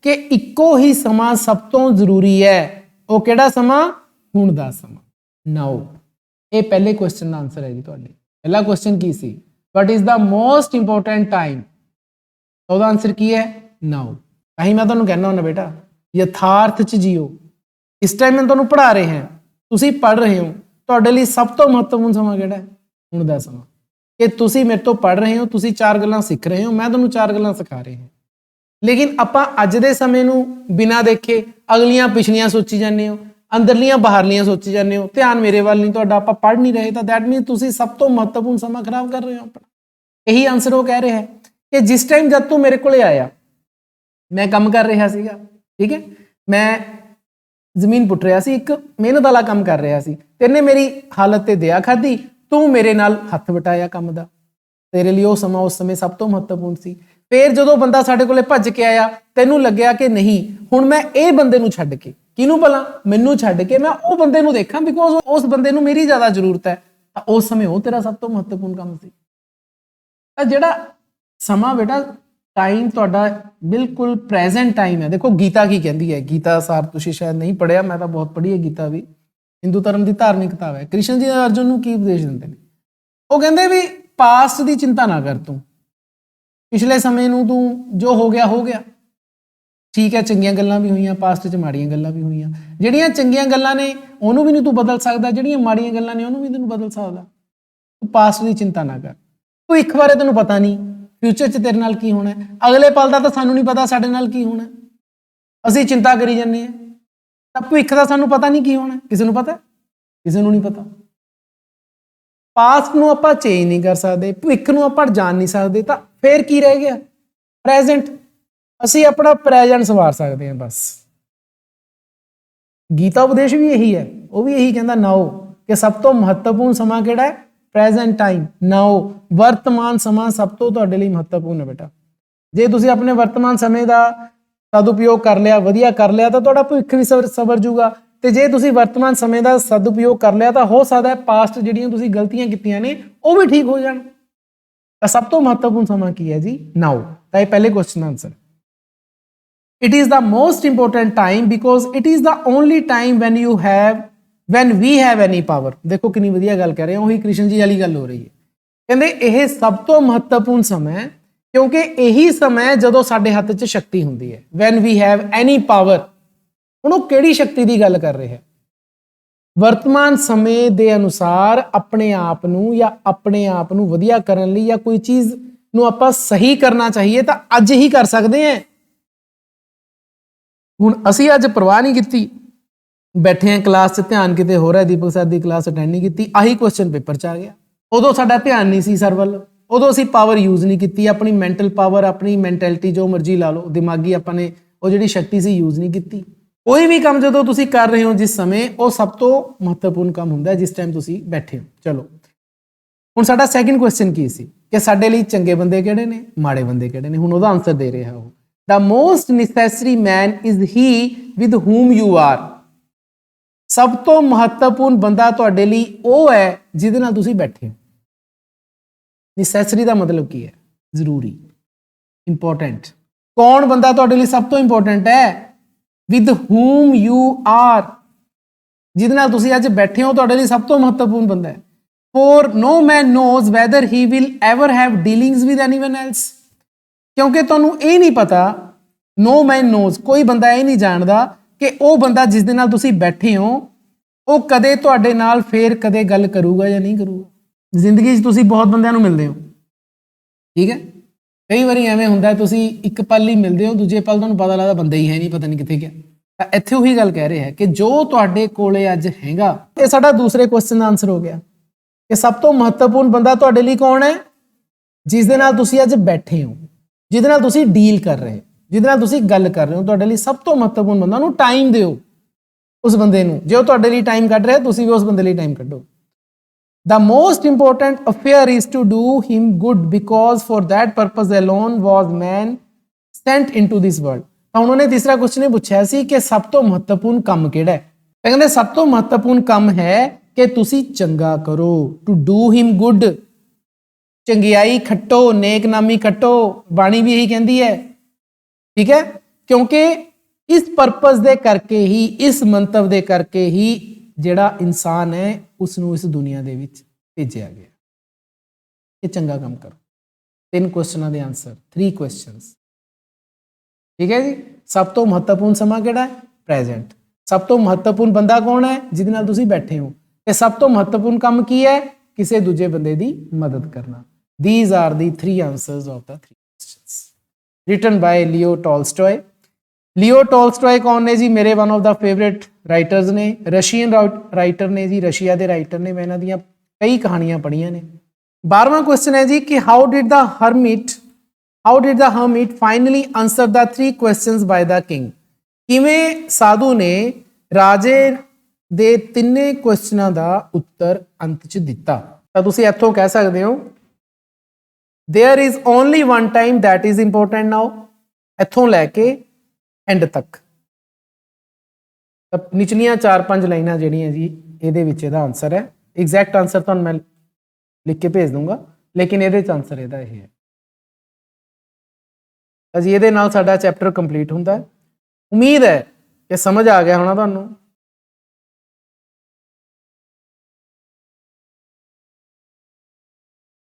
ਕਿ ਇੱਕੋ ਹੀ ਸਮਾਂ ਸਭ ਤੋਂ ਜ਼ਰੂਰੀ ਹੈ। ਉਹ ਕਿਹੜਾ ਸਮਾਂ? ਹੁਣ ਦਾ ਸਮਾਂ, ਨਾਓ। ਇਹ ਪਹਿਲੇ ਕੁਐਸਚਨ ਦਾ ਆਨਸਰ ਹੈ ਜੀ ਤੁਹਾਡੇ। ਪਹਿਲਾ question Ki C? What is the most important time? ਉਹਦਾ ਆਨਸਰ ਕੀ ਹੈ? ਨਾਓ। ਤਾਂ ਹੀ ਮੈਂ ਤੁਹਾਨੂੰ ਕਹਿੰਦਾ ਹੁੰਦਾ ਬੇਟਾ, ਯਥਾਰਥ 'ਚ ਜੀਓ। ਇਸ ਟਾਈਮ ਮੈਂ ਤੁਹਾਨੂੰ ਪੜ੍ਹਾ ਰਹੇ ਹਾਂ, ਤੁਸੀਂ ਪੜ੍ਹ ਰਹੇ ਹੋ, ਤੁਹਾਡੇ ਲਈ ਸਭ ਤੋਂ ਮਹੱਤਵਪੂਰਨ ਸਮਾਂ ਕਿਹੜਾ ਹੈ? ਹੁਣ ਦਾ ਸਮਾਂ। ਕਿ ਤੁਸੀਂ ਮੇਰੇ ਤੋਂ ਪੜ੍ਹ ਰਹੇ ਹੋ, ਤੁਸੀਂ 4 ਗੱਲਾਂ ਸਿੱਖ ਰਹੇ ਹੋ, ਮੈਂ ਤੁਹਾਨੂੰ 4 ਗੱਲਾਂ ਸਿਖਾ ਰਿਹਾ ਹਾਂ। ਲੇਕਿਨ ਆਪਾਂ ਅੱਜ ਦੇ ਸਮੇਂ ਨੂੰ ਬਿਨਾਂ ਦੇਖੇ ਅਗਲੀਆਂ ਪਿਛਲੀਆਂ ਸੋਚੀ ਜਾਂਦੇ ਹੋ, ਅੰਦਰਲੀਆਂ ਬਾਹਰਲੀਆਂ ਸੋਚੀ ਜਾਂਦੇ ਹੋ, ਧਿਆਨ ਮੇਰੇ ਵੱਲ ਨਹੀਂ ਤੁਹਾਡਾ, ਆਪਾਂ ਪੜ੍ਹ ਨਹੀਂ ਰਹੇ, ਤਾਂ ਦੈਟ ਮੀਨਸ ਤੁਸੀਂ ਸਭ ਤੋਂ ਮਹੱਤਵਪੂਰਨ ਸਮਾਂ ਖਰਾਬ ਕਰ ਰਹੇ ਹੋ ਆਪਣਾ। ਇਹੀ ਆਨਸਰ ਉਹ ਕਹਿ ਰਿਹਾ ਹੈ ਕਿ ਜਿਸ ਟਾਈਮ ਜਦ ਤੂੰ ਮੇਰੇ ਕੋਲੇ ਆਇਆ, ਮੈਂ ਕੰਮ ਕਰ ਰਿਹਾ ਸੀਗਾ, ਠੀਕ ਹੈ, ਮੈਂ ਜ਼ਮੀਨ ਪੁੱਟ ਰਿਹਾ ਸੀ, ਇੱਕ ਮਿਹਨਤ ਵਾਲਾ ਕੰਮ ਕਰ ਰਿਹਾ ਸੀ, ਤੈਨੇ ਮੇਰੀ ਹਾਲਤ ਤੇ ਦਇਆ ਖਾਧੀ, ਤੂੰ ਮੇਰੇ ਨਾਲ ਹੱਥ ਵਟਾਇਆ ਕੰਮ ਦਾ, ਤੇਰੇ ਲਈ ਉਹ ਸਮਾਂ ਉਸ ਸਮੇਂ ਸਭ ਤੋਂ ਮਹੱਤਵਪੂਰਨ ਸੀ। ਫਿਰ ਜਦੋਂ ਬੰਦਾ ਸਾਡੇ ਕੋਲੇ ਭੱਜ ਕੇ ਆਇਆ, ਤੈਨੂੰ ਲੱਗਿਆ ਕਿ ਨਹੀਂ, ਹੁਣ ਮੈਂ ਇਹ ਬੰਦੇ ਨੂੰ ਛੱਡ ਕੇ, ਕਿਹਨੂੰ ਭਲਾ? ਮੈਨੂੰ ਛੱਡ ਕੇ ਮੈਂ ਉਹ ਬੰਦੇ ਨੂੰ ਦੇਖਾਂ, ਬਿਕੋਜ਼ ਉਸ ਬੰਦੇ ਨੂੰ ਮੇਰੀ ਜ਼ਿਆਦਾ ਜ਼ਰੂਰਤ ਹੈ। ਤਾਂ ਉਸ ਸਮੇਂ ਉਹ ਤੇਰਾ ਸਭ ਤੋਂ ਮਹੱਤਵਪੂਰਨ ਕੰਮ ਸੀ। ਤਾਂ ਜਿਹੜਾ ਸਮਾਂ ਬੇਟਾ ਟਾਈਮ ਤੁਹਾਡਾ ਬਿਲਕੁਲ ਪ੍ਰੈਜ਼ੈਂਟ ਟਾਈਮ ਹੈ। ਦੇਖੋ ਗੀਤਾ ਕੀ ਕਹਿੰਦੀ ਹੈ, ਗੀਤਾ ਸਾਰ ਤੁਸੀਂ ਸ਼ਾਇਦ ਨਹੀਂ ਪੜ੍ਹਿਆ, ਮੈਂ ਤਾਂ ਬਹੁਤ ਪੜ੍ਹੀ ਹੈ ਗੀਤਾ ਵੀ, ਹਿੰਦੂ ਧਰਮ ਦੀ ਧਾਰਮਿਕ ਕਿਤਾਬ ਹੈ। ਕ੍ਰਿਸ਼ਨ ਜੀ ਅਰਜੁਨ ਨੂੰ ਕੀ ਉਪਦੇਸ਼ ਦਿੰਦੇ ਨੇ? ਉਹ ਕਹਿੰਦੇ ਵੀ ਪਾਸਟ ਦੀ ਚਿੰਤਾ ਨਾ ਕਰ, ਤੂੰ ਪਿਛਲੇ ਸਮੇਂ ਨੂੰ ਤੂੰ ਜੋ ਹੋ ਗਿਆ ਠੀਕ ਹੈ, ਚੰਗੀਆਂ ਗੱਲਾਂ ਵੀ ਹੋਈਆਂ ਪਾਸਟ 'ਚ, ਮਾੜੀਆਂ ਗੱਲਾਂ ਵੀ ਹੋਈਆਂ। ਜਿਹੜੀਆਂ ਚੰਗੀਆਂ ਗੱਲਾਂ ਨੇ ਉਹਨੂੰ ਵੀ ਨਹੀਂ ਤੂੰ ਬਦਲ ਸਕਦਾ, ਜਿਹੜੀਆਂ ਮਾੜੀਆਂ ਗੱਲਾਂ ਨੇ ਉਹਨੂੰ ਵੀ ਤੈਨੂੰ ਬਦਲ ਸਕਦਾ। ਤੂੰ ਪਾਸਟ ਦੀ ਚਿੰਤਾ ਨਾ ਕਰ। ਭਵਿੱਖ ਬਾਰੇ ਤੈਨੂੰ ਪਤਾ ਨਹੀਂ ਫਿਊਚਰ 'ਚ ਤੇਰੇ ਨਾਲ ਕੀ ਹੋਣਾ, ਅਗਲੇ ਪਲ ਦਾ ਤਾਂ ਸਾਨੂੰ ਨਹੀਂ ਪਤਾ ਸਾਡੇ ਨਾਲ ਕੀ ਹੋਣਾ। ਅਸੀਂ ਚਿੰਤਾ ਕਰੀ ਜਾਂਦੇ ਹਾਂ, ਤਾਂ ਭਵਿੱਖ ਦਾ ਸਾਨੂੰ ਪਤਾ ਨਹੀਂ ਕੀ ਹੋਣਾ। ਕਿਸੇ ਨੂੰ ਪਤਾ? ਕਿਸੇ ਨੂੰ ਨਹੀਂ ਪਤਾ। ਪਾਸਟ ਨੂੰ ਆਪਾਂ ਚੇਂਜ ਨਹੀਂ ਕਰ ਸਕਦੇ, ਭਵਿੱਖ ਨੂੰ ਆਪਾਂ ਜਾਣ ਨਹੀਂ ਸਕਦੇ, ਤਾਂ ਫੇਰ ਕੀ ਰਹਿ ਗਿਆ? ਪ੍ਰੈਜ਼ੈਂਟ। ਅਸੀਂ ਆਪਣਾ ਪ੍ਰੈਜ਼ੈਂਟ ਸਵਾਰ ਸਕਦੇ ਹਾਂ ਬਸ। ਗੀਤਾ ਉਪਦੇਸ਼ ਵੀ ਇਹੀ ਹੈ, ਉਹ ਵੀ ਇਹੀ ਕਹਿੰਦਾ ਨਾਓ, ਕਿ ਸਭ ਤੋਂ ਮਹੱਤਵਪੂਰਨ ਸਮਾਂ ਕਿਹੜਾ ਹੈ? Present time. ਨਾਓ, ਵਰਤਮਾਨ ਸਮਾਂ ਸਭ ਤੋਂ ਤੁਹਾਡੇ ਲਈ ਮਹੱਤਵਪੂਰਨ ਹੈ ਬੇਟਾ। ਜੇ ਤੁਸੀਂ ਆਪਣੇ ਵਰਤਮਾਨ ਸਮੇਂ ਦਾ ਸਦਉਪਯੋਗ ਕਰ ਲਿਆ, ਵਧੀਆ ਕਰ ਲਿਆ, ਤਾਂ ਤੁਹਾਡਾ ਭਵਿੱਖ ਵੀ ਸਵਰ ਜੂਗਾ। ਤੇ ਜੇ ਤੁਸੀਂ ਵਰਤਮਾਨ ਸਮੇਂ ਦਾ ਸਦਉਪਯੋਗ ਕਰ ਲਿਆ, ਤਾਂ ਹੋ ਸਕਦਾ ਹੈ ਪਾਸਟ ਜਿਹੜੀਆਂ ਤੁਸੀਂ ਗਲਤੀਆਂ ਕੀਤੀਆਂ ਨੇ ਉਹ ਵੀ ਠੀਕ ਹੋ ਜਾਣ। ਤਾਂ ਸਭ ਤੋਂ ਮਹੱਤਵਪੂਰਨ ਸਮਾਂ ਕੀ ਹੈ ਜੀ? ਨਾਓ। ਤਾਂ ਇਹ ਪਹਿਲੇ question the answer. It is the most important time because it is the only time when we have any power। ਦੇਖੋ ਕਿੰਨੀ ਵਧੀਆ ਗੱਲ ਕਰ ਰਹੇ ਹੋ, ਉਹੀ ਕ੍ਰਿਸ਼ਨ ਜੀ ਵਾਲੀ ਗੱਲ ਹੋ ਰਹੀ ਹੈ। ਕਹਿੰਦੇ ਇਹ ਸਭ ਤੋਂ ਮਹੱਤਵਪੂਰਨ ਸਮਾਂ ਹੈ ਕਿਉਂਕਿ ਇਹੀ ਸਮਾਂ ਹੈ ਜਦੋਂ ਸਾਡੇ ਹੱਥ 'ਚ ਸ਼ਕਤੀ ਹੁੰਦੀ ਹੈ। when we have any power। ਹੁਣ ਉਹ ਕਿਹੜੀ ਸ਼ਕਤੀ ਦੀ ਗੱਲ ਕਰ ਰਿਹਾ ਹੈ? ਵਰਤਮਾਨ ਸਮੇਂ ਦੇ ਅਨੁਸਾਰ ਆਪਣੇ ਆਪ ਨੂੰ ਵਧੀਆ ਕਰਨ ਲਈ ਜਾਂ ਕੋਈ ਚੀਜ਼ ਨੂੰ ਆਪਾਂ ਸਹੀ ਕਰਨਾ ਚਾਹੀਏ ਤਾਂ ਅੱਜ ਹੀ ਕਰ ਸਕਦੇ ਹਾਂ। ਹੁਣ ਅਸੀਂ ਅੱਜ ਪਰਵਾਹ ਨਹੀਂ ਕੀਤੀ, ਬੈਠੇ ਹਾਂ ਕਲਾਸ 'ਚ, ਧਿਆਨ ਕਿਤੇ ਹੋ ਰਿਹਾ, ਦੀਪਕ ਸਰ ਦੀ ਕਲਾਸ ਅਟੈਂਡ ਨਹੀਂ ਕੀਤੀ, ਆਹੀ ਕੁਐਸਚਨ ਪੇਪਰ 'ਚ ਆ ਗਿਆ। ਉਦੋਂ ਸਾਡਾ ਧਿਆਨ ਨਹੀਂ ਸੀ ਸਰ ਵੱਲ, ਉਦੋਂ ਅਸੀਂ ਪਾਵਰ ਯੂਜ਼ ਨਹੀਂ ਕੀਤੀ, ਆਪਣੀ ਮੈਂਟਲ ਪਾਵਰ, ਆਪਣੀ ਮੈਂਟੈਲਿਟੀ ਜੋ ਮਰਜ਼ੀ ਲਾ ਲਓ, ਦਿਮਾਗੀ ਆਪਾਂ ਨੇ ਉਹ ਜਿਹੜੀ ਸ਼ਕਤੀ ਸੀ ਯੂਜ਼ ਨਹੀਂ ਕੀਤੀ। ਕੋਈ ਵੀ ਕੰਮ ਜਦੋਂ ਤੁਸੀਂ ਕਰ ਰਹੇ ਹੋ ਜਿਸ ਸਮੇਂ, ਉਹ ਸਭ ਤੋਂ ਮਹੱਤਵਪੂਰਨ ਕੰਮ ਹੁੰਦਾ ਜਿਸ ਟਾਈਮ ਤੁਸੀਂ ਬੈਠੇ ਹੋ। ਚਲੋ ਹੁਣ ਸਾਡਾ ਸੈਕਿੰਡ ਕੁਐਸਚਨ ਕੀ ਸੀ ਕਿ ਸਾਡੇ ਲਈ ਚੰਗੇ ਬੰਦੇ ਕਿਹੜੇ ਨੇ, ਮਾੜੇ ਬੰਦੇ ਕਿਹੜੇ ਨੇ? ਹੁਣ ਉਹਦਾ ਆਨਸਰ ਦੇ ਰਿਹਾ ਉਹ, the most necessary man is he with whom you are। ਸਭ ਤੋਂ ਮਹੱਤਵਪੂਰਨ ਬੰਦਾ ਤੁਹਾਡੇ ਲਈ ਉਹ ਹੈ ਜਿਹਦੇ ਨਾਲ ਤੁਸੀਂ ਬੈਠੇ ਹੋ। ਨੈਸੈਸਰੀ ਦਾ ਮਤਲਬ ਕੀ ਹੈ? ਜ਼ਰੂਰੀ, ਇੰਪੋਰਟੈਂਟ। ਕੌਣ ਬੰਦਾ ਤੁਹਾਡੇ ਲਈ ਸਭ ਤੋਂ ਇੰਪੋਰਟੈਂਟ ਹੈ? with whom you are, ਜਿਹਦੇ ਨਾਲ ਤੁਸੀਂ ਅੱਜ ਬੈਠੇ ਹੋ, ਤੁਹਾਡੇ ਲਈ ਸਭ ਤੋਂ ਮਹੱਤਵਪੂਰਨ ਬੰਦਾ ਹੈ। for no man knows whether he will ever have dealings with anyone else। ਕਿਉਂਕਿ ਤੁਹਾਨੂੰ ਇਹ ਨਹੀਂ ਪਤਾ, ਨੋ ਮੈਨ ਨੋਜ਼, ਕੋਈ ਬੰਦਾ ਇਹ ਨਹੀਂ ਜਾਣਦਾ ਕਿ ਉਹ ਬੰਦਾ ਜਿਸ ਦੇ ਨਾਲ ਤੁਸੀਂ ਬੈਠੇ ਹੋ ਉਹ ਕਦੇ ਤੁਹਾਡੇ ਨਾਲ ਫੇਰ ਕਦੇ ਗੱਲ ਕਰੂਗਾ ਜਾਂ ਨਹੀਂ ਕਰੂਗਾ। ਜ਼ਿੰਦਗੀ 'ਚ ਤੁਸੀਂ ਬਹੁਤ ਬੰਦਿਆਂ ਨੂੰ ਮਿਲਦੇ ਹੋ, ਠੀਕ ਹੈ? ਕਈ ਵਾਰੀ ਐਵੇਂ ਹੁੰਦਾ ਤੁਸੀਂ ਇੱਕ ਪਲ ਹੀ ਮਿਲਦੇ ਹੋ, ਦੂਜੇ ਪਲ ਤੁਹਾਨੂੰ ਪਤਾ ਲੱਗਦਾ ਬੰਦਾ ਹੀ ਹੈ ਨਹੀਂ, ਪਤਾ ਨਹੀਂ ਕਿੱਥੇ ਗਿਆ। ਤਾਂ ਇੱਥੇ ਉਹੀ ਗੱਲ ਕਹਿ ਰਿਹਾ ਹੈ ਕਿ ਜੋ ਤੁਹਾਡੇ ਕੋਲੇ ਅੱਜ ਹੈਗਾ, ਇਹ ਸਾਡਾ ਦੂਸਰੇ ਕੁਐਸਚਨ ਦਾ ਆਨਸਰ ਹੋ ਗਿਆ ਕਿ ਸਭ ਤੋਂ ਮਹੱਤਵਪੂਰਨ ਬੰਦਾ ਤੁਹਾਡੇ ਲਈ ਕੌਣ ਹੈ? ਜਿਸ ਦੇ ਨਾਲ ਤੁਸੀਂ ਅੱਜ ਬੈਠੇ ਹੋ, ਜਿਹਦੇ ਨਾਲ ਤੁਸੀਂ ਡੀਲ ਕਰ ਰਹੇ ਹੋ, ਜਿਹਦੇ ਨਾਲ ਤੁਸੀਂ ਗੱਲ ਕਰ ਰਹੇ ਹੋ, ਤੁਹਾਡੇ ਲਈ ਸਭ ਤੋਂ ਮਹੱਤਵਪੂਰਨ ਬੰਦਾ। ਉਹਨੂੰ ਟਾਈਮ ਦਿਓ, ਉਸ ਬੰਦੇ ਨੂੰ। ਜੇ ਉਹ ਤੁਹਾਡੇ ਲਈ ਟਾਈਮ ਕੱਢ ਰਿਹਾ, ਤੁਸੀਂ ਵੀ ਉਸ ਬੰਦੇ ਲਈ ਟਾਈਮ ਕੱਢੋ। The most important affair is to do him good because for that purpose alone was man sent into this world। ਤਾਂ ਉਹਨਾਂ ਨੇ ਤੀਸਰਾ ਕੁਐਸਚਨ ਇਹ ਪੁੱਛਿਆ ਸੀ ਕਿ ਸਭ ਤੋਂ ਮਹੱਤਵਪੂਰਨ ਕੰਮ ਕਿਹੜਾ ਹੈ? ਤਾਂ ਕਹਿੰਦੇ ਸਭ ਤੋਂ ਮਹੱਤਵਪੂਰਨ ਕੰਮ ਹੈ ਕਿ ਤੁਸੀਂ ਚੰਗਾ ਕਰੋ, to do him good। ਚੰਗਿਆਈ ਖੱਟੋ, ਨੇਕਨਾਮੀ ਖੱਟੋ, ਬਾਣੀ ਵੀ ਇਹੀ ਕਹਿੰਦੀ ਹੈ, ਠੀਕ ਹੈ? ਕਿਉਂਕਿ ਇਸ ਪਰਪਸ ਦੇ ਕਰਕੇ ਹੀ, ਇਸ ਮੰਤਵ ਦੇ ਕਰਕੇ ਹੀ ਜਿਹੜਾ ਇਨਸਾਨ ਹੈ ਉਸ ਨੂੰ ਇਸ ਦੁਨੀਆ ਦੇ ਵਿੱਚ ਭੇਜਿਆ ਗਿਆ ਕਿ ਚੰਗਾ ਕੰਮ ਕਰੋ। 3 ਕੁਐਸਚਨਾਂ ਦੇ ਆਨਸਰ, 3 ਕੁਐਸਚਨਸ, ਠੀਕ ਹੈ ਜੀ? ਸਭ ਤੋਂ ਮਹੱਤਵਪੂਰਨ ਸਮਾਂ ਕਿਹੜਾ ਹੈ? ਪ੍ਰੈਜ਼ੈਂਟ। ਸਭ ਤੋਂ ਮਹੱਤਵਪੂਰਨ ਬੰਦਾ ਕੌਣ ਹੈ? ਜਿਹਦੇ ਨਾਲ ਤੁਸੀਂ ਬੈਠੇ ਹੋ। ਤੇ ਸਭ ਤੋਂ ਮਹੱਤਵਪੂਰਨ ਕੰਮ ਕੀ ਹੈ? ਕਿਸੇ ਦੂਜੇ ਬੰਦੇ ਦੀ ਮਦਦ ਕਰਨਾ। These are the 3 answers of the 3 questions written by Leo Tolstoy। ਲਿਓ ਟੋਲਸਟੋਏ ਕੌਣ ਨੇ ਜੀ? ਮੇਰੇ one of the favourite writers ਨੇ, ਰਸ਼ੀਅਨ ਰਾਈਟਰ ਨੇ ਜੀ, ਰਸ਼ੀਆ ਦੇ ਰਾਈਟਰ ਨੇ। ਮੈਂ ਇਹਨਾਂ ਦੀਆਂ ਕਈ ਕਹਾਣੀਆਂ ਪੜ੍ਹੀਆਂ ਨੇ। 12ਵਾਂ ਕੁਐਸਚਨ ਹੈ ਜੀ ਕਿ how did the hermit finally answer the 3 questions by the king. ਕਿਵੇਂ ਸਾਧੂ ਨੇ ਰਾਜੇ ਦੇ 3 ਕੁਐਸਚਨਾਂ ਦਾ ਉੱਤਰ ਅੰਤ 'ਚ ਦਿੱਤਾ? ਤਾਂ ਤੁਸੀਂ ਇੱਥੋਂ ਕਹਿ ਸਕਦੇ ਹੋ there is only one time that is important now, ਇੱਥੋਂ ਲੈ ਕੇ ਐਂਡ ਤੱਕ। ਤਾਂ ਨਿਚਲੀਆਂ 4-5 ਲਾਈਨਾਂ ਜਿਹੜੀਆਂ ਜੀ ਇਹਦੇ ਵਿੱਚ ਇਹਦਾ ਆਨਸਰ ਹੈ। ਐਗਜ਼ੈਕਟ ਆਨਸਰ ਤੁਹਾਨੂੰ ਮੈਂ ਲਿਖ ਕੇ ਭੇਜ ਦੂੰਗਾ, ਲੇਕਿਨ ਇਹਦੇ 'ਚ ਆਨਸਰ ਇਹਦਾ ਇਹ ਹੈ। ਤਾਂ ਜੀ ਇਹਦੇ ਨਾਲ ਸਾਡਾ ਚੈਪਟਰ ਕੰਪਲੀਟ ਹੁੰਦਾ ਹੈ। ਉਮੀਦ ਹੈ ਕਿ ਸਮਝ ਆ ਗਿਆ ਹੋਣਾ ਤੁਹਾਨੂੰ।